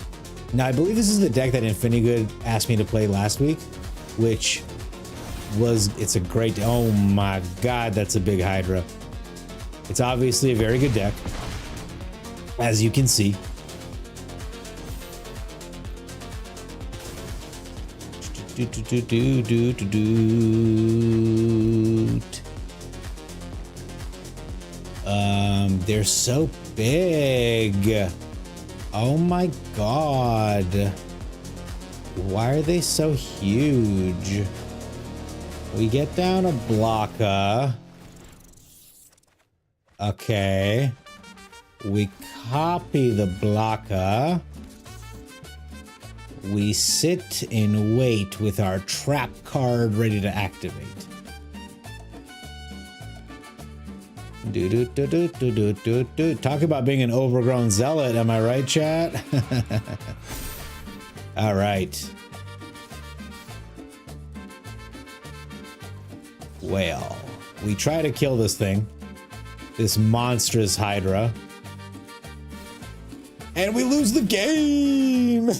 Now, I believe this is the deck that Infinigood asked me to play last week, which it's a great, oh my god, that's a big Hydra. It's obviously a very good deck, as you can see. They're so big. Oh my god. Why are they so huge? We get down a blocker. Okay. We copy the blocker. We sit and wait with our trap card ready to activate. Talk about being an overgrown zealot, am I right, chat? All right. Well, we try to kill this thing, this monstrous Hydra, and we lose the game.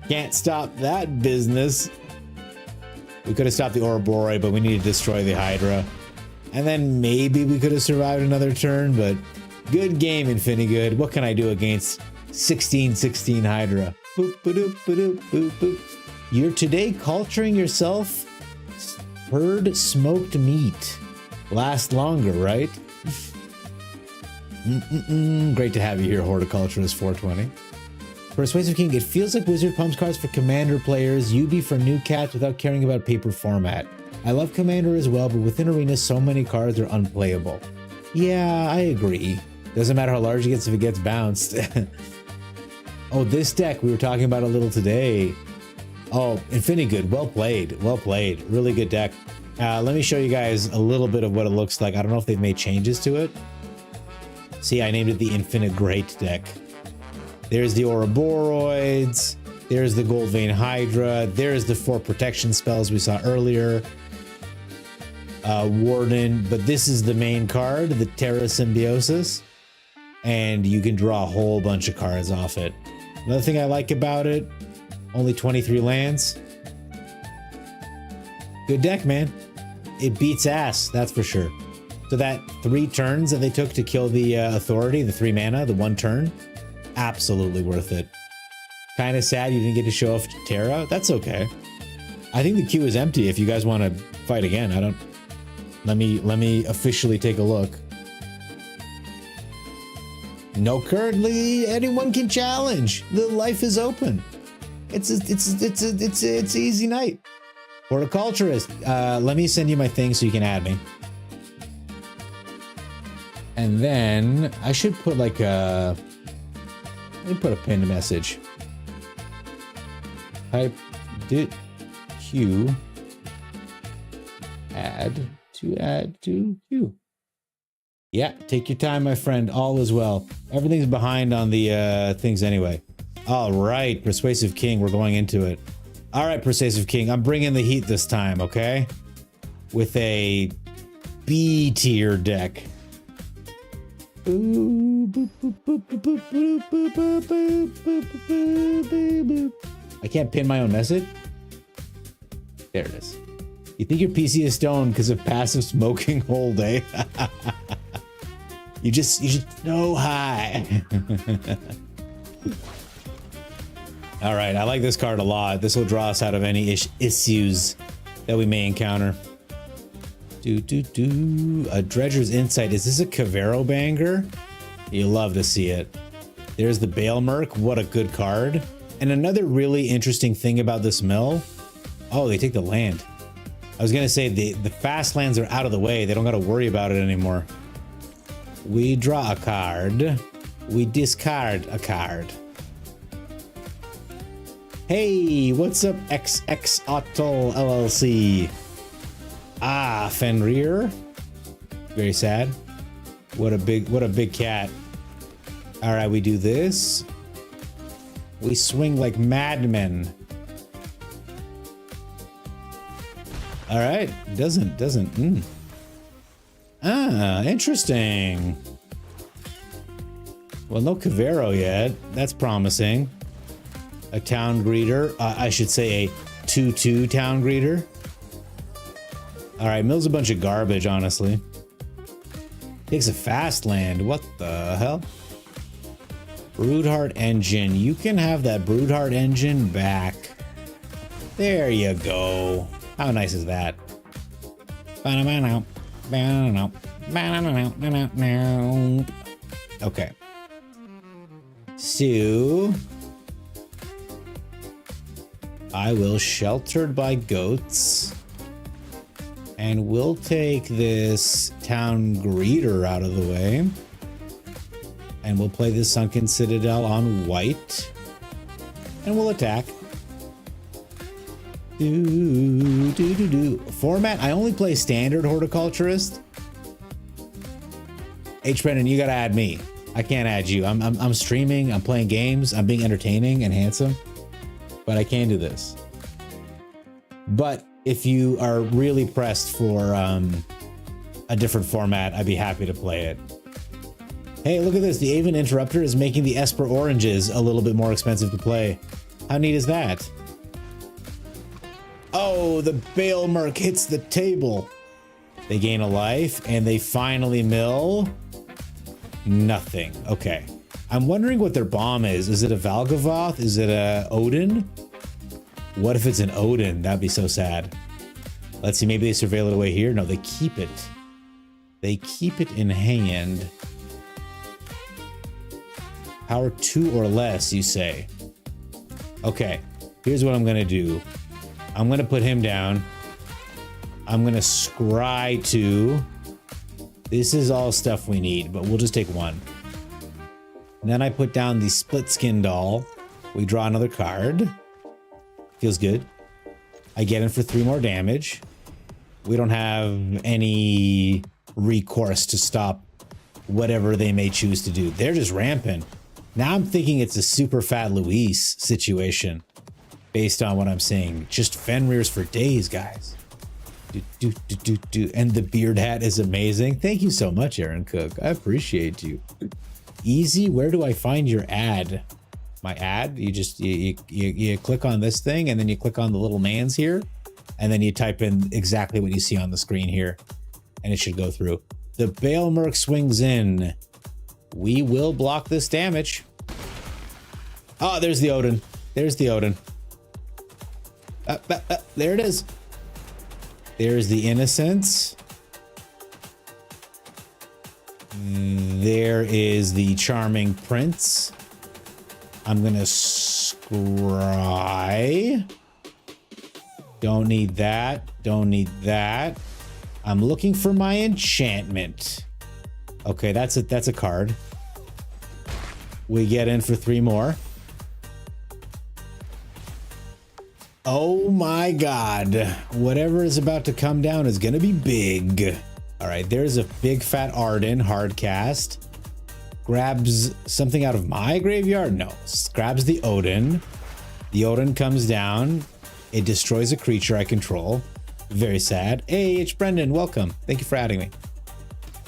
Can't stop that business. We could have stopped the Ouroboros, but we need to destroy the Hydra. And then maybe we could have survived another turn, but good game, Infinigood. What can I do against 16/16 Hydra? Boop, ba-doop, ba-doop, boop, boop. You're today culturing yourself? Herd smoked meat. Last longer, right? Great to have you here, Horticulturist 420. Persuasive King, it feels like Wizard pumps cards for Commander players, UB for new cats without caring about paper format. I love Commander as well, but within Arena, so many cards are unplayable. Yeah, I agree. Doesn't matter how large it gets if it gets bounced. Oh, this deck we were talking about a little today. Oh, Infinigood, well played, well played. Really good deck. Let me show you guys a little bit of what it looks like. I don't know if they've made changes to it. See, I named it the Infinite Great deck. There's the Ouroboros, there's the Gold Vein Hydra, there's the 4 protection spells we saw earlier. Warden, but this is the main card, the Terra Symbiosis, and you can draw a whole bunch of cards off it. Another thing I like about it, only 23 lands. Good deck, man. It beats ass, that's for sure. So that 3 turns that they took to kill the Authority, the 3 mana, the 1 turn, absolutely worth it. Kind of sad you didn't get to show off Terra. That's okay. I think the queue is empty if you guys want to fight again. I don't... Let me officially take a look. No, currently anyone can challenge. The life is open. It's an easy night. Horticulturist, let me send you my thing so you can add me. And then I should put like a... Let me put a pinned message. Type dit queue add to queue. Yeah, take your time, my friend. All is well. Everything's behind on the things anyway. All right, Persuasive King, we're going into it. All right, Persuasive King, I'm bringing the heat this time, okay? With a B tier deck. I can't pin my own message? There it is. You think your PC is stoned because of passive smoking all day? You just so high. All right, I like this card a lot. This will draw us out of any issues that we may encounter. A Dredger's Insight. Is this a Cavero banger? You love to see it. There's the Bale Merc. What a good card. And another really interesting thing about this mill. Oh, they take the land. I was gonna say the fast lands are out of the way. They don't gotta worry about it anymore. We draw a card. We discard a card. Hey, what's up, XX Otto LLC? Ah, Fenrir. Very sad. What a big cat. All right, we do this. We swing like madmen. All right, doesn't. Ah, interesting. Well, no Cavero yet. That's promising. A town greeter. I should say a 2/2 town greeter. All right, mill's a bunch of garbage, honestly. Takes a fast land. What the hell? Broodheart Engine. You can have that Broodheart Engine back. There you go. How nice is that? Okay. So I will Sheltered by Goats. And we'll take this Town Greeter out of the way. And we'll play this Sunken Citadel on white. And we'll attack. Format, I only play Standard Horticulturist. H. Brennan, you gotta add me. I can't add you. I'm streaming, I'm playing games, I'm being entertaining and handsome. But I can do this. But if you are really pressed for a different format, I'd be happy to play it. Hey, look at this. The Aven Interrupter is making the Esper Oranges a little bit more expensive to play. How neat is that? Oh, the Bale Merc hits the table. They gain a life, and they finally mill nothing. Okay. I'm wondering what their bomb is. Is it a Valgavoth? Is it a Odin? What if it's an Odin? That'd be so sad. Let's see, maybe they surveil it away here. No, they keep it. They keep it in hand. Power 2 or less, you say. Okay, here's what I'm gonna do. I'm gonna put him down. I'm gonna scry 2. This is all stuff we need, but we'll just take 1. And then I put down the Split Skin Doll. We draw another card. Feels good. I get him for 3 more damage. We don't have any recourse to stop whatever they may choose to do. They're just rampant. Now I'm thinking it's a super fat Luis situation based on what I'm seeing. Just Fenrir's for days, guys. And the beard hat is amazing. Thank you so much, Aaron Cook. I appreciate you. Easy, where do I find your ad? My ad? You just you click on this thing, and then you click on the little mans here, and then you type in exactly what you see on the screen here, and it should go through. The Bale Merc swings in. We will block this damage. Oh, there's the Odin. There's the Odin. There it is. There's the Innocence. There is the Charming Prince. I'm gonna scry. Don't need that. Don't need that. I'm looking for my enchantment. Okay, that's a card. We get in for 3 more. Oh my god. Whatever is about to come down is gonna be big. All right, there's a big fat Arden hard cast. Grabs something out of my graveyard? No. Grabs the Odin. The Odin comes down. It destroys a creature I control. Very sad. Hey, it's Brendan. Welcome. Thank you for adding me.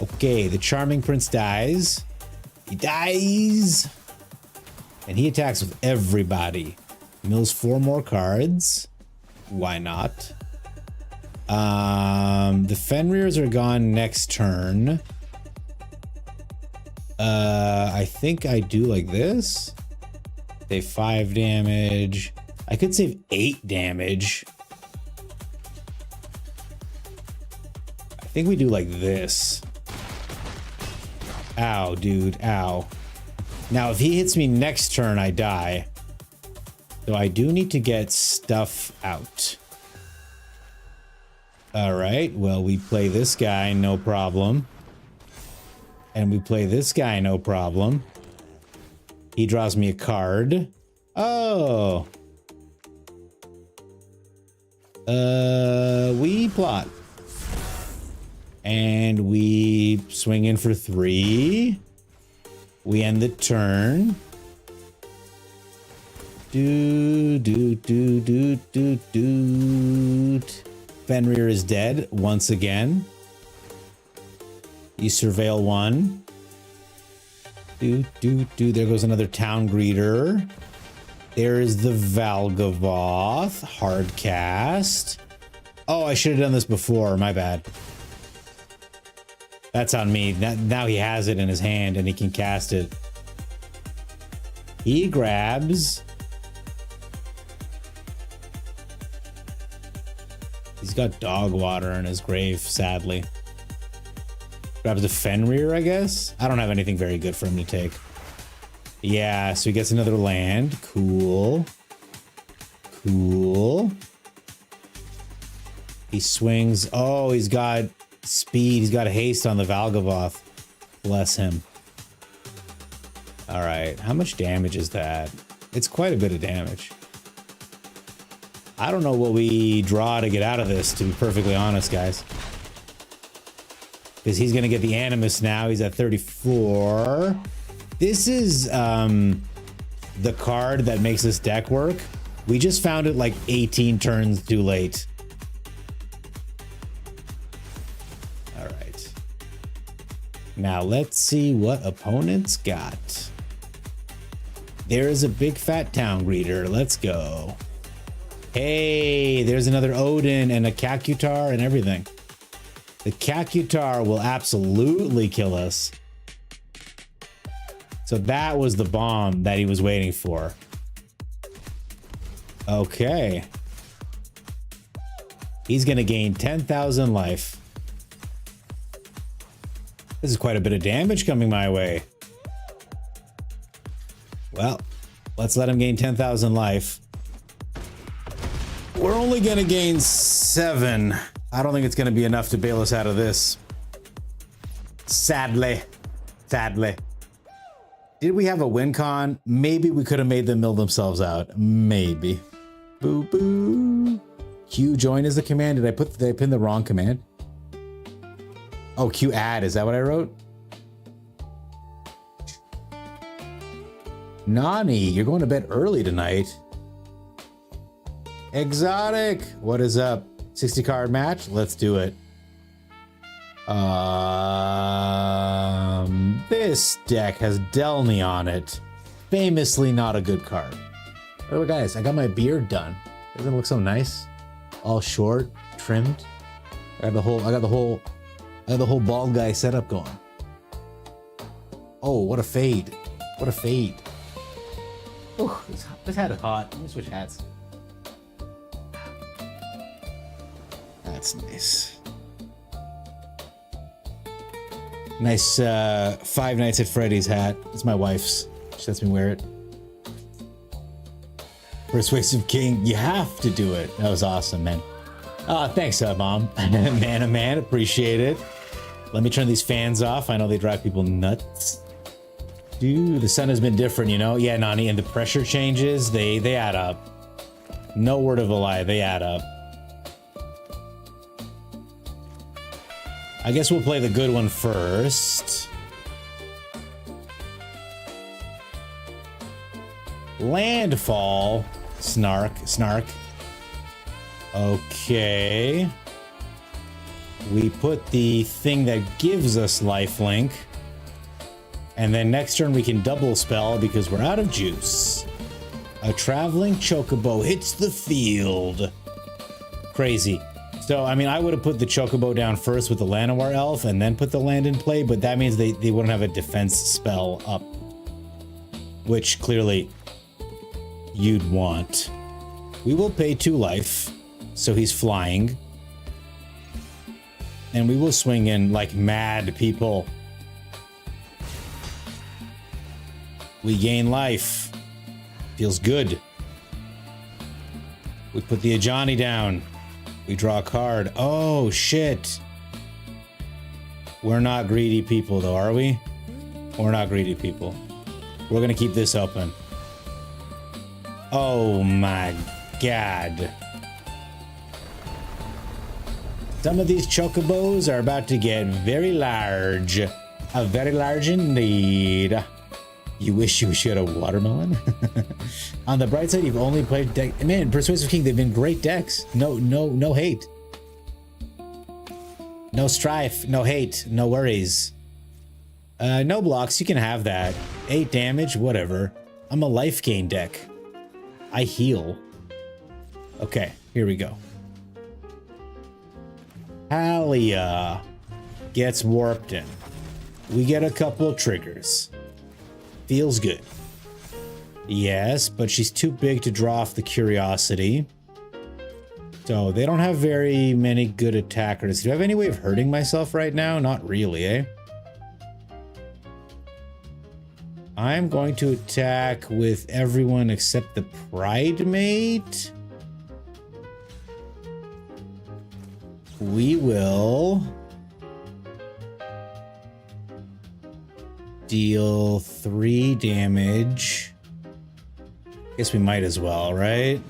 Okay, the Charming Prince dies. He dies. And he attacks with everybody. Mills 4 more cards. Why not? The Fenrir's are gone next turn. I think I do like this. Save 5 damage. I could save 8 damage. I think we do like this. Ow, dude. Ow. Now, if he hits me next turn, I die. So I do need to get stuff out. All right. Well, we play this guy, no problem. And we play this guy, no problem. He draws me a card. Oh. We plot. And we swing in for 3. We end the turn. Fenrir is dead once again. You surveil 1. There goes another town greeter. There is the Valgavoth hard cast. Oh, I should have done this before. My bad. That's on me. Now he has it in his hand and he can cast it. He grabs. He's got dog water in his grave, sadly. Grabs a Fenrir, I guess? I don't have anything very good for him to take. Yeah, so he gets another land. Cool. Cool. He swings. Oh, he's got speed. He's got haste on the Valgavoth. Bless him. All right. How much damage is that? It's quite a bit of damage. I don't know what we draw to get out of this, to be perfectly honest, guys. Because he's going to get the Animus now. He's at 34. This is the card that makes this deck work. We just found it like 18 turns too late. All right. Now let's see what opponents got. There is a big fat town greeter. Let's go. Hey, there's another Odin and a Kakutar and everything. The Kakutar will absolutely kill us. So that was the bomb that he was waiting for. Okay. He's going to gain 10,000 life. This is quite a bit of damage coming my way. Well, let's let him gain 10,000 life. We're only going to gain 7. I don't think it's going to be enough to bail us out of this. Sadly. Sadly. Did we have a win con? Maybe we could have made them mill themselves out. Maybe. Boo boo. Q join is the command. Did I pin the wrong command? Oh, Q add. Is that what I wrote? Nani, you're going to bed early tonight. Exotic, what is up? 60 card match. Let's do it. This deck has Delny on it. Famously not a good card. Oh, guys, I got my beard done. Doesn't it look so nice? All short, trimmed. I got the whole bald guy setup going. Oh, what a fade. What a fade. Oh, this hat is hot. Let me switch hats. That's nice. Nice Five Nights at Freddy's hat. It's my wife's. She lets me wear it. Persuasive King, you have to do it. That was awesome, man. Thanks, Mom. Man, appreciate it. Let me turn these fans off. I know they drive people nuts. Dude, the sun has been different, you know? Yeah, Nani, and the pressure changes, they add up. No word of a lie, they add up. I guess we'll play the good one first. Landfall. Snark. Okay. We put the thing that gives us lifelink. And then next turn we can double spell because we're out of juice. A traveling chocobo hits the field. Crazy. So, I mean, I would have put the chocobo down first with the Llanowar elf and then put the land in play, but that means they wouldn't have a defense spell up. Which clearly you'd want. We will pay 2 life, so he's flying. And we will swing in like mad people. We gain life. Feels good. We put the Ajani down. We draw a card. Oh, shit. We're not greedy people, though, are we? We're not greedy people. We're gonna keep this open. Oh my god. Some of these chocobos are about to get very large. Very large indeed. You wish you had a watermelon? On the bright side, you've only played deck. Man, Persuasive King, they've been great decks. No hate. No strife, no hate, no worries. No blocks, you can have that. 8 damage, whatever. I'm a life gain deck. I heal. Okay, here we go. Halia gets warped in. We get a couple of triggers. Feels good. Yes, but she's too big to draw off the curiosity. So they don't have very many good attackers. Do I have any way of hurting myself right now? Not really, eh? I'm going to attack with everyone except the Pride Mate. We will deal 3 damage. Guess we might as well, right?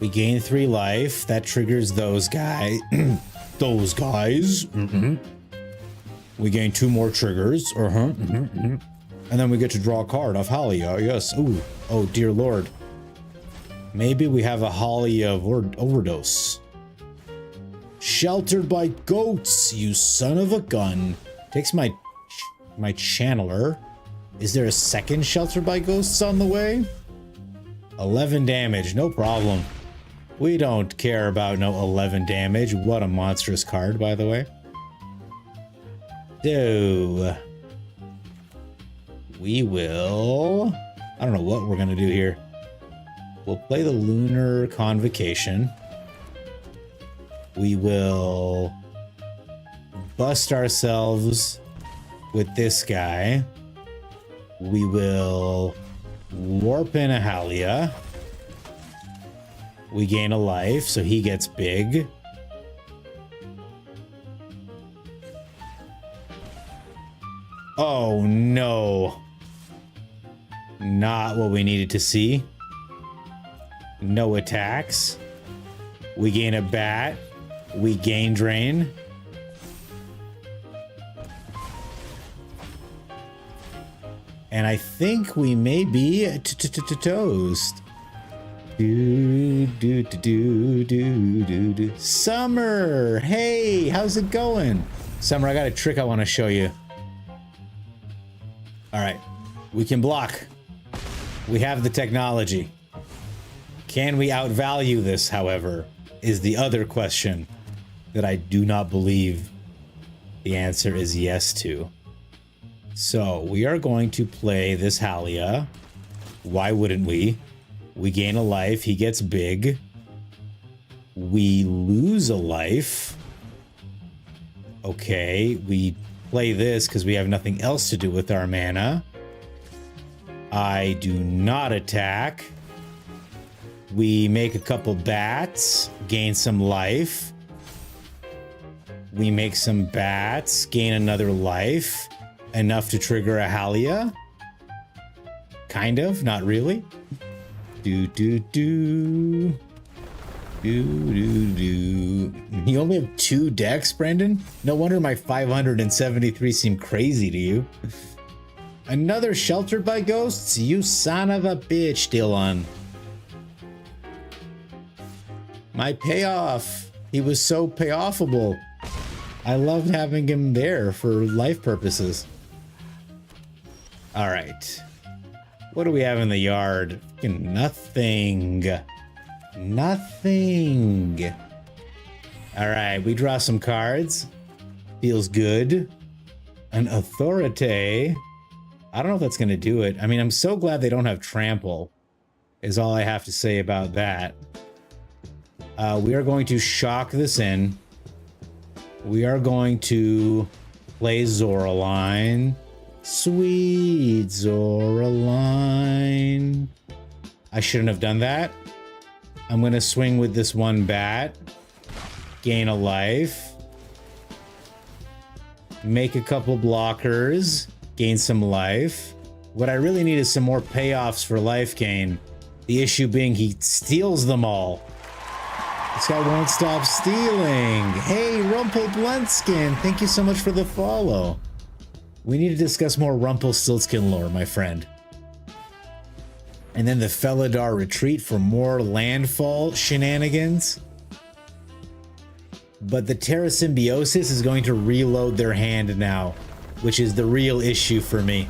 We gain 3 life. That triggers those guys. Those guys. We gain 2 more triggers. And then we get to draw a card off Halia. Yes. Ooh. Oh, dear lord. Maybe we have a Halia overdose. Sheltered by goats, you son of a gun. Takes my channeler. Is there a second Sheltered by Ghosts on the way? 11 damage, no problem. We don't care about no 11 damage. What a monstrous card, by the way. So, we will... I don't know what we're gonna do here. We'll play the Lunar Convocation. We will bust ourselves with this guy. We will warp in a Halia. We gain a life, so he gets big. Oh no. Not what we needed to see. No attacks. We gain a bat. We gain drain. And I think we may be toast. Summer, hey, how's it going? Summer, I got a trick I want to show you. All right, we can block. We have the technology. Can we outvalue this, however, is the other question that I do not believe the answer is yes to. So we are going to play this Halia. Why wouldn't we? We gain a life, he gets big. We lose a life. Okay, we play this because we have nothing else to do with our mana. I do not attack. We make a couple bats, gain some life. We make some bats, gain another life. Enough to trigger a Halia. Kind of, not really. You only have 2 decks, Brendan? No wonder my 573 seem crazy to you. Another Sheltered by Ghosts? You son of a bitch, Dylan. My payoff. He was so payoffable. I loved having him there for life purposes. All right. What do we have in the yard? Nothing. Nothing. All right, we draw some cards. Feels good. An Authority. I don't know if that's going to do it. I mean, I'm so glad they don't have Trample, is all I have to say about that. We are going to shock this in. We are going to play Zoraline. Sweet Zoraline. I shouldn't have done that. I'm going to swing with this one bat. Gain a life. Make a couple blockers. Gain some life. What I really need is some more payoffs for life gain. The issue being he steals them all. This guy won't stop stealing. Hey, Rumple Bluntskin, thank you so much for the follow. We need to discuss more Rumpelstiltskin lore, my friend. And then the Felidar Retreat for more landfall shenanigans. But the Terra Symbiosis is going to reload their hand now, which is the real issue for me.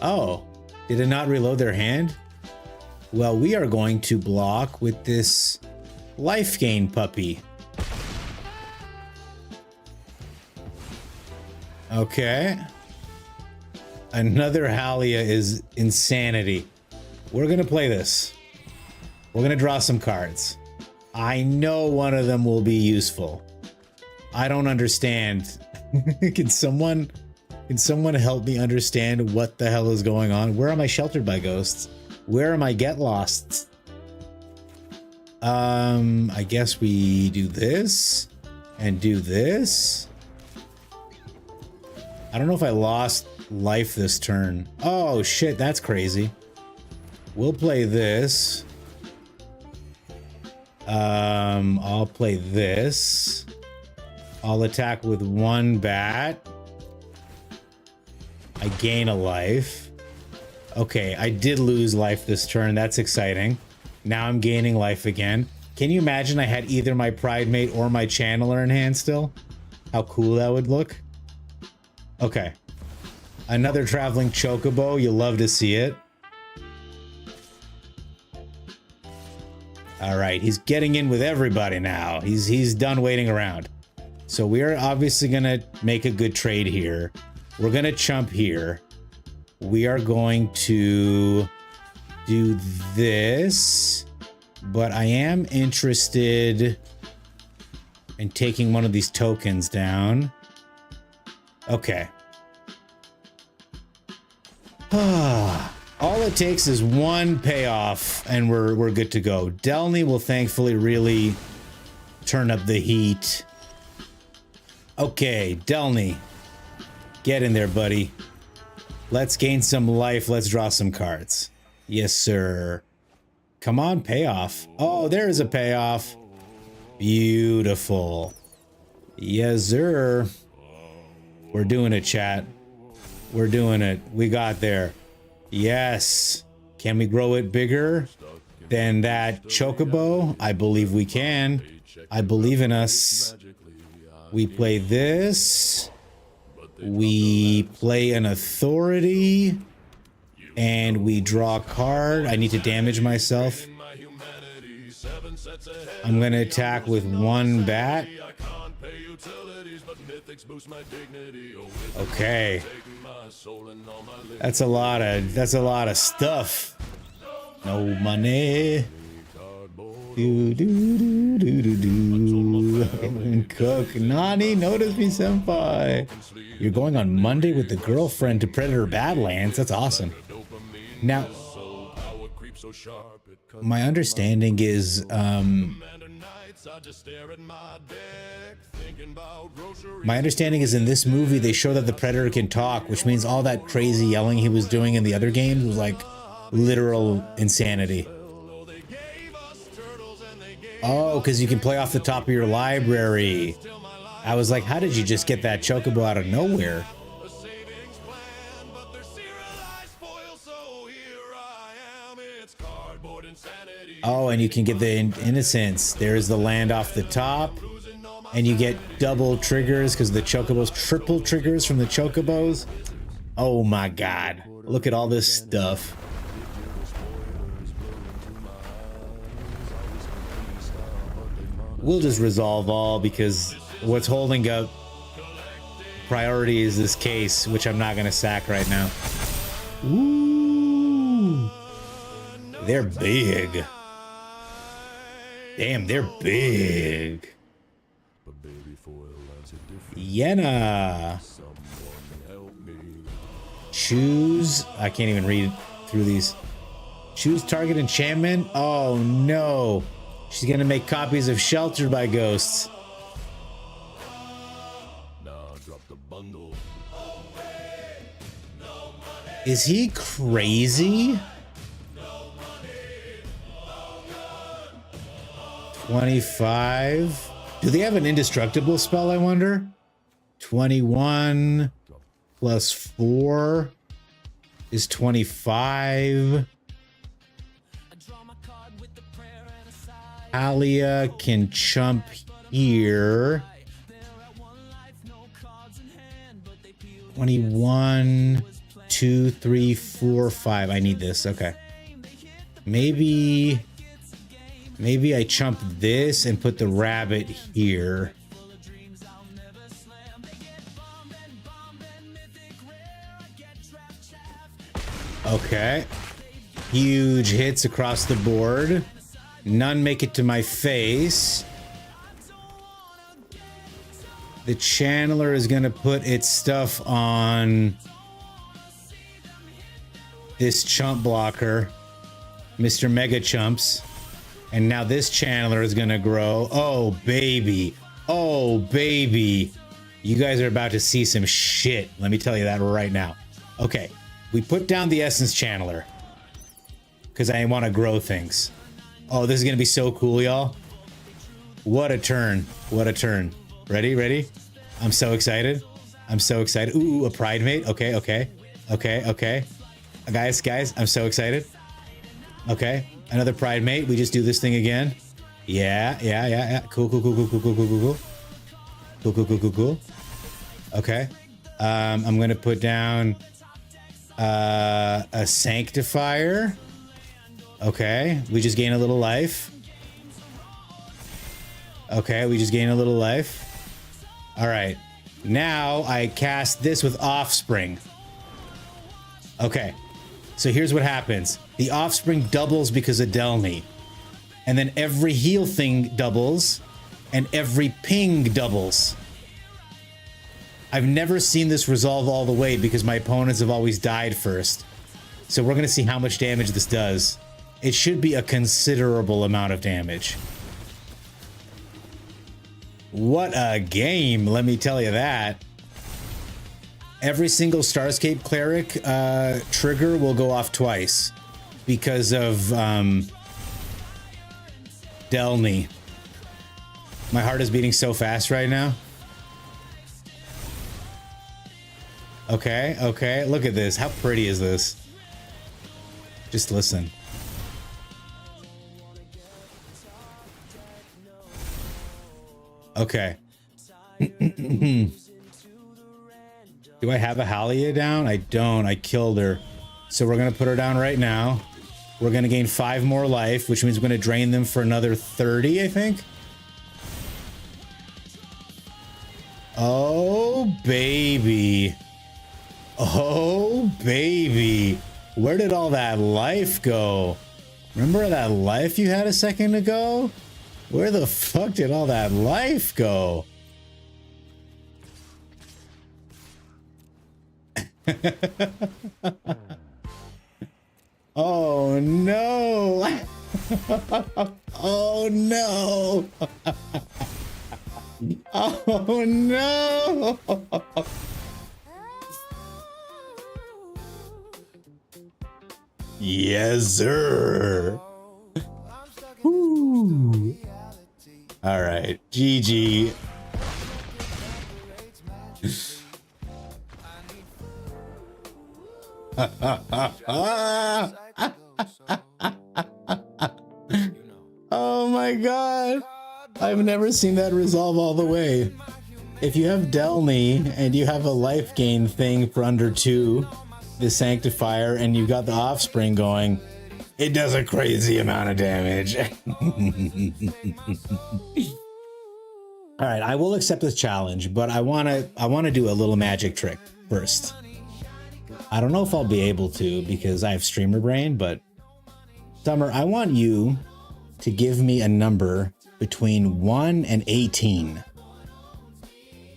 Oh, did it not reload their hand? Well, we are going to block with this life gain puppy. Okay. Another Halia is insanity. We're going to play this. We're going to draw some cards. I know one of them will be useful. I don't understand. Can someone help me understand what the hell is going on? Where am I sheltered by ghosts? Where am I get lost? I guess we do this and do this. I don't know if I lost life this turn. Oh shit, that's crazy. We'll play this. I'll play this. I'll attack with one bat. I gain a life. Okay, I did lose life this turn. That's exciting. Now I'm gaining life again. Can you imagine I had either my Pride Mate or my Channeler in hand still? How cool that would look. Okay. Another Traveling Chocobo. You'll love to see it. All right, he's getting in with everybody now. He's done waiting around. So we are obviously going to make a good trade here. We're going to chump here. We are going to do this, but I am interested in taking one of these tokens down. Okay. All it takes is one payoff and we're good to go. Delny will thankfully really turn up the heat. Okay, Delny, get in there, buddy. Let's gain some life. Let's draw some cards. Yes, sir. Come on, payoff. Oh, there is a payoff. Beautiful. Yes, sir. We're doing it, chat. We're doing it. We got there. Yes. Can we grow it bigger than that chocobo? I believe we can. I believe in us. We play this. We play an authority. And we draw a card. I need to damage myself. I'm going to attack with one bat. Okay. That's a lot of stuff. No money. Do do do do do do. Cook. Nani, notice me, senpai. You're going on Monday with the girlfriend to Predator Badlands. That's awesome. Now, my understanding is, in this movie they show that the Predator can talk, which means all that crazy yelling he was doing in the other games was like literal insanity. Oh, because you can play off the top of your library. I was like, how did you just get that chocobo out of nowhere? Oh, and you can get the innocence. There's the land off the top. And you get double triggers because the chocobos, triple triggers from the chocobos. Oh my god. Look at all this stuff. We'll just resolve all because what's holding up priority is this case, which I'm not going to sack right now. Ooh. They're big. Damn, they're big. Yena. Choose. I can't even read through these. Choose target enchantment. Oh no. She's gonna make copies of Sheltered by Ghosts. Is he crazy? 25. Do they have an indestructible spell, I wonder? 21 plus 4 is 25. Alia can chump here. 21, 2, 3, 4, 5. I need this. Okay. Maybe I chump this and put the rabbit here. Okay. Huge hits across the board. None make it to my face. The channeler is going to put its stuff on this chump blocker, Mr. Mega Chumps. And now this channeler is going to grow. Oh, baby. Oh, baby. You guys are about to see some shit. Let me tell you that right now. Okay. We put down the essence channeler because I want to grow things. Oh, this is going to be so cool, y'all. What a turn. What a turn. Ready? Ready? I'm so excited. I'm so excited. Ooh, a pride mate. Okay, okay. Okay, okay. Guys, I'm so excited. Okay. Another pride mate. We just do this thing again. Yeah. Cool. Cool. Okay. I'm going to put down a sanctifier. Okay, we just gain a little life. Okay, we just gain a little life. All right, now I cast this with offspring. Okay, so here's what happens. The offspring doubles because of Delny. And then every heal thing doubles, and every ping doubles. I've never seen this resolve all the way because my opponents have always died first. So we're going to see how much damage this does. It should be a considerable amount of damage. What a game, let me tell you that. Every single Starscape Cleric trigger will go off twice because of Delny. My heart is beating so fast right now. Okay, okay, look at this. How pretty is this? Just listen. Okay. Do I have a Halia down? I don't. I killed her. So we're going to put her down right now. We're going to gain 5 more life, which means we're going to drain them for another 30, I think. Oh, baby. Oh, baby. Where did all that life go? Remember that life you had a second ago? Where the fuck did all that life go? Oh no. Oh no. Oh no. Yes, sir. Woo. All right, GG. Oh my god. I've never seen that resolve all the way. If you have Delny and you have a life gain thing for under 2, the Sanctifier, and you got the Offspring going, it does a crazy amount of damage. All right, I will accept this challenge, but I want to do a little magic trick first. I don't know if I'll be able to because I have streamer brain, but Summer, I want you to give me a number between 1 and 18.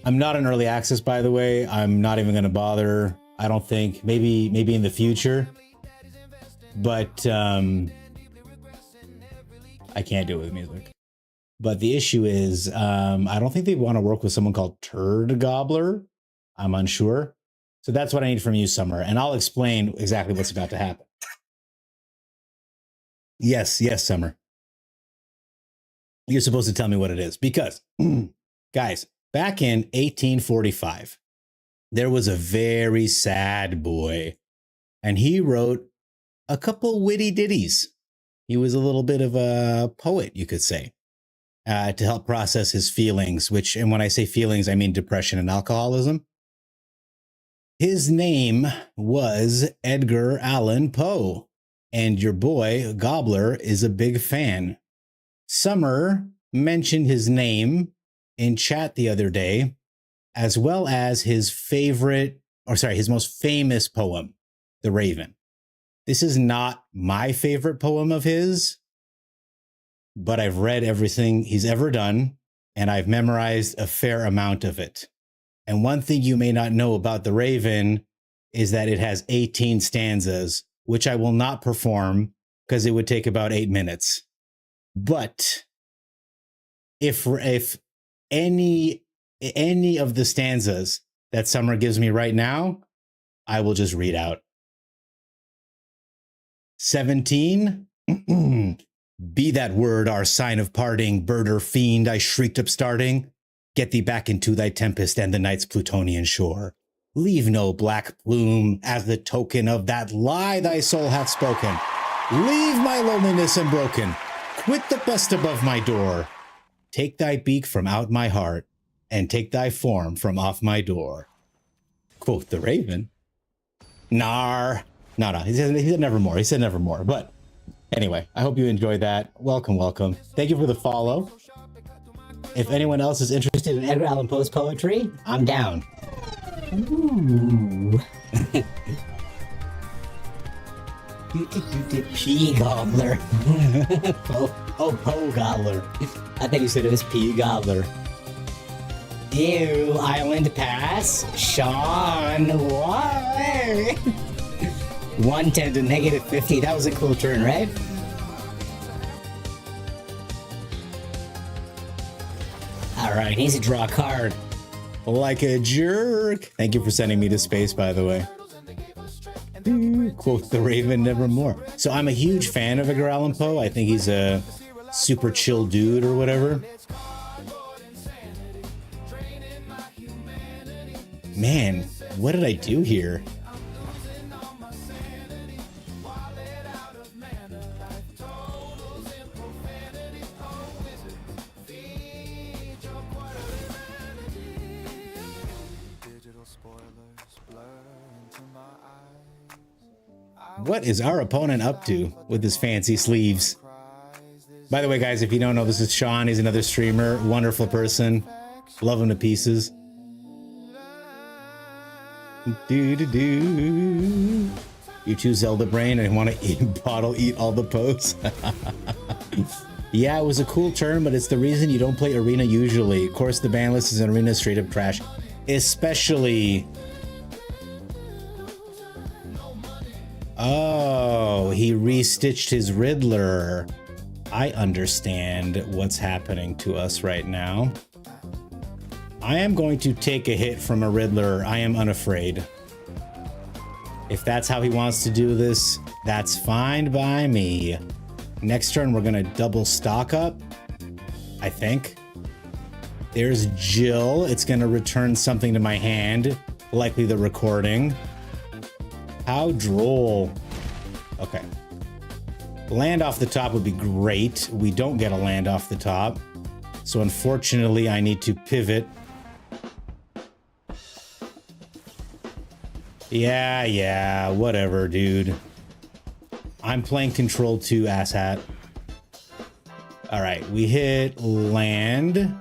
I'm not in early access, by the way. I'm not even going to bother. I don't think. Maybe in the future. But I can't do it with music. But the issue is, I don't think they want to work with someone called Turd Gobbler. I'm unsure. So that's what I need from you, Summer. And I'll explain exactly what's about to happen. Yes, Summer. You're supposed to tell me what it is. Because, guys, back in 1845, there was a very sad boy. And he wrote a couple witty ditties. He was a little bit of a poet, you could say, to help process his feelings, which, and when I say feelings, I mean depression and alcoholism. His name was Edgar Allan Poe, and your boy, Gobbler, is a big fan. Summer mentioned his name in chat the other day, as well as his his most famous poem, The Raven. This is not my favorite poem of his, but I've read everything he's ever done, and I've memorized a fair amount of it. And one thing you may not know about The Raven is that it has 18 stanzas, which I will not perform because it would take about 8 minutes. But if any of the stanzas that Summer gives me right now, I will just read out. 17. Be that word our sign of parting, bird or fiend, I shrieked upstarting. Get thee back into thy tempest and the night's Plutonian shore. Leave no black plume as the token of that lie thy soul hath spoken. Leave my loneliness unbroken. Quit the bust above my door. Take thy beak from out my heart and take thy form from off my door. Quoth the Raven. Nar. No, he said nevermore. He said nevermore. But anyway, I hope you enjoyed that. Welcome. Thank you for the follow. If anyone else is interested in Edgar Allan Poe's poetry, I'm down. Ooh. P Gobbler. Poe Gobbler. I think you said it was P Gobbler. Ew, Island Pass? Sean, why? 110 to negative 50. That was a cool turn, right? Alright, needs to draw a card. Like a jerk. Thank you for sending me to space, by the way. Quote the Raven nevermore. So I'm a huge fan of Edgar Allan Poe. I think he's a super chill dude or whatever. Man, what did I do here? What is our opponent up to with his fancy sleeves? By the way, guys, if you don't know, this is Sean. He's another streamer. Wonderful person. Love him to pieces. Do. You choose Zelda Brain and want to eat all the posts. Yeah, it was a cool turn, but it's the reason you don't play Arena usually. Of course, the ban list is in Arena straight up trash. Especially... Oh, he restitched his Riddler. I understand what's happening to us right now. I am going to take a hit from a Riddler. I am unafraid. If that's how he wants to do this, that's fine by me. Next turn, we're gonna double stock up, I think. There's Jill. It's gonna return something to my hand, likely the recording. How droll. Okay. Land off the top would be great. We don't get a land off the top. So unfortunately, I need to pivot. Yeah, whatever, dude. I'm playing Control 2, asshat. All right, we hit land,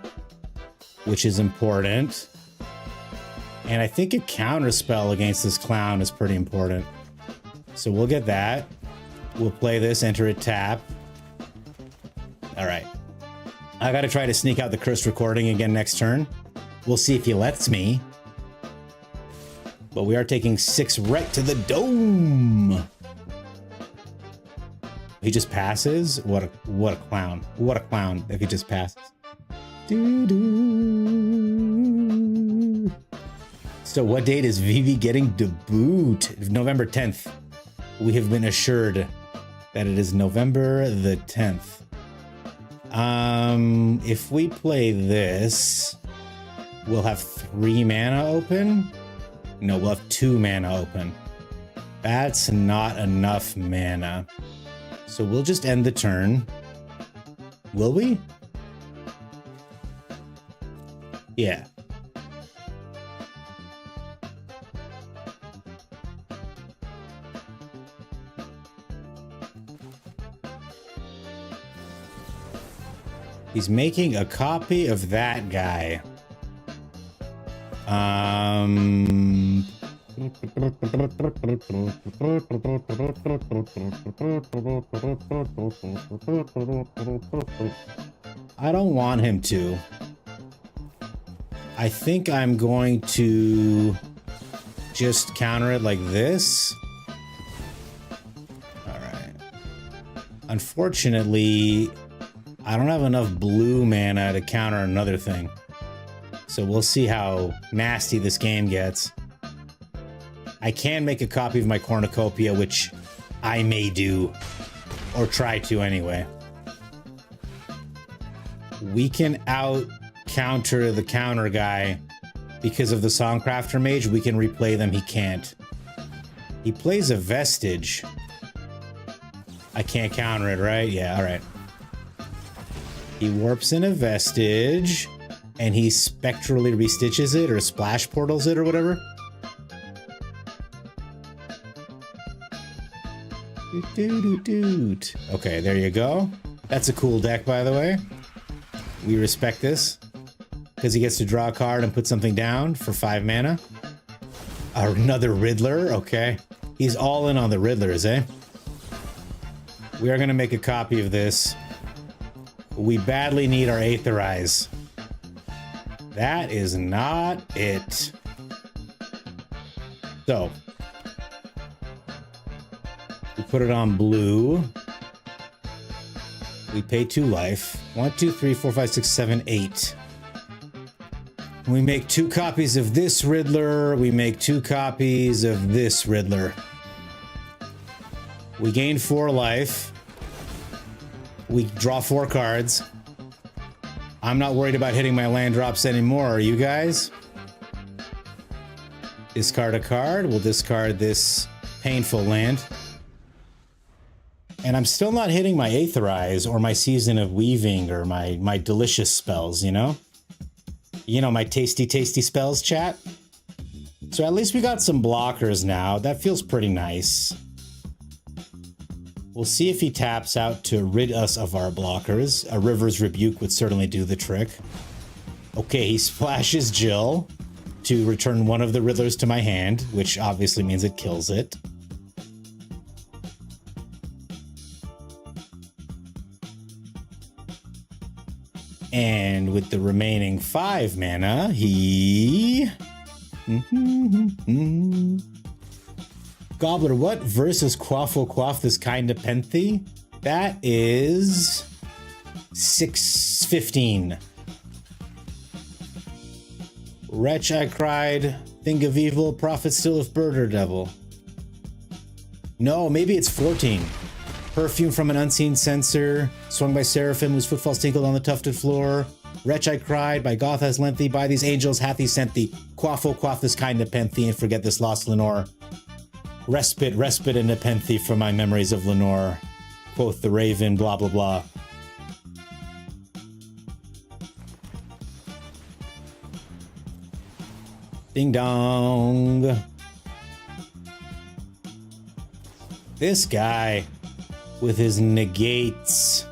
which is important. And I think a counterspell against this clown is pretty important. So we'll get that. We'll play this, enter a tap. All right. I gotta try to sneak out the cursed recording again next turn. We'll see if he lets me. But we are taking 6 right to the dome. He just passes? What a clown. What a clown if he just passes. Doo-doo. So what date is Vivi getting debuted? November 10th. We have been assured that it is November the 10th. If we play this, we'll have 3 mana open. No, we'll have 2 mana open. That's not enough mana. So we'll just end the turn. Will we? Yeah. He's making a copy of that guy. I don't want him to. I think I'm going to just counter it like this. All right. Unfortunately, I don't have enough blue mana to counter another thing. So we'll see how nasty this game gets. I can make a copy of my cornucopia, which I may do, or try to anyway. We can out counter the counter guy because of the Songcrafter Mage. We can replay them. He can't. He plays a Vestige. I can't counter it, right? Yeah, all right. He warps in a Vestige, and he spectrally restitches it or splash portals it or whatever. Okay, there you go. That's a cool deck, by the way. We respect this because he gets to draw a card and put something down for 5 mana. Another Riddler. Okay, he's all in on the Riddlers, eh? We are going to make a copy of this. We badly need our Aetherize. That is not it. So we put it on blue. We pay 2 life. 1, 2, 3, 4, 5, 6, 7, 8. We make 2 copies of this Riddler. We make 2 copies of this Riddler. We gain 4 life. We draw 4 cards. I'm not worried about hitting my land drops anymore. Are you guys? Discard a card. We'll discard this painful land. And I'm still not hitting my Aetherize or my Season of Weaving or my delicious spells, you know? You know, my tasty, tasty spells, chat? So at least we got some blockers now. That feels pretty nice. We'll see if he taps out to rid us of our blockers. A River's Rebuke would certainly do the trick. Okay, he splashes Jill to return one of the Riddlers to my hand, which obviously means it kills it. And with the remaining 5 mana, he... Gobbler, what versus Quaffle Quaff this kind of Penthy? That is 615. Wretch, I cried. Think of evil, prophet still of bird or devil. No, maybe it's 14. Perfume from an unseen censer, swung by seraphim whose footfalls tinkled on the tufted floor. Wretch, I cried, by Goth has lent thee, by these angels hath he sent thee. Quaffle, quaff this kind of Penthy, and forget this lost Lenore. Respite, respite and nepenthe from my memories of Lenore, quoth the raven, blah, blah, blah. Ding dong. This guy with his negates.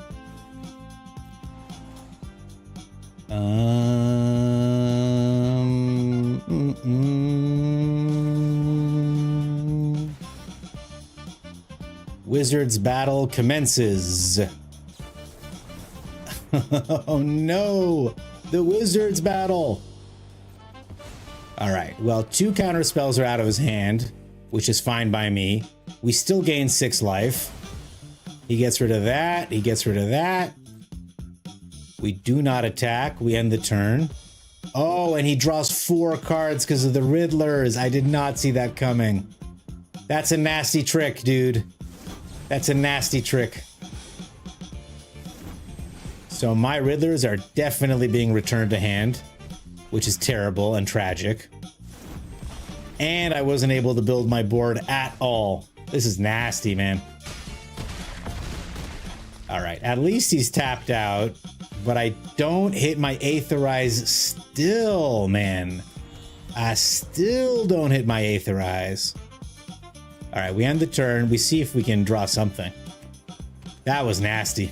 Wizard's battle commences. Oh no! The wizard's battle! Alright, well, 2 counter spells are out of his hand, which is fine by me. We still gain 6 life. He gets rid of that, he gets rid of that. We do not attack, we end the turn. Oh, and he draws 4 cards because of the Riddlers. I did not see that coming. That's a nasty trick, dude. That's a nasty trick. So my Riddlers are definitely being returned to hand, which is terrible and tragic. And I wasn't able to build my board at all. This is nasty, man. Alright, at least he's tapped out, but I don't hit my Aetherize still, man. I still don't hit my Aetherize. Alright, we end the turn. We see if we can draw something. That was nasty.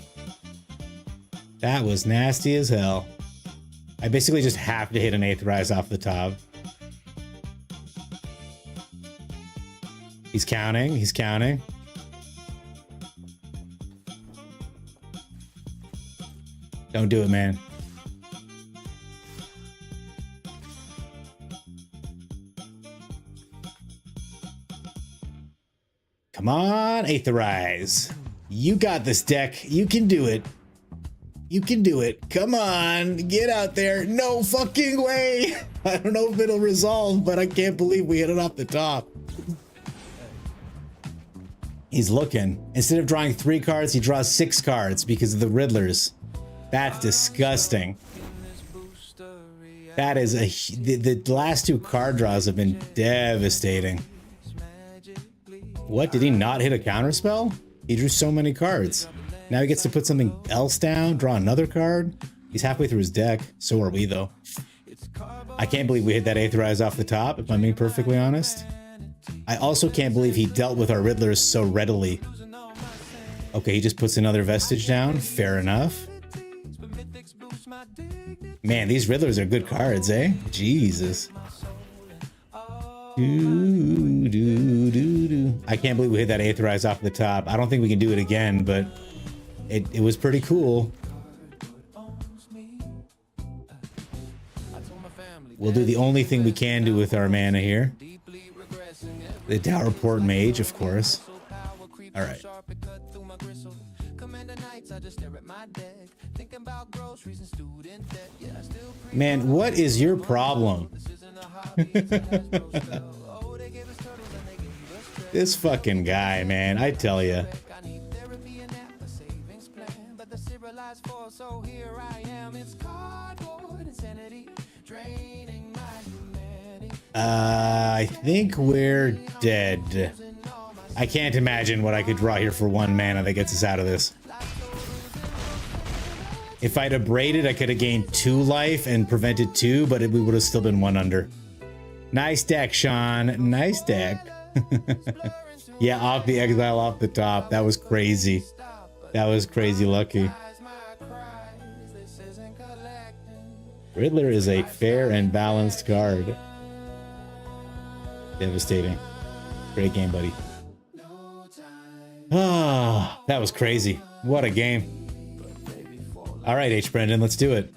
That was nasty as hell. I basically just have to hit an Aetherize off the top. He's counting, he's counting. Don't do it, man. Come on, Aetherize. You got this, deck. You can do it. You can do it. Come on, get out there. No fucking way. I don't know if it'll resolve, but I can't believe we hit it off the top. He's looking. Instead of drawing 3 cards, he draws 6 cards because of the Riddlers. That's disgusting. That is the last 2 card draws have been devastating. What, did he not hit a counterspell? He drew so many cards. Now he gets to put something else down, draw another card. He's halfway through his deck. So are we, though. I can't believe we hit that Aetherize off the top, if I'm being perfectly honest. I also can't believe he dealt with our Riddlers so readily. Okay, he just puts another Vestige down. Fair enough. Man, these Riddlers are good cards, eh? Jesus. I can't believe we hit that Aetherize off the top. I don't think we can do it again, but it was pretty cool. We'll do the only thing we can do with our mana here. The Dowerport Mage, of course. All right. Man, what is your problem? This fucking guy, man, I tell you. I think we're dead. I can't imagine what I could draw here for 1 mana that gets us out of this. If I'd abraded, I could have gained 2 life and prevented 2, but we would have still been 1 under. Nice deck, Sean. Nice deck. Yeah, off the exile, off the top. That was crazy. That was crazy lucky. Riddler is a fair and balanced card. Devastating. Great game, buddy. Ah, that was crazy. What a game. All right, H. Brendan, let's do it.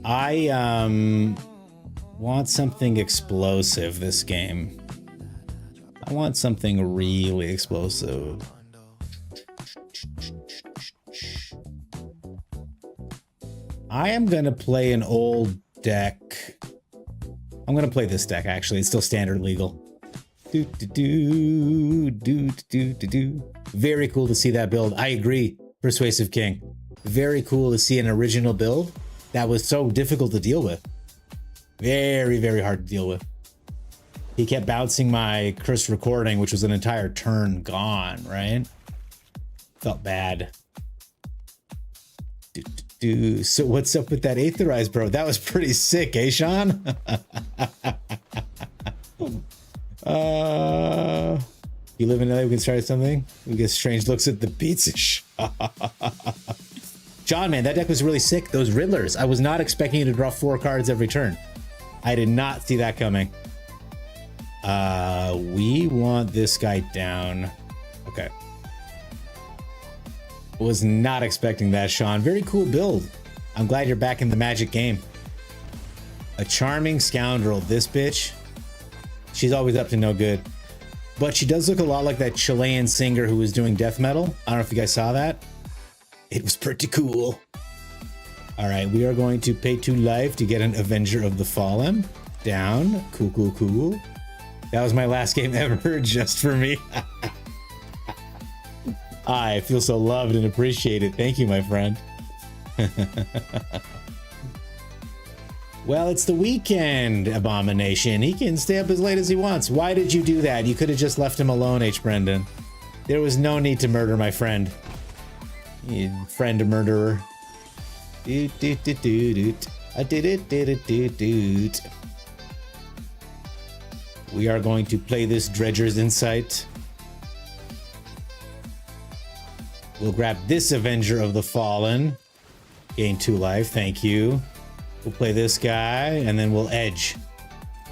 I want something explosive this game. I want something really explosive. I am gonna play an old deck. I'm gonna play this deck, actually. It's still standard legal. Very cool to see that build. I agree, Persuasive King. Very cool to see an original build that was so difficult to deal with. Very, very hard to deal with. He kept bouncing my cursed recording, which was an entire turn gone, right? Felt bad. So what's up with that Aetherize, bro? That was pretty sick, eh, Sean? You live in LA, we can start something? We get strange looks at the pizza shop. John, man, that deck was really sick. Those Riddlers. I was not expecting you to draw 4 cards every turn. I did not see that coming. We want this guy down. Okay. Was not expecting that, Sean. Very cool build. I'm glad you're back in the Magic game. A charming scoundrel, this bitch. She's always up to no good. But she does look a lot like that Chilean singer who was doing death metal. I don't know if you guys saw that. It was pretty cool. All right, we are going to pay 2 life to get an Avenger of the Fallen. Down. Cool, cool, cool. That was my last game ever, just for me. I feel so loved and appreciated. Thank you, my friend. Well, it's the weekend, Abomination. He can stay up as late as he wants. Why did you do that? You could have just left him alone, H. Brendan. There was no need to murder my friend. You friend murderer. I did it. We are going to play this Dredger's Insight. We'll grab this Avenger of the Fallen. Gain 2 life, thank you. We'll play this guy, and then we'll edge.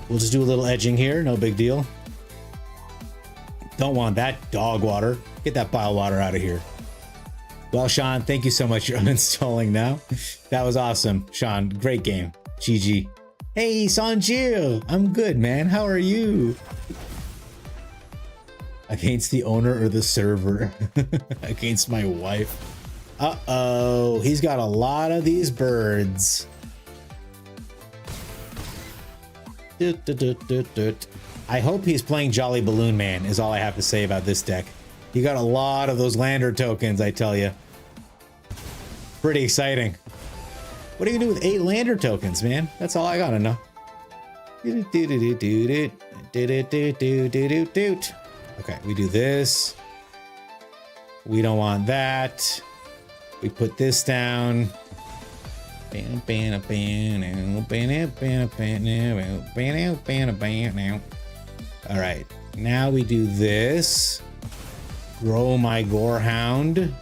We'll just do a little edging here, no big deal. Don't want that dog water. Get that bile water out of here. Well, Sean, thank you so much. You're uninstalling now. That was awesome, Sean. Great game. GG. Hey, Sanjil. I'm good, man. How are you? Against the owner or the server? Against my wife. Uh-oh. He's got a lot of these birds. I hope he's playing Jolly Balloon Man, is all I have to say about this deck. You got a lot of those lander tokens, I tell you. Pretty exciting. What are you gonna do with 8 lander tokens, man? That's all I gotta know. Okay, we do this. We don't want that. We put this down. All right, now we do this. Grow my Gorehound.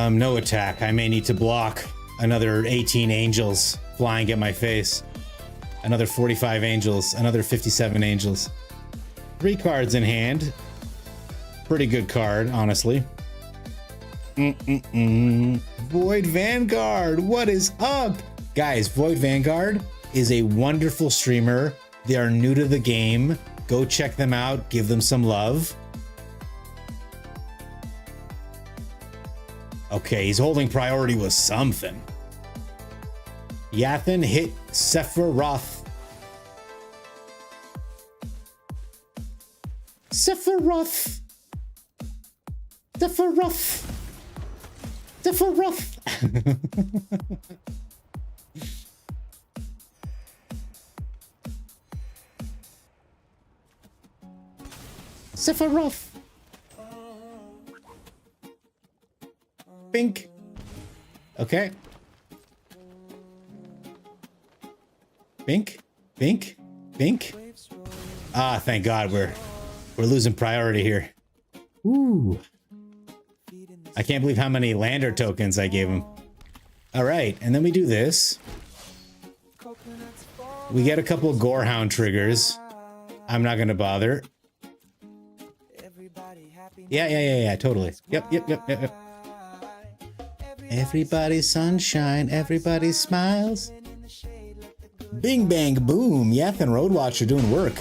No attack. I may need to block another 18 angels flying at my face. Another 45 angels, another 57 angels. 3 cards in hand. Pretty good card, honestly. Void Vanguard, what is up? Guys, Void Vanguard is a wonderful streamer. They are new to the game. Go check them out, give them some love. Okay, he's holding priority with something. Yathan hit Sephiroth. Sephiroth. Sephiroth. Sephiroth. Sephiroth. Okay. Bink, bink, bink. Ah, thank God we're losing priority here. Ooh. I can't believe how many lander tokens I gave him. All right, and then we do this. We get a couple of Gorehound triggers. I'm not gonna bother. Yeah, totally. Yep. Everybody sunshine, everybody smiles. Bing bang boom, Yath and Roadwatch are doing work.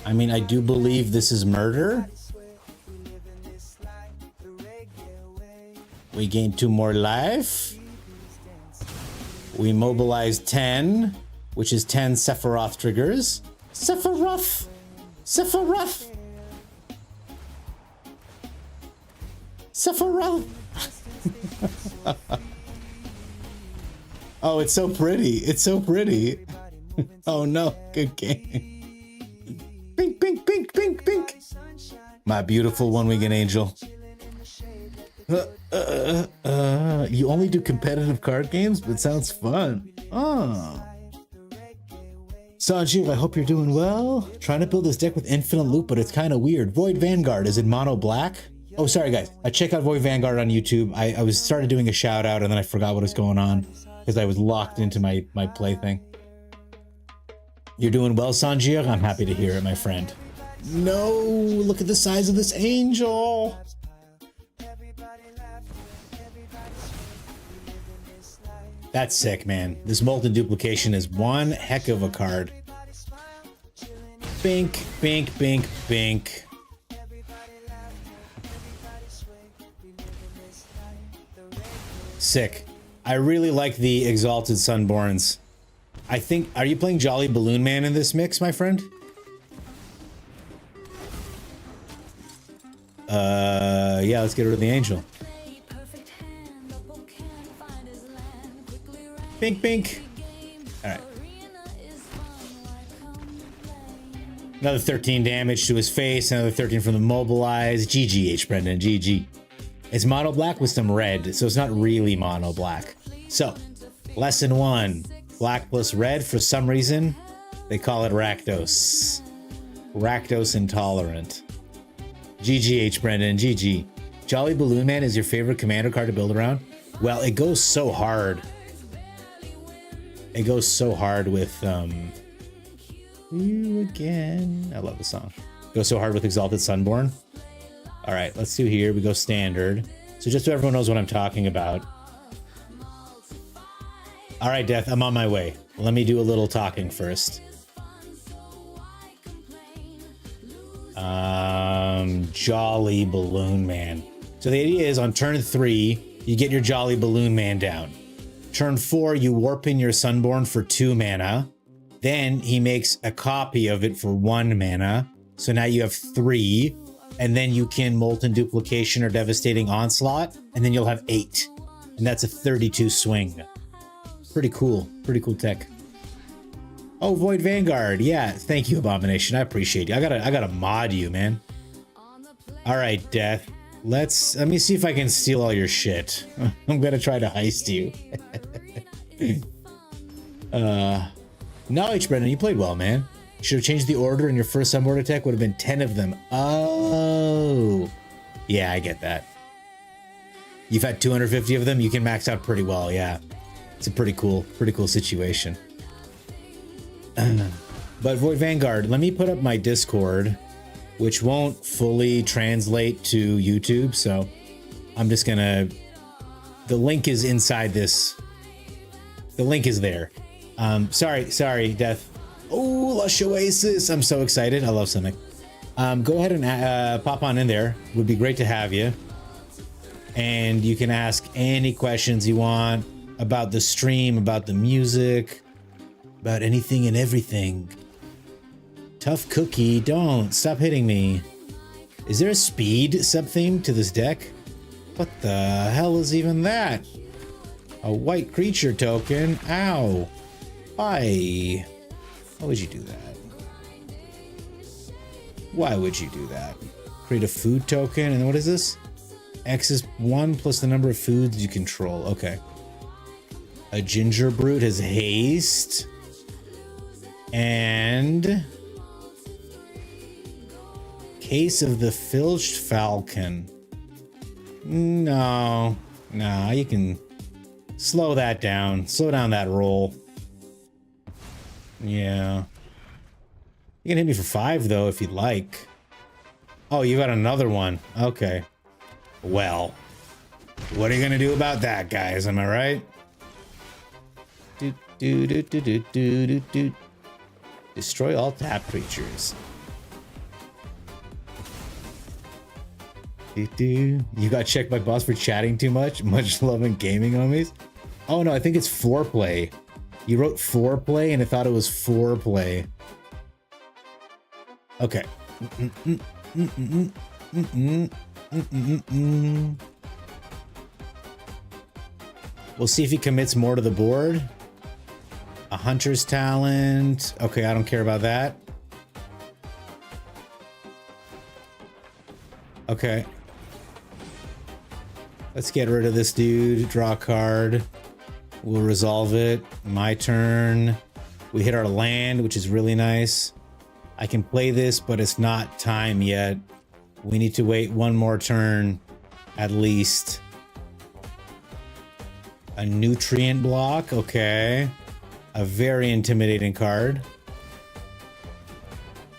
I mean, I do believe this is murder. We gain 2 more life. We mobilize 10, which is 10 Sephiroth triggers. Sephiroth! Sephiroth! Sephiroth! Oh, it's so pretty. It's so pretty. Oh no, good game. Pink, pink, pink, pink, pink. My beautiful one-winged angel. You only do competitive card games, but sounds fun. Oh. Sanjeev, I hope you're doing well. Trying to build this deck with infinite loop, but it's kind of weird. Void Vanguard, is it mono black? Oh, sorry guys. I check out Void Vanguard on YouTube. I was started doing a shout out and then I forgot what was going on because I was locked into my play thing. You're doing well, Sanjeev? I'm happy to hear it, my friend. No, look at the size of this angel. That's sick, man. This Molten Duplication is one heck of a card. Bink, bink, bink, bink. Sick. I really like the Exalted Sunborns. I think, are you playing Jolly Balloon Man in this mix, my friend? Yeah, let's get rid of the angel. Bink, bink. All right. Another 13 damage to his face. Another 13 from the mobilize. GG, Brendan. GG. It's mono black with some red, so it's not really mono black. So, lesson 1. Black plus red, for some reason, they call it Rakdos. Rakdos intolerant. GG, Brendan. GG. Jolly Balloon Man is your favorite commander card to build around? Well, it goes so hard. It goes so hard with, you again. I love the song. Goes so hard with Exalted Sunborn. All right, let's do here. We go standard. So just so everyone knows what I'm talking about. All right, Death, I'm on my way. Let me do a little talking first. Jolly Balloon Man. So the idea is on turn 3, you get your Jolly Balloon Man down. Turn 4, you warp in your Sunborn for 2 mana. Then he makes a copy of it for 1 mana. So now you have 3. And then you can Molten Duplication or Devastating Onslaught. And then you'll have 8. And that's a 32 swing. Pretty cool. Pretty cool tech. Oh, Void Vanguard. Yeah, thank you, Abomination. I appreciate you. I gotta mod you, man. All right, Death. Let me see if I can steal all your shit. I'm gonna try to heist you. No, Brendan, you played well, man. You should have changed the order, and your first Sunboard attack would have been 10 of them. Oh, yeah, I get that. You've had 250 of them. You can max out pretty well. Yeah, it's a pretty cool situation. But Void Vanguard, let me put up my Discord, which won't fully translate to YouTube, so I'm just gonna, the link is inside this, the link is there. Sorry, Death. Oh, Lush Oasis, I'm so excited. I love Sonic. Go ahead and pop on in there. Would be great to have you. And you can ask any questions you want about the stream, about the music, about anything and everything. Tough Cookie, don't stop hitting me. Is there a speed sub-theme to this deck? What the hell is even that? A white creature token? Ow. Bye. Why would you do that? Why would you do that? Create a food token, and what is this? X is 1 plus the number of foods you control. Okay. A ginger brute has haste. And case of the filched falcon. No, you can slow that down. Slow down that roll. Yeah. You can hit me for 5 though if you'd like. Oh, you got another one. Okay. Well, what are you gonna do about that, guys? Am I right? Do. Destroy all tap creatures. You got checked by boss for chatting too much? Much love and gaming homies? Oh no, I think it's foreplay. You wrote foreplay and I thought it was foreplay. Okay. We'll see if he commits more to the board. A hunter's talent. Okay, I don't care about that. Okay. Let's get rid of this dude. Draw a card. We'll resolve it. My turn. We hit our land, which is really nice. I can play this, but it's not time yet. We need to wait one more turn, at least. A nutrient block. Okay. A very intimidating card.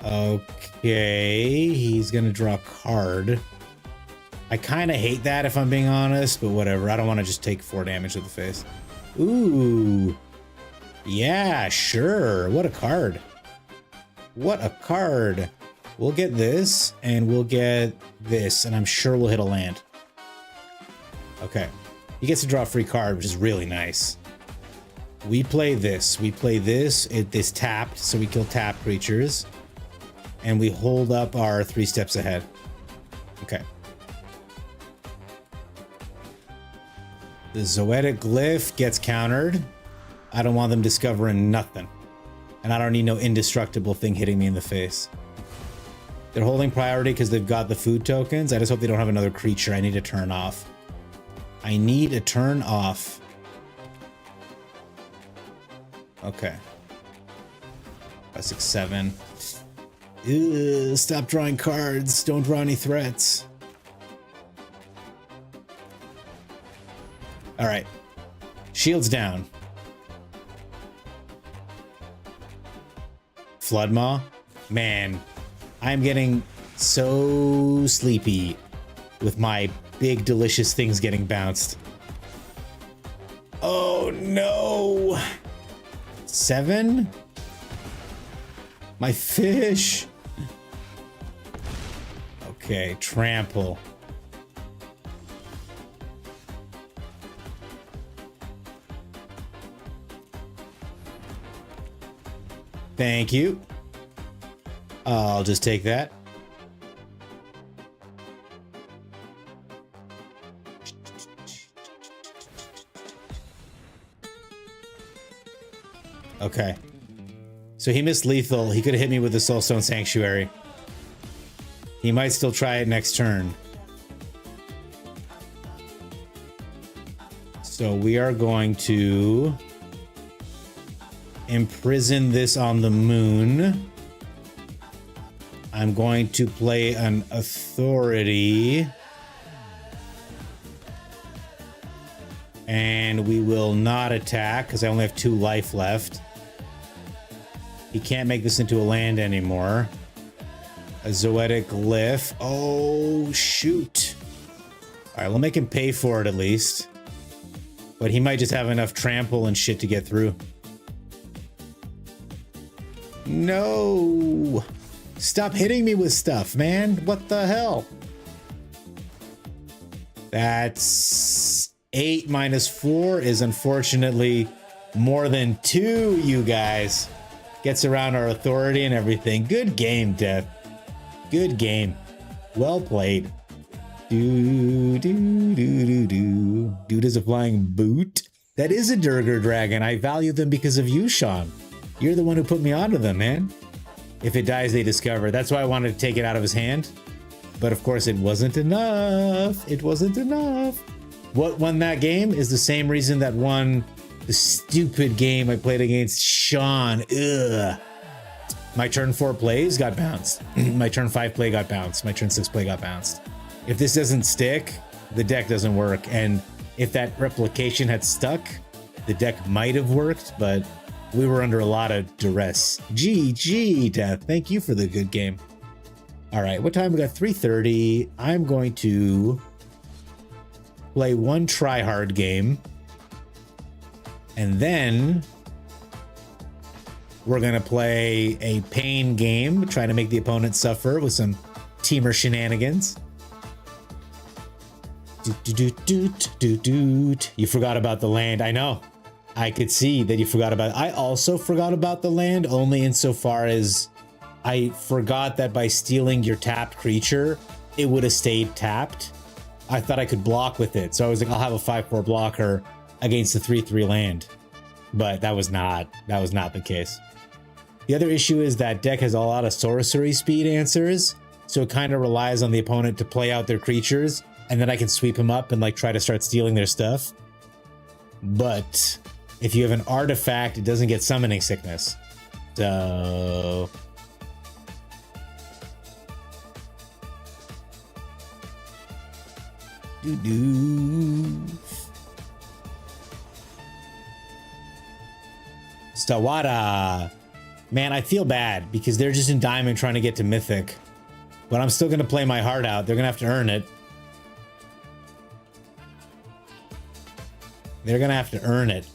Okay, he's gonna draw a card. I kind of hate that if I'm being honest, but whatever. I don't want to just take 4 damage to the face. Ooh. Yeah, sure. What a card. What a card. We'll get this, and we'll get this, and I'm sure we'll hit a land. Okay. He gets to draw a free card, which is really nice. We play this. We play this. It's tapped, so we kill tap creatures. And we hold up our 3 steps ahead. Okay. The Zoetic Glyph gets countered. I don't want them discovering nothing. And I don't need no indestructible thing hitting me in the face. They're holding priority because they've got the food tokens. I just hope they don't have another creature. I need to turn off. I need a turn off. Okay. 5, 6, 7. Ew, stop drawing cards. Don't draw any threats. All right. Shields down. Floodmaw. Man, I'm getting so sleepy with my big delicious things getting bounced. Oh no. 7? My fish. Okay, trample. Thank you. I'll just take that. Okay. So he missed lethal. He could have hit me with the Soulstone Sanctuary. He might still try it next turn. So we are going to imprison this on the moon. I'm going to play an authority. And we will not attack because I only have 2 life left. He can't make this into a land anymore. A Zoetic Glyph. Oh, shoot. All right, we'll make him pay for it at least. But he might just have enough trample and shit to get through. No. Stop hitting me with stuff, man. What the hell? That's 8 minus 4 is unfortunately more than 2, you guys. Gets around our authority and everything. Good game, Death. Good game. Well played. Dude is a flying boot. That is a Durger Dragon. I value them because of you, Sean. You're the one who put me onto them, man. If it dies, they discover. That's why I wanted to take it out of his hand. But of course, it wasn't enough. It wasn't enough. What won that game is the same reason that won the stupid game I played against Sean. Ugh. My turn 4 plays got bounced. My turn 5 play got bounced. My turn 6 play got bounced. If this doesn't stick, the deck doesn't work. And if that replication had stuck, the deck might have worked, but we were under a lot of duress. GG, Death. Thank you for the good game. All right, what time? We got 3:30. I'm going to play one try-hard game. And then we're going to play a pain game, trying to make the opponent suffer with some teamer shenanigans. You forgot about the land. I know. I could see that you forgot about it. I also forgot about the land, only insofar as I forgot that by stealing your tapped creature, it would have stayed tapped. I thought I could block with it. So I was like, I'll have a 5/4 blocker against the 3/3 land. But that was not the case. The other issue is that deck has a lot of sorcery speed answers, so it kind of relies on the opponent to play out their creatures, and then I can sweep them up and like try to start stealing their stuff. But if you have an artifact, it doesn't get summoning sickness. So Stawada. Man, I feel bad because they're just in Diamond trying to get to Mythic. But I'm still going to play my heart out. They're going to have to earn it. They're going to have to earn it.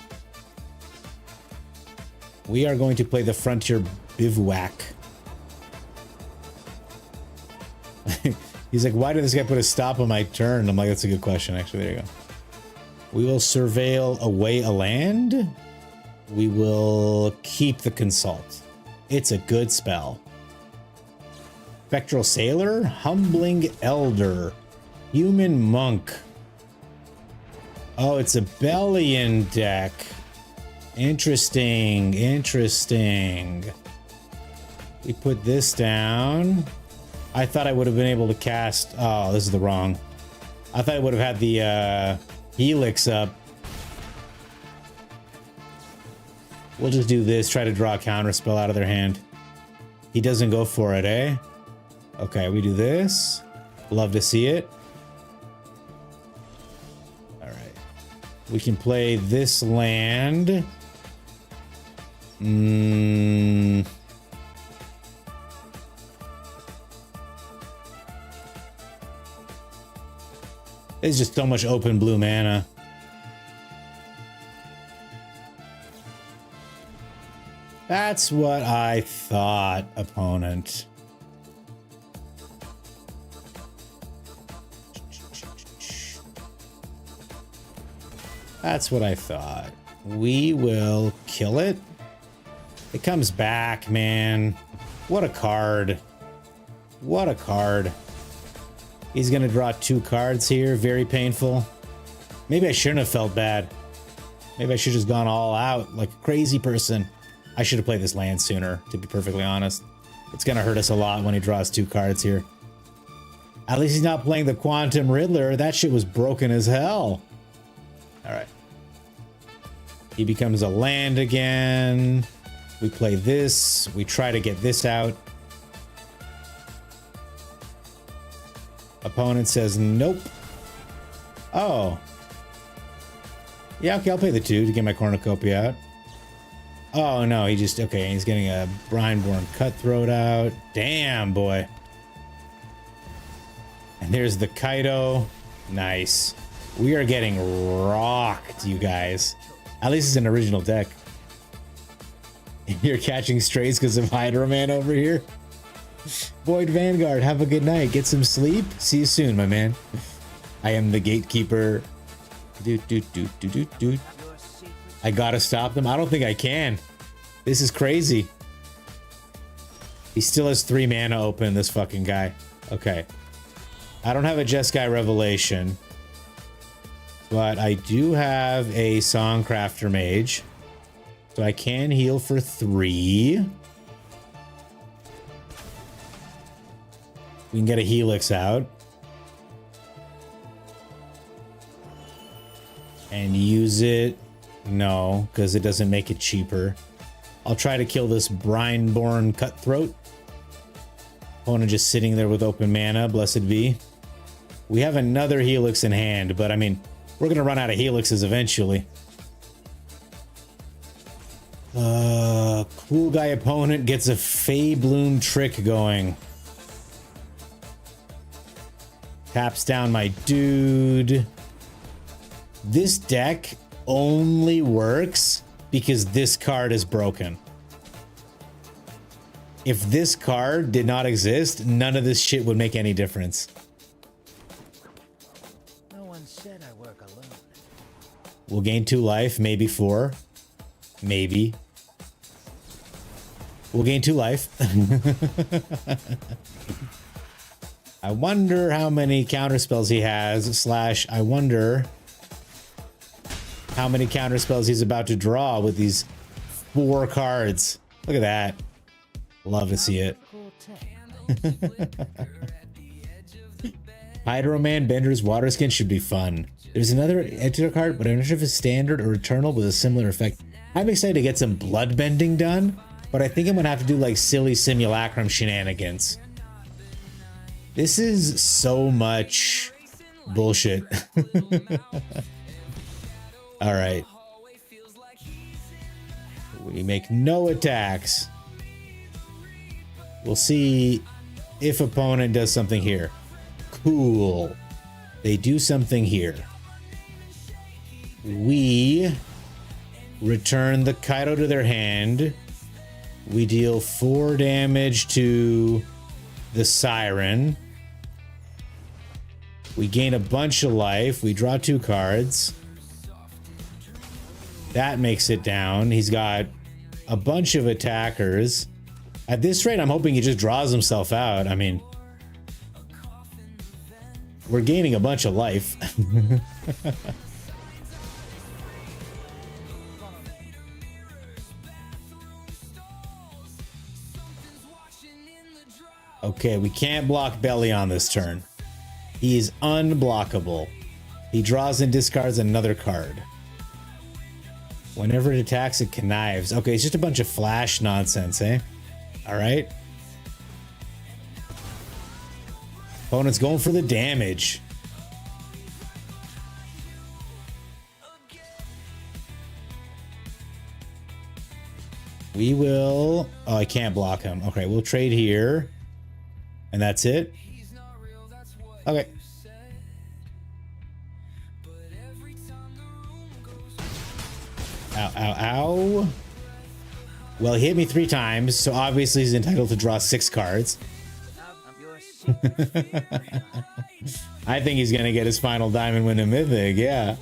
We are going to play the Frontier Bivouac. He's like, why did this guy put a stop on my turn? I'm like, that's a good question, actually. There you go. We will surveil away a land. We will keep the Consult. It's a good spell. Spectral Sailor, Humbling Elder, Human Monk. Oh, it's a Bellion deck. Interesting, interesting. We put this down. I thought I would have been able to cast... Oh, this is the wrong. I thought I would have had the Helix up. We'll just do this, try to draw a counter spell out of their hand. He doesn't go for it, eh? Okay, we do this. Love to see it. All right. We can play this land. There's just so much open blue mana. That's what I thought, opponent. That's what I thought. We will kill it. It comes back, man. What a card. What a card. He's gonna draw 2 cards here. Very painful. Maybe I shouldn't have felt bad. Maybe I should have just gone all out like a crazy person. I should have played this land sooner, to be perfectly honest. It's gonna hurt us a lot when he draws 2 cards here. At least he's not playing the Quantum Riddler. That shit was broken as hell. Alright. He becomes a land again. We play this. We try to get this out. Opponent says nope. Oh. Yeah, okay, I'll play the 2 to get my cornucopia out. Oh, no, he just... Okay, he's getting a Brineborn Cutthroat out. Damn, boy. And there's the Kaido. Nice. We are getting rocked, you guys. At least it's an original deck. You're catching strays because of Hydro Man over here? Void Vanguard, have a good night. Get some sleep. See you soon, my man. I am the gatekeeper. I gotta stop them. I don't think I can. This is crazy. He still has 3 mana open, this fucking guy. Okay. I don't have a Jeskai Revelation. But I do have a Songcrafter Mage. So I can heal for 3. We can get a helix out. And use it. No, because it doesn't make it cheaper. I'll try to kill this Brineborn Cutthroat. Opponent just sitting there with open mana, blessed be. We have another helix in hand, but I mean, we're going to run out of helixes eventually. Cool guy opponent gets a Fey Bloom trick going. Taps down my dude. This deck only works because this card is broken. If this card did not exist, none of this shit would make any difference. No one said I work alone. We'll gain 2 life, maybe 4. Maybe. We'll gain 2 life. I wonder how many counterspells he has, slash I wonder how many counterspells he's about to draw with these 4 cards. Look at that. Love to see it. Hydro-Man Bender's Waterskin should be fun. There's another editor card, but I'm not sure if it's standard or eternal with a similar effect. I'm excited to get some bloodbending done, but I think I'm gonna have to do like silly simulacrum shenanigans. This is so much bullshit. All right. We make no attacks. We'll see if opponent does something here. Cool. They do something here. We return the Kaido to their hand. We deal 4 damage to the Siren. We gain a bunch of life. We draw 2 cards. That makes it down. He's got a bunch of attackers. At this rate, I'm hoping he just draws himself out. I mean, we're gaining a bunch of life. Okay, we can't block Belly on this turn. He is unblockable. He draws and discards another card. Whenever it attacks, it connives. Okay, it's just a bunch of flash nonsense, eh? All right. Opponent's going for the damage. We will... Oh, I can't block him. Okay, we'll trade here. And that's it. Okay. Ow, ow, ow. Well, he hit me 3 times, so obviously he's entitled to draw 6 cards. I think he's gonna get his final diamond win in Mythic, yeah.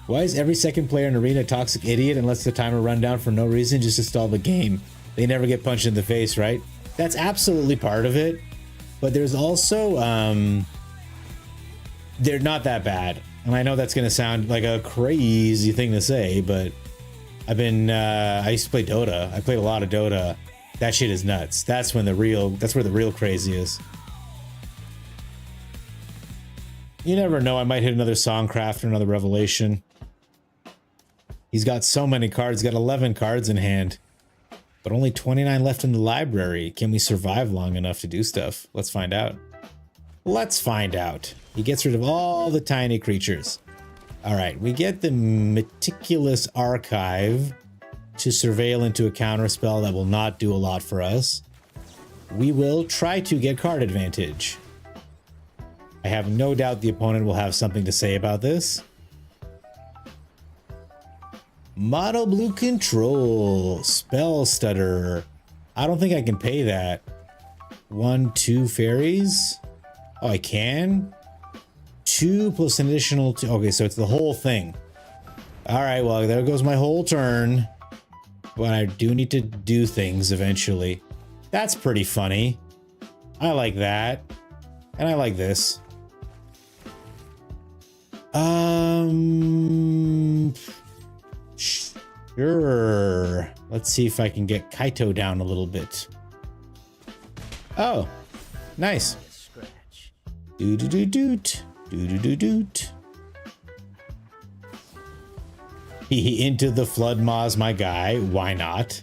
Why is every second player in Arena a toxic idiot and lets the timer run down for no reason just to stall the game? They never get punched in the face, right? That's absolutely part of it. But there's also, they're not that bad. And I know that's gonna sound like a crazy thing to say, but I used to play Dota. I played a lot of Dota. That shit is nuts. That's where the real crazy is. You never know, I might hit another Songcraft or another Revelation. He's got so many cards, he's got 11 cards in hand. But only 29 left in the library. Can we survive long enough to do stuff? Let's find out. Let's find out. He gets rid of all the tiny creatures. Alright, we get the Meticulous Archive to surveil into a counterspell that will not do a lot for us. We will try to get card advantage. I have no doubt the opponent will have something to say about this. Mono Blue Control. Spell Stutter. I don't think I can pay that. 1, 2 fairies. Oh, I can? 2 plus an additional 2. Okay, so it's the whole thing. Alright, well, there goes my whole turn. But I do need to do things eventually. That's pretty funny. I like that. And I like this. Sure. Sure. Let's see if I can get Kaito down a little bit. Oh, nice. Scratch. Doo-doo-doo-doot. Doo-doo-doo-doot. He into the Flood Maws, my guy. Why not?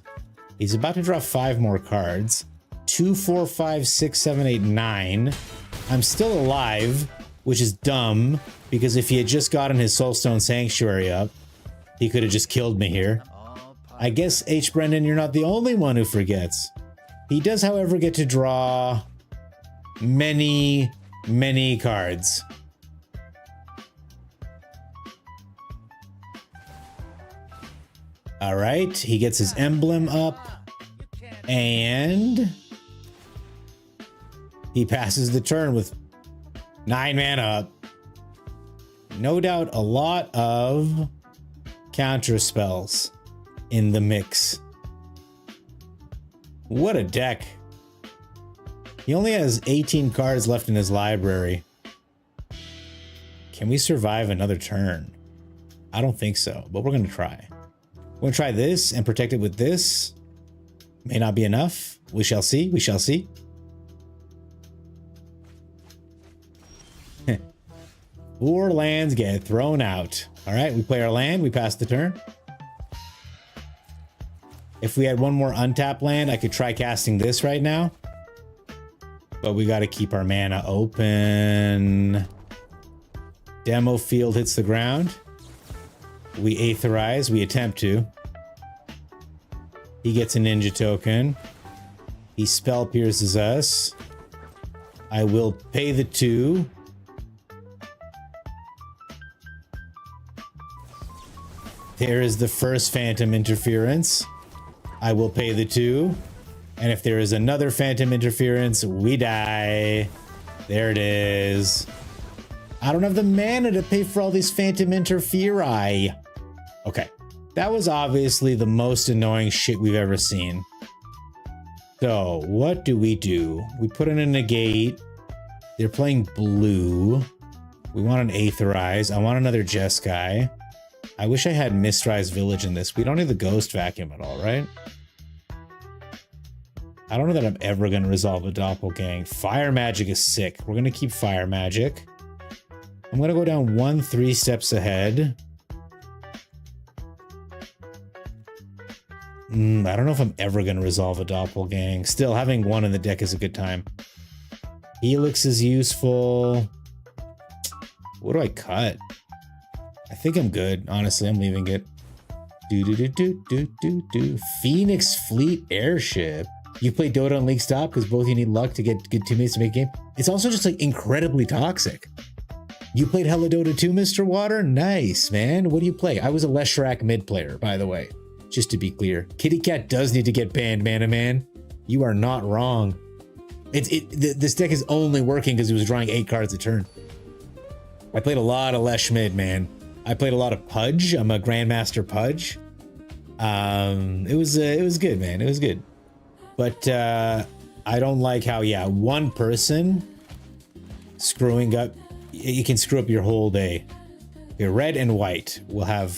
He's about to draw 5 more cards. 2, 4, 5, 6, 7, 8, 9. I'm still alive, which is dumb, because if he had just gotten his Soulstone Sanctuary up, he could have just killed me here. I guess, H. Brendan, you're not the only one who forgets. He does, however, get to draw many, many cards. All right, he gets his emblem up, and he passes the turn with 9 mana up. No doubt a lot of counter spells in the mix. What a deck. He only has 18 cards left in his library. Can we survive another turn? I don't think so, but we're going to try. We're going to try this and protect it with this. May not be enough. We shall see. We shall see. 4 lands get thrown out. All right, we play our land. We pass the turn. If we had one more untapped land, I could try casting this right now. But we got to keep our mana open. Demo field hits the ground. We aetherize. We attempt to. He gets a ninja token. He spell pierces us. I will pay the 2. There is the first Phantom Interference. I will pay the 2. And if there is another Phantom Interference, we die. There it is. I don't have the mana to pay for all these Phantom Interferi. Okay. That was obviously the most annoying shit we've ever seen. So, what do? We put in a negate. They're playing blue. We want an Aetherize. I want another Jeskai. I wish I had Mistrise Village in this. We don't need the Ghost Vacuum at all, right? I don't know that I'm ever going to resolve a Doppelgang. Fire Magic is sick. We're going to keep Fire Magic. I'm going to go down 1, 3 steps ahead. I don't know if I'm ever going to resolve a Doppelgang. Still, having 1 in the deck is a good time. Helix is useful. What do I cut? I think I'm good. Honestly, I'm leaving it. Phoenix Fleet Airship. You play Dota and League Stop because both you need luck to get good teammates to make a game. It's also just like incredibly toxic. You played hella Dota too, Mr. Water? Nice, man. What do you play? I was a Leshrac mid player, by the way. Just to be clear. Kitty Cat does need to get banned, Mana Man. You are not wrong. This deck is only working because it was drawing 8 cards a turn. I played a lot of Lesh mid, man. I played a lot of Pudge. I'm a Grandmaster Pudge. It was good, man. It was good. But I don't like how, yeah, one person screwing up, you can screw up your whole day. Okay, red and white. We'll have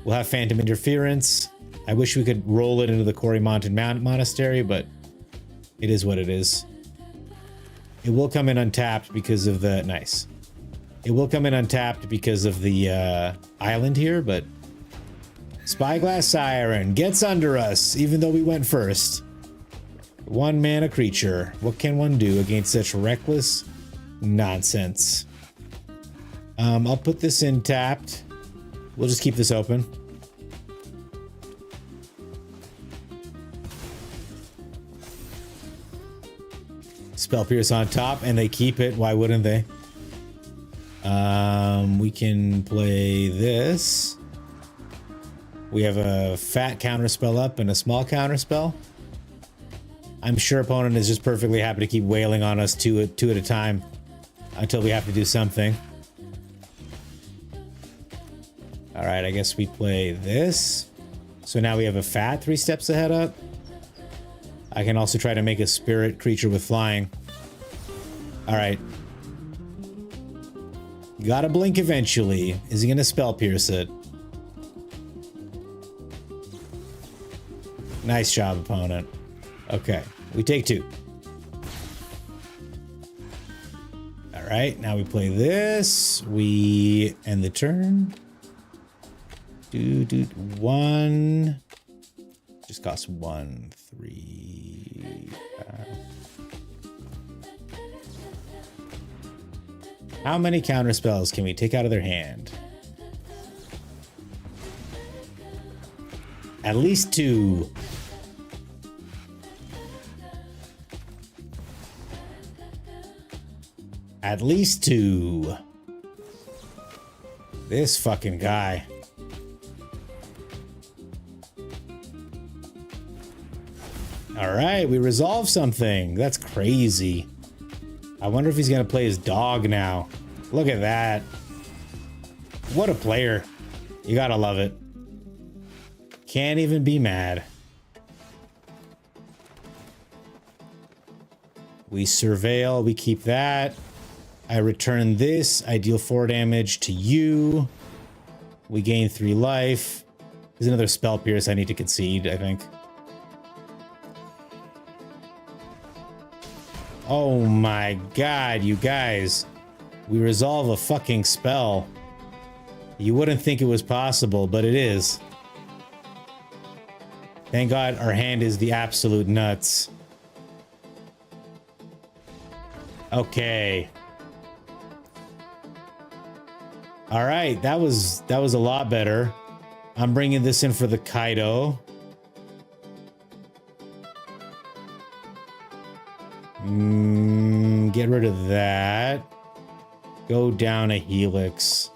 Phantom Interference. I wish we could roll it into the Quarry Mountain Monastery, but it is what it is. It will come in untapped because of the nice. It will come in untapped because of the island here, but Spyglass Siren gets under us, even though we went first. 1 mana creature. What can one do against such reckless nonsense? I'll put this in tapped. We'll just keep this open. Spell Pierce on top, and they keep it. Why wouldn't they? We can play this. We have a fat counterspell up and a small counterspell. I'm sure opponent is just perfectly happy to keep wailing on us two at a time until we have to do something. All right, I guess we play this. So now we have a fat 3 steps ahead up. I can also try to make a spirit creature with flying. All right. Gotta blink eventually. Is he gonna spell pierce it? Nice job, opponent. Okay, we take 2. All right, now we play this. We end the turn. 1. Just costs 1, 3. How many counter spells can we take out of their hand? At least 2. At least 2. This fucking guy. All right, we resolved something. That's crazy. I wonder if he's gonna play his dog now. Look at that. What a player. You gotta love it. Can't even be mad. We surveil, we keep that. I return this, I deal 4 damage to you. We gain 3 life. There's another spell pierce I need to concede, I think. Oh my god, you guys. We resolve a fucking spell. You wouldn't think it was possible, but it is. Thank God our hand is the absolute nuts. Okay. All right, that was a lot better. I'm bringing this in for the Kaido. Get rid of that. Go down a helix.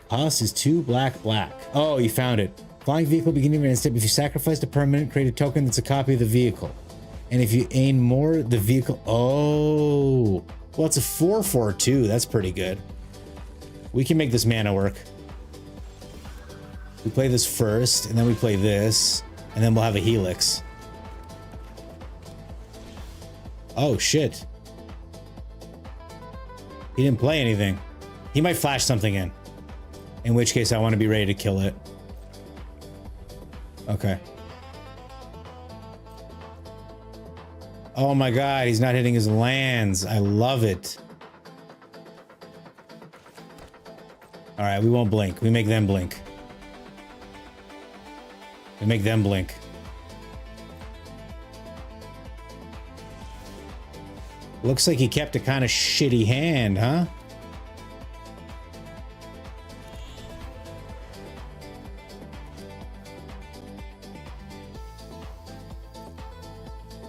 Cost is 2 black. Oh, you found it. Flying vehicle beginning of your end step. If you sacrifice a permanent, create a token that's a copy of the vehicle. And if you aim more, the vehicle. Oh, well, it's a 4/4/2. That's pretty good. We can make this mana work. We play this first, and then we play this, and then we'll have a helix. Oh, shit. He didn't play anything. He might flash something in which case I want to be ready to kill it. Okay. Oh my god, he's not hitting his lands. I love it. All right, we won't blink. We make them blink. We make them blink. Looks like he kept a kind of shitty hand, huh?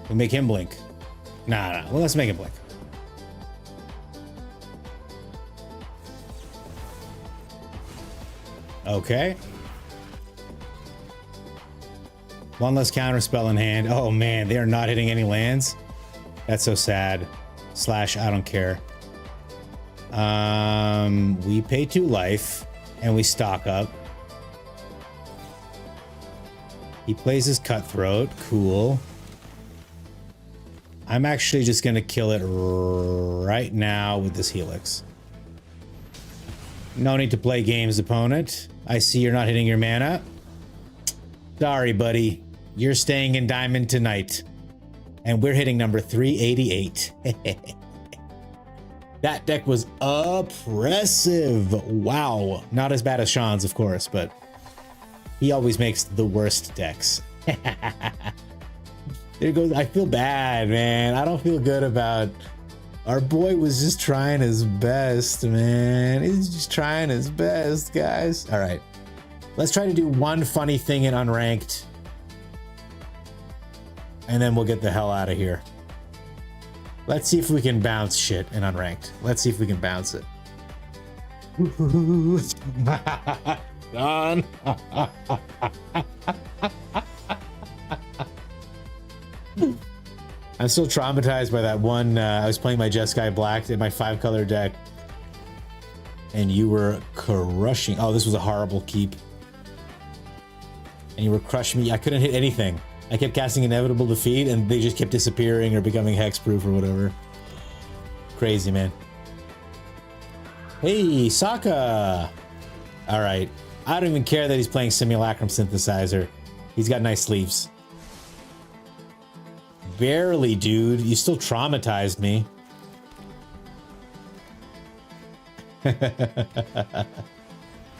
We make him blink. Nah. Well, let's make him blink. Okay. One less counter spell in hand. Oh man, they are not hitting any lands. That's so sad. Slash, I don't care. We pay 2 life and we stock up. He plays his cutthroat. Cool. I'm actually just gonna kill it right now with this helix. No need to play games, opponent. I see you're not hitting your mana. Sorry, buddy. You're staying in diamond tonight. And we're hitting number 388. That deck was oppressive. Wow. Not as bad as Sean's, of course, but he always makes the worst decks. There goes. I feel bad, man. I don't feel good about... Our boy was just trying his best, man. He's just trying his best, guys. All right. Let's try to do one funny thing in unranked. And then we'll get the hell out of here. Let's see if we can bounce shit in unranked. Let's see if we can bounce it. Done. I'm still traumatized by that one. I was playing my Jeskai Black in my 5-color deck. And you were crushing. Oh, this was a horrible keep. And you were crushing me. I couldn't hit anything. I kept casting Inevitable Defeat and they just kept disappearing or becoming hexproof or whatever. Crazy, man. Hey, Sokka! Alright. I don't even care that he's playing Simulacrum Synthesizer. He's got nice sleeves. Barely, dude. You still traumatized me.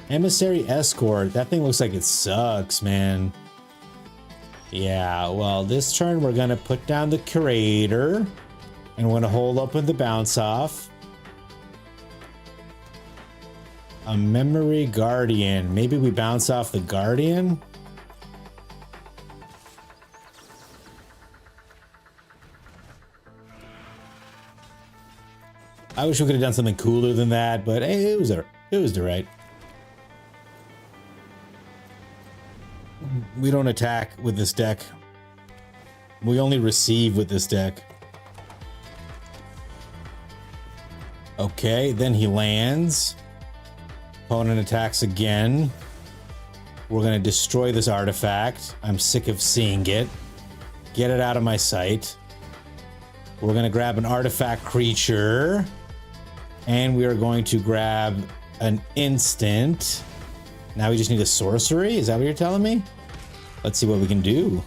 Emissary Escort. That thing looks like it sucks, man. Yeah, well, this turn we're going to put down the Curator. And we're going to hold open the bounce off. A Memory Guardian. Maybe we bounce off the Guardian? I wish we could have done something cooler than that, but hey, it was right. We don't attack with this deck. We only receive with this deck. Okay, then he lands. Opponent attacks again. We're going to destroy this artifact. I'm sick of seeing it. Get it out of my sight. We're going to grab an artifact creature. And we are going to grab an instant. Now we just need a sorcery? Is that what you're telling me? Let's see what we can do.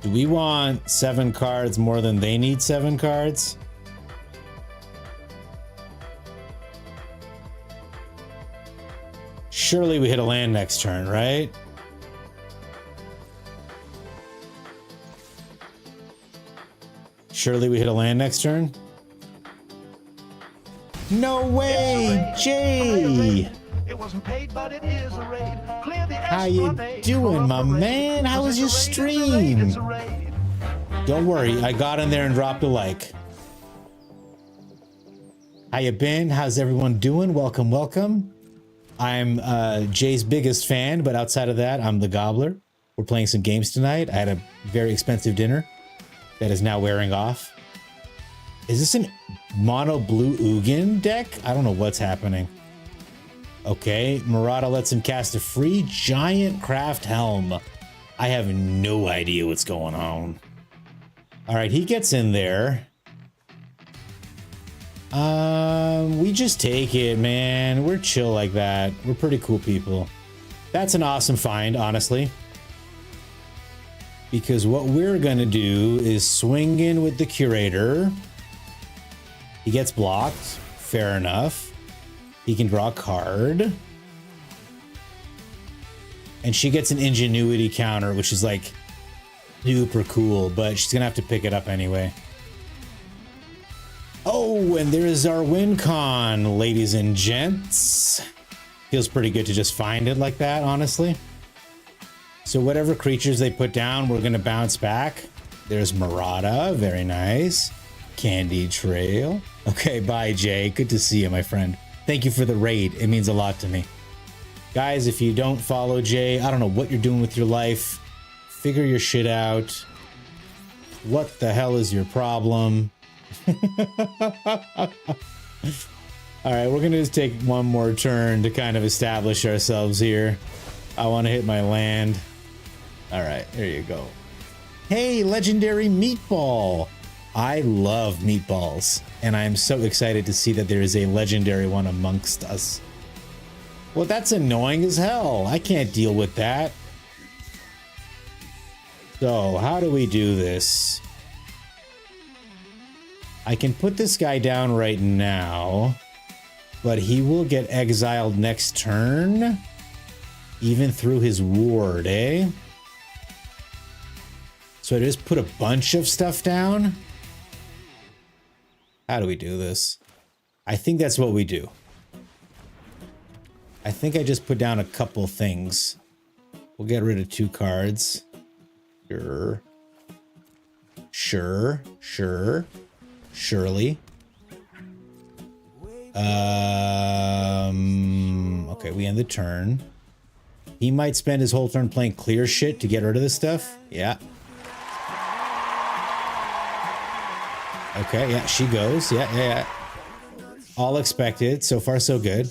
Do we want 7 cards more than they need 7 cards? Surely we hit a land next turn, right? Surely we hit a land next turn? No way, Jay! It wasn't paid, but it is a raid. Clear the How you doing, my man? How was your stream? Don't worry, I got in there and dropped a like. How you been? How's everyone doing? Welcome, welcome. I'm Jay's biggest fan, but outside of that, I'm the Gobbler. We're playing some games tonight. I had a very expensive dinner that is now wearing off. Is this an mono blue Ugin deck? I don't know what's happening. Okay, Murata lets him cast a free giant craft helm. I have no idea what's going on. All right, he gets in there. We just take it, man. We're chill like that. We're pretty cool people. That's an awesome find, honestly. Because what we're gonna do is swing in with the Curator. He gets blocked. Fair enough. He can draw a card. And she gets an Ingenuity counter, which is like super cool, but she's gonna have to pick it up anyway. Oh, and there's our win con, ladies and gents. Feels pretty good to just find it like that, honestly. So whatever creatures they put down, we're gonna bounce back. There's Murata, very nice. Candy Trail. Okay, bye, Jay. Good to see you, my friend. Thank you for the raid. It means a lot to me. Guys, if you don't follow Jay, I don't know what you're doing with your life. Figure your shit out. What the hell is your problem? All right, we're gonna just take one more turn to kind of establish ourselves here. I want to hit my land. All right, there you go. Hey, legendary meatball. I love meatballs, and I'm so excited to see that there is a legendary one amongst us. Well, that's annoying as hell. I can't deal with that. So, how do we do this? I can put this guy down right now, but he will get exiled next turn, even through his ward, eh? So I just put a bunch of stuff down? How do we do this? I think that's what we do. I think I just put down a couple things. We'll get rid of 2 cards. Sure. Sure. Sure. Surely. Okay, we end the turn. He might spend his whole turn playing clear shit to get rid of this stuff. Yeah. Okay, yeah, she goes. Yeah. All expected. So far, so good.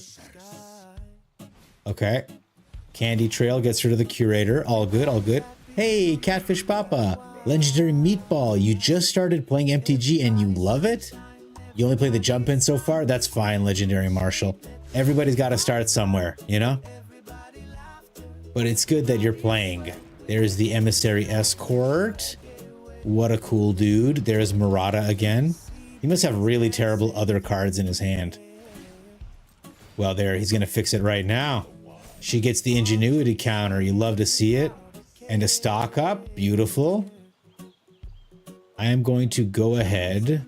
Okay. Candy Trail gets rid of the Curator. All good, all good. Hey, Catfish Papa. Legendary Meatball. You just started playing MTG and you love it? You only play the jump in so far? That's fine, Legendary Marshal. Everybody's got to start somewhere, you know? But it's good that you're playing. There's the Emissary Escort. What a cool dude. There's Murata again. He must have really terrible other cards in his hand. Well, there, he's going to fix it right now. She gets the Ingenuity counter. You love to see it. And a stock up. Beautiful. I am going to go ahead.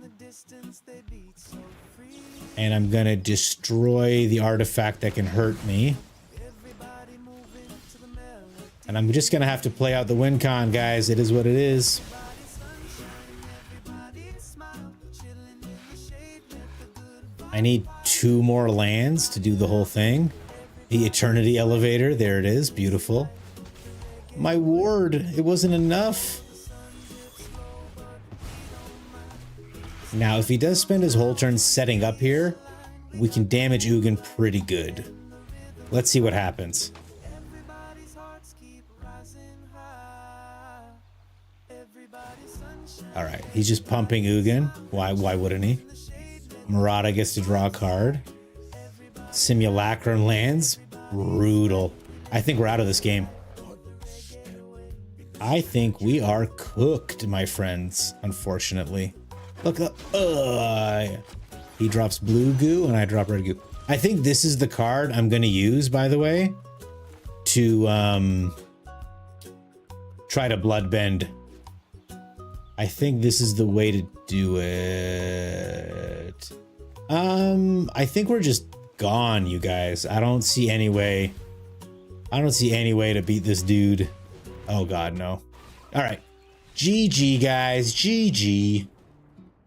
And I'm going to destroy the artifact that can hurt me. And I'm just going to have to play out the win con, guys. It is what it is. I need 2 more lands to do the whole thing. The Eternity Elevator. There it is. Beautiful. My ward. It wasn't enough. Now, if he does spend his whole turn setting up here, we can damage Ugin pretty good. Let's see what happens. All right, he's just pumping Ugin. Why wouldn't he? Murata gets to draw a card. Simulacrum lands. Brutal. I think we're out of this game. I think we are cooked, my friends, unfortunately. Look up. He drops blue goo and I drop red goo. I think this is the card I'm going to use, by the way, to try to bloodbend. I think this is the way to do it. I think we're just gone, you guys. I don't see any way. I don't see any way to beat this dude. Oh God, no. All right. GG, guys. GG.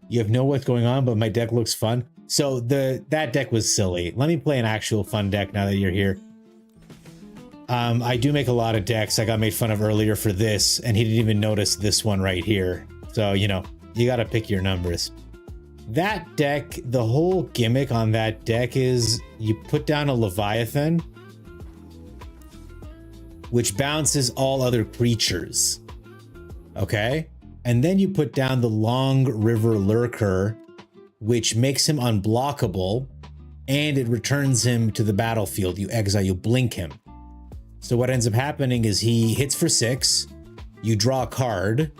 You have no what's going on, but my deck looks fun. So that deck was silly. Let me play an actual fun deck now that you're here. I do make a lot of decks. I got made fun of earlier for this, and he didn't even notice this one right here. So, you know, you got to pick your numbers. That deck, the whole gimmick on that deck is you put down a Leviathan, which bounces all other creatures. Okay? And then you put down the Long River Lurker, which makes him unblockable, and it returns him to the battlefield. You exile, you blink him. So what ends up happening is he hits for 6, you draw a card,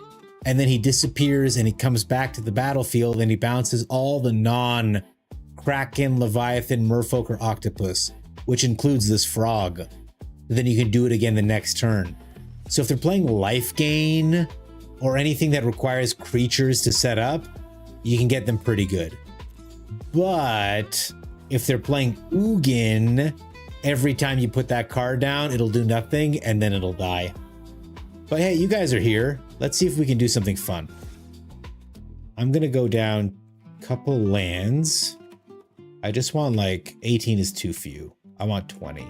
and then he disappears and he comes back to the battlefield and he bounces all the non-Kraken, Leviathan, Merfolk, or Octopus, which includes this frog. Then you can do it again the next turn. So if they're playing life gain or anything that requires creatures to set up, you can get them pretty good. But if they're playing Ugin, every time you put that card down, it'll do nothing and then it'll die. But hey, you guys are here. Let's see if we can do something fun. I'm gonna go down a couple lands. I just want, like, 18 is too few. I want 20.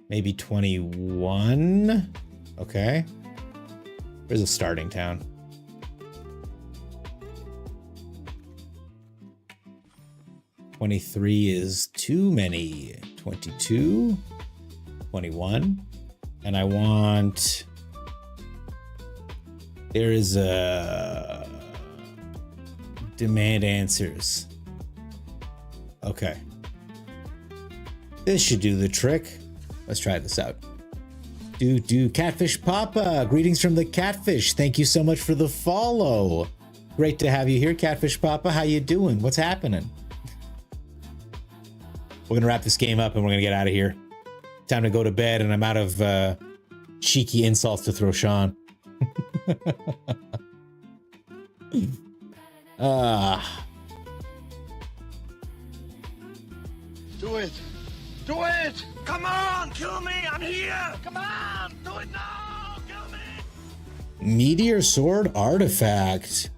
Maybe 21. Okay. Where's a starting town? $23 is too many. 22, 21. And I want... There is a... Demand answers. Okay. This should do the trick. Let's try this out. Catfish Papa. Greetings from the Catfish. Thank you so much for the follow. Great to have you here, Catfish Papa. How you doing? What's happening? We're gonna wrap this game up and we're gonna get out of here. Time to go to bed, and I'm out of cheeky insults to throw Sean. Do it! Do it! Come on, kill me! I'm here! Come on, do it now! Kill me! Meteor Sword Artifact.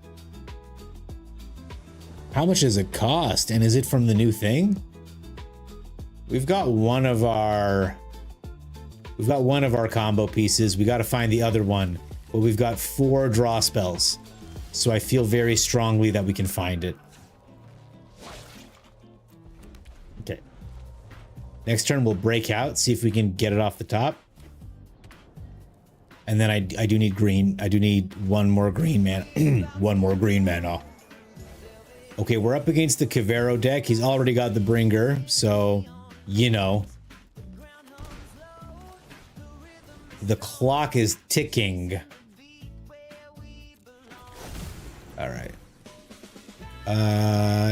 How much does it cost? And is it from the new thing? We've got one of our combo pieces. We got to find the other one, but we've got 4 draw spells. So I feel very strongly that we can find it. Okay. Next turn we'll break out, see if we can get it off the top. And then I do need green. I do need one more green mana. One more green mana. Okay, we're up against the Cavero deck. He's already got the Bringer, so, you know. The clock is ticking. All right.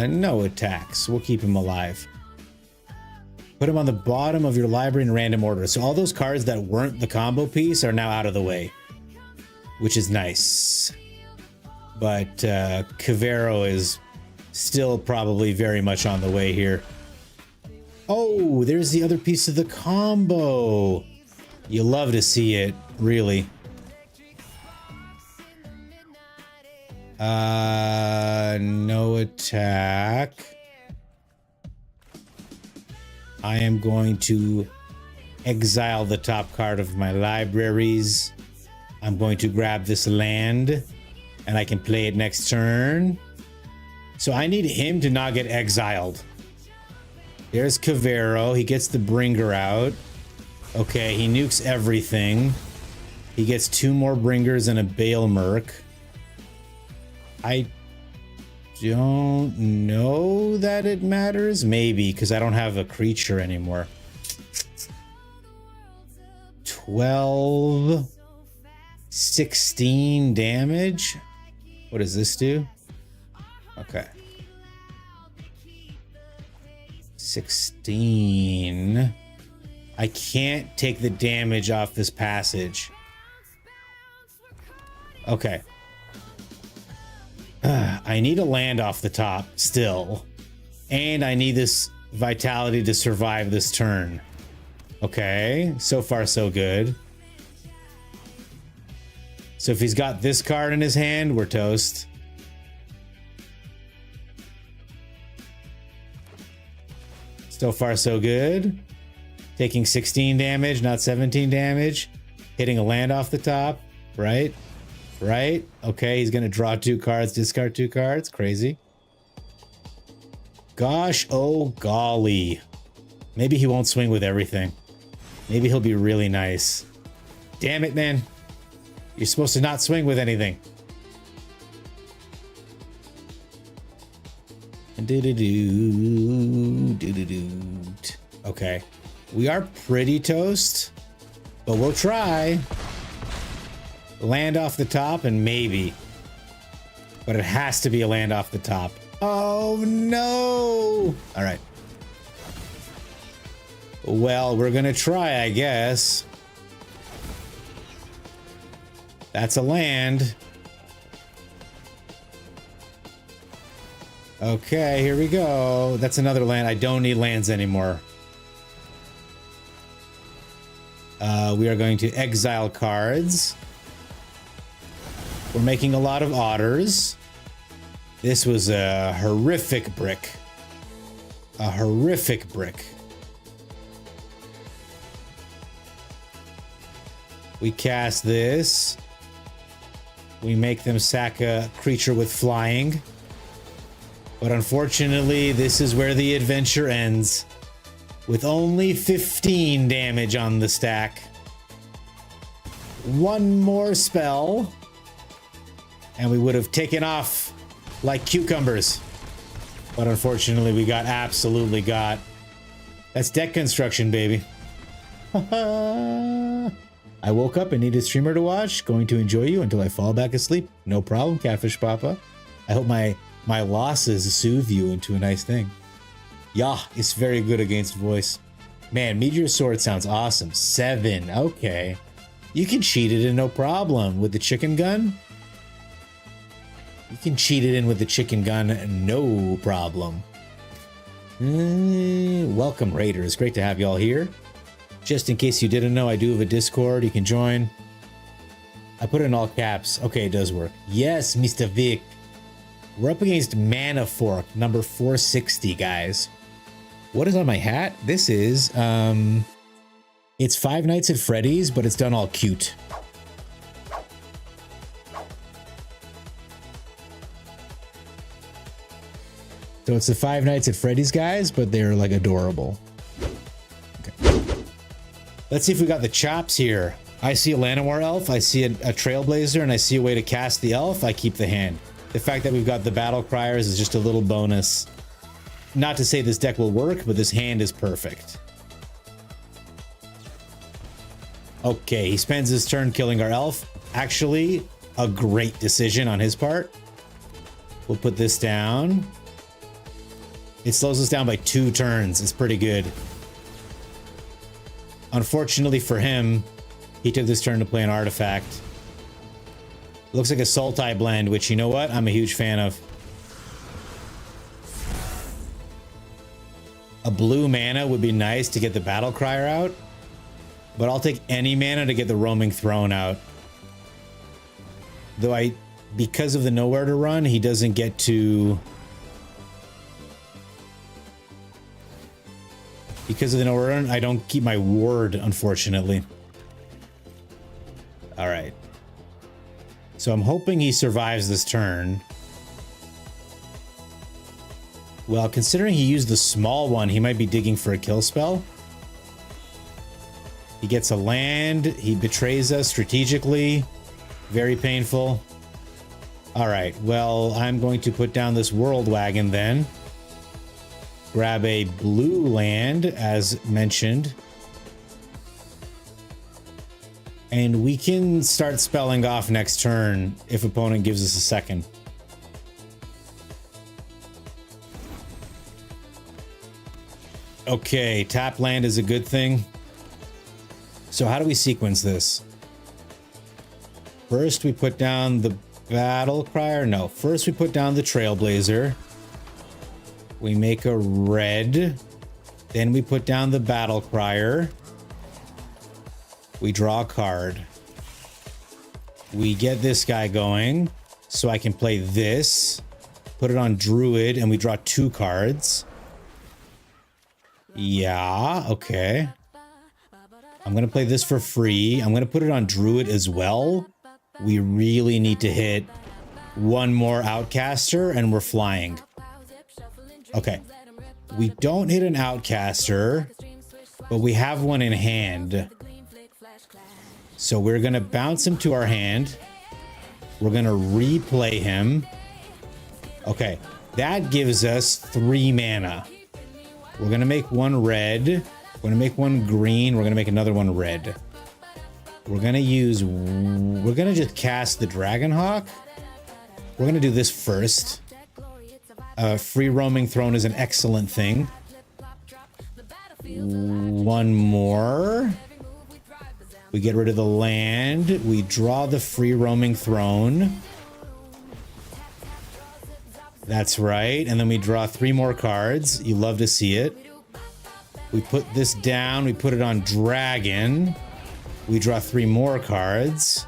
No attacks. We'll keep him alive. Put him on the bottom of your library in random order. So all those cards that weren't the combo piece are now out of the way, which is nice. But Cavero is still probably very much on the way here. Oh, there's the other piece of the combo. You love to see it, really. No attack. I am going to exile the top card of my libraries. I'm going to grab this land, and I can play it next turn. So I need him to not get exiled. There's Cavero. He gets the Bringer out. Okay, he nukes everything. He gets 2 more Bringers and a Bale Merc. I don't know that it matters. Maybe, because I don't have a creature anymore. 12... 16 damage. What does this do? Okay. 16. I can't take the damage off this passage. Okay. I need a land off the top still. And I need this vitality to survive this turn. Okay. So far, so good. So if he's got this card in his hand, we're toast. So far, so good. Taking 16 damage, not 17 damage. Hitting a land off the top, right? Right? Okay, he's gonna draw 2 cards, discard 2 cards. Crazy. Gosh, oh golly. Maybe he won't swing with everything. Maybe he'll be really nice. Damn it, man. You're supposed to not swing with anything. Okay. We are pretty toast, but we'll try. Land off the top and maybe. But it has to be a land off the top. Oh no! All right. Well, we're gonna try, I guess. That's a land. Okay, here we go. That's another land. I don't need lands anymore. We are going to exile cards. We're making a lot of otters. This was a horrific brick. A horrific brick. We cast this. We make them sack a creature with flying. But unfortunately, this is where the adventure ends. With only 15 damage on the stack. One more spell. And we would have taken off like cucumbers. But unfortunately, we got absolutely got. That's deck construction, baby. I woke up and need a streamer to watch. Going to enjoy you until I fall back asleep. No problem, Catfish Papa. I hope my losses soothe you into a nice thing. Yeah, it's very good against voice. Man, Meteor Sword sounds awesome. 7, okay. You can cheat it in no problem. With the chicken gun? You can cheat it in with the chicken gun, no problem. Welcome, Raiders. Great to have y'all here. Just in case you didn't know, I do have a Discord. You can join. I put it in all caps. Okay, it does work. Yes, Mr. Vic. We're up against Mana Fork, number 460, guys. What is on my hat? This is, it's Five Nights at Freddy's, but it's done all cute. So it's the Five Nights at Freddy's guys, but they're like adorable. Okay. Let's see if we got the chops here. I see a Llanowar elf, I see a Trailblazer, and I see a way to cast the elf. I keep the hand. The fact that we've got the battle criers is just a little bonus. Not to say this deck will work, but this hand is perfect. Okay, he spends his turn killing our elf. Actually, a great decision on his part. We'll put this down. It slows us down by 2 turns. It's pretty good. Unfortunately for him, he took this turn to play an artifact. Looks like a Sultai blend, which, you know what? I'm a huge fan of. A blue mana would be nice to get the battle crier out, but I'll take any mana to get the roaming throne out. Though because of the nowhere to run, he doesn't get to... Because of the nowhere to run, I don't keep my ward, unfortunately. All right. So I'm hoping he survives this turn. Well, considering he used the small one, he might be digging for a kill spell. He gets a land. He betrays us strategically. Very painful. All right. Well, I'm going to put down this world wagon then. Grab a blue land, as mentioned. And we can start spelling off next turn if opponent gives us a second. Okay, tap land is a good thing. So how do we sequence this? First we put down the battle crier. No, first we put down the trailblazer. We make a red. Then we put down the battle crier. We draw a card. We get this guy going so I can play this. Put it on druid and we draw 2 cards. Yeah, okay. I'm going to play this for free. I'm going to put it on druid as well. We really need to hit 1 more outcaster and we're flying. Okay. We don't hit an outcaster, but we have one in hand. So we're going to bounce him to our hand. We're going to replay him. Okay. That gives us 3 mana. We're going to make 1 red. We're going to make 1 green. We're going to make another 1 red. We're going to just cast the Dragonhawk. We're going to do this first. Free roaming throne is an excellent thing. 1 more. We get rid of the land. We draw the free roaming throne. That's right. And then we draw 3 more cards. You love to see it. We put this down. We put it on dragon. We draw 3 more cards.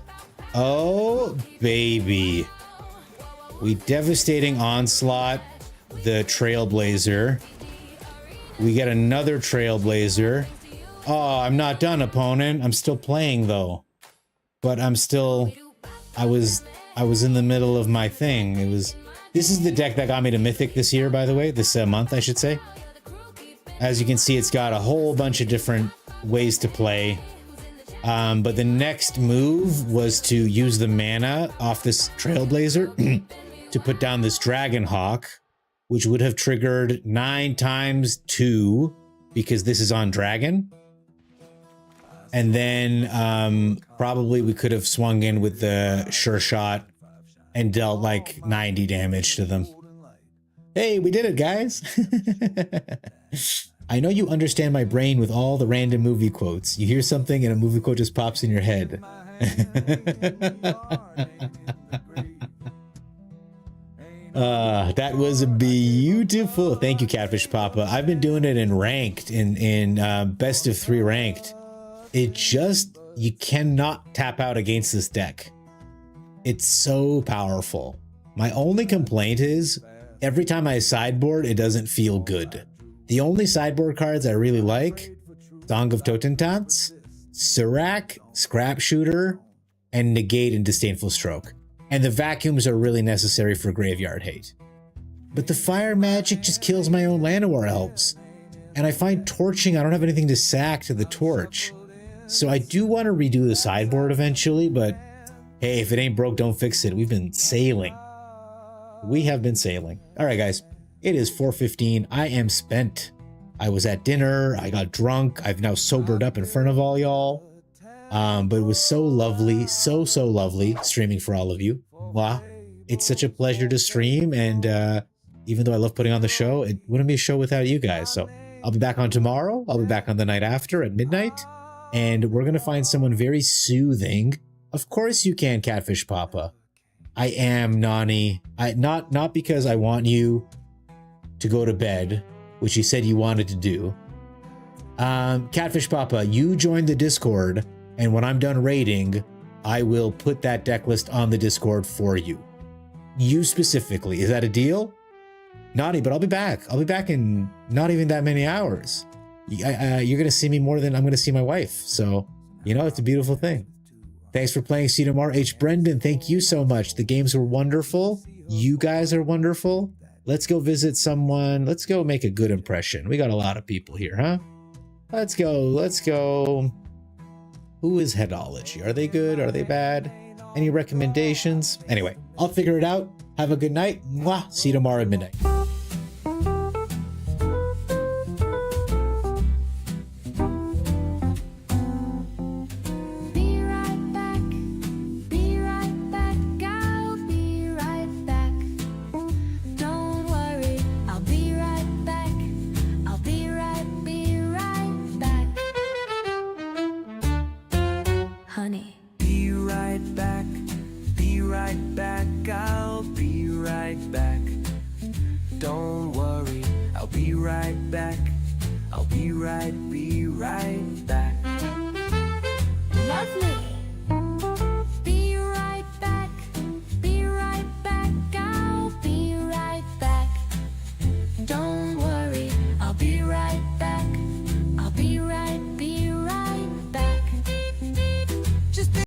Oh, baby. We devastating onslaught the trailblazer. We get another trailblazer. Oh, I'm not done, opponent. I'm still playing though. But I'm still I was in the middle of my thing. This is the deck that got me to Mythic this year, by the way, this month, I should say. As you can see, it's got a whole bunch of different ways to play. But the next move was to use the mana off this trailblazer to put down this Dragonhawk, which would have triggered 9 times 2 because this is on dragon. And then probably we could have swung in with the sure shot and dealt like 90 damage to them. Hey, we did it, guys. I know you understand my brain with all the random movie quotes. You hear something and a movie quote just pops in your head. That was beautiful. Thank you, Catfish Papa. I've been doing it in ranked, in best of 3 ranked. You cannot tap out against this deck. It's so powerful. My only complaint is every time I sideboard, it doesn't feel good. The only sideboard cards I really like, Song of Totentanz, Surak, Scrap Shooter, and Negate and Disdainful Stroke. And the vacuums are really necessary for Graveyard Hate. But the fire magic just kills my own Llanowar elves. And I find torching, I don't have anything to sack to the torch. So I do want to redo the sideboard eventually, but hey, if it ain't broke, don't fix it. We've been sailing. we have been sailing. All right, guys, it is 4:15. I am spent. I was at dinner. I got drunk. I've now sobered up in front of all y'all. But it was so lovely, so lovely streaming for all of you. Wow. It's such a pleasure to stream. And even though I love putting on the show, it wouldn't be a show without you guys. So I'll be back on tomorrow. I'll be back on the night after at midnight. And we're going to find someone very soothing. Of course you can, Catfish Papa. I am Nani. Not because I want you to go to bed, which you said you wanted to do. Catfish Papa, you joined the Discord, and when I'm done raiding, I will put that deck list on the Discord for you. You specifically. Is that a deal? Naughty, but I'll be back. I'll be back in not even that many hours. You're going to see me more than I'm going to see my wife. So, you know, it's a beautiful thing. Thanks for playing CWR. H. Brendan, thank you so much. The games were wonderful. You guys are wonderful. Let's go visit someone. Let's go make a good impression. We got a lot of people here, huh? Let's go. Who is Headology? Are they good? Are they bad? Any recommendations? Anyway, I'll figure it out. Have a good night. Mwah. See you tomorrow at midnight. Don't worry, I'll be right back. I'll be right back. Lovely.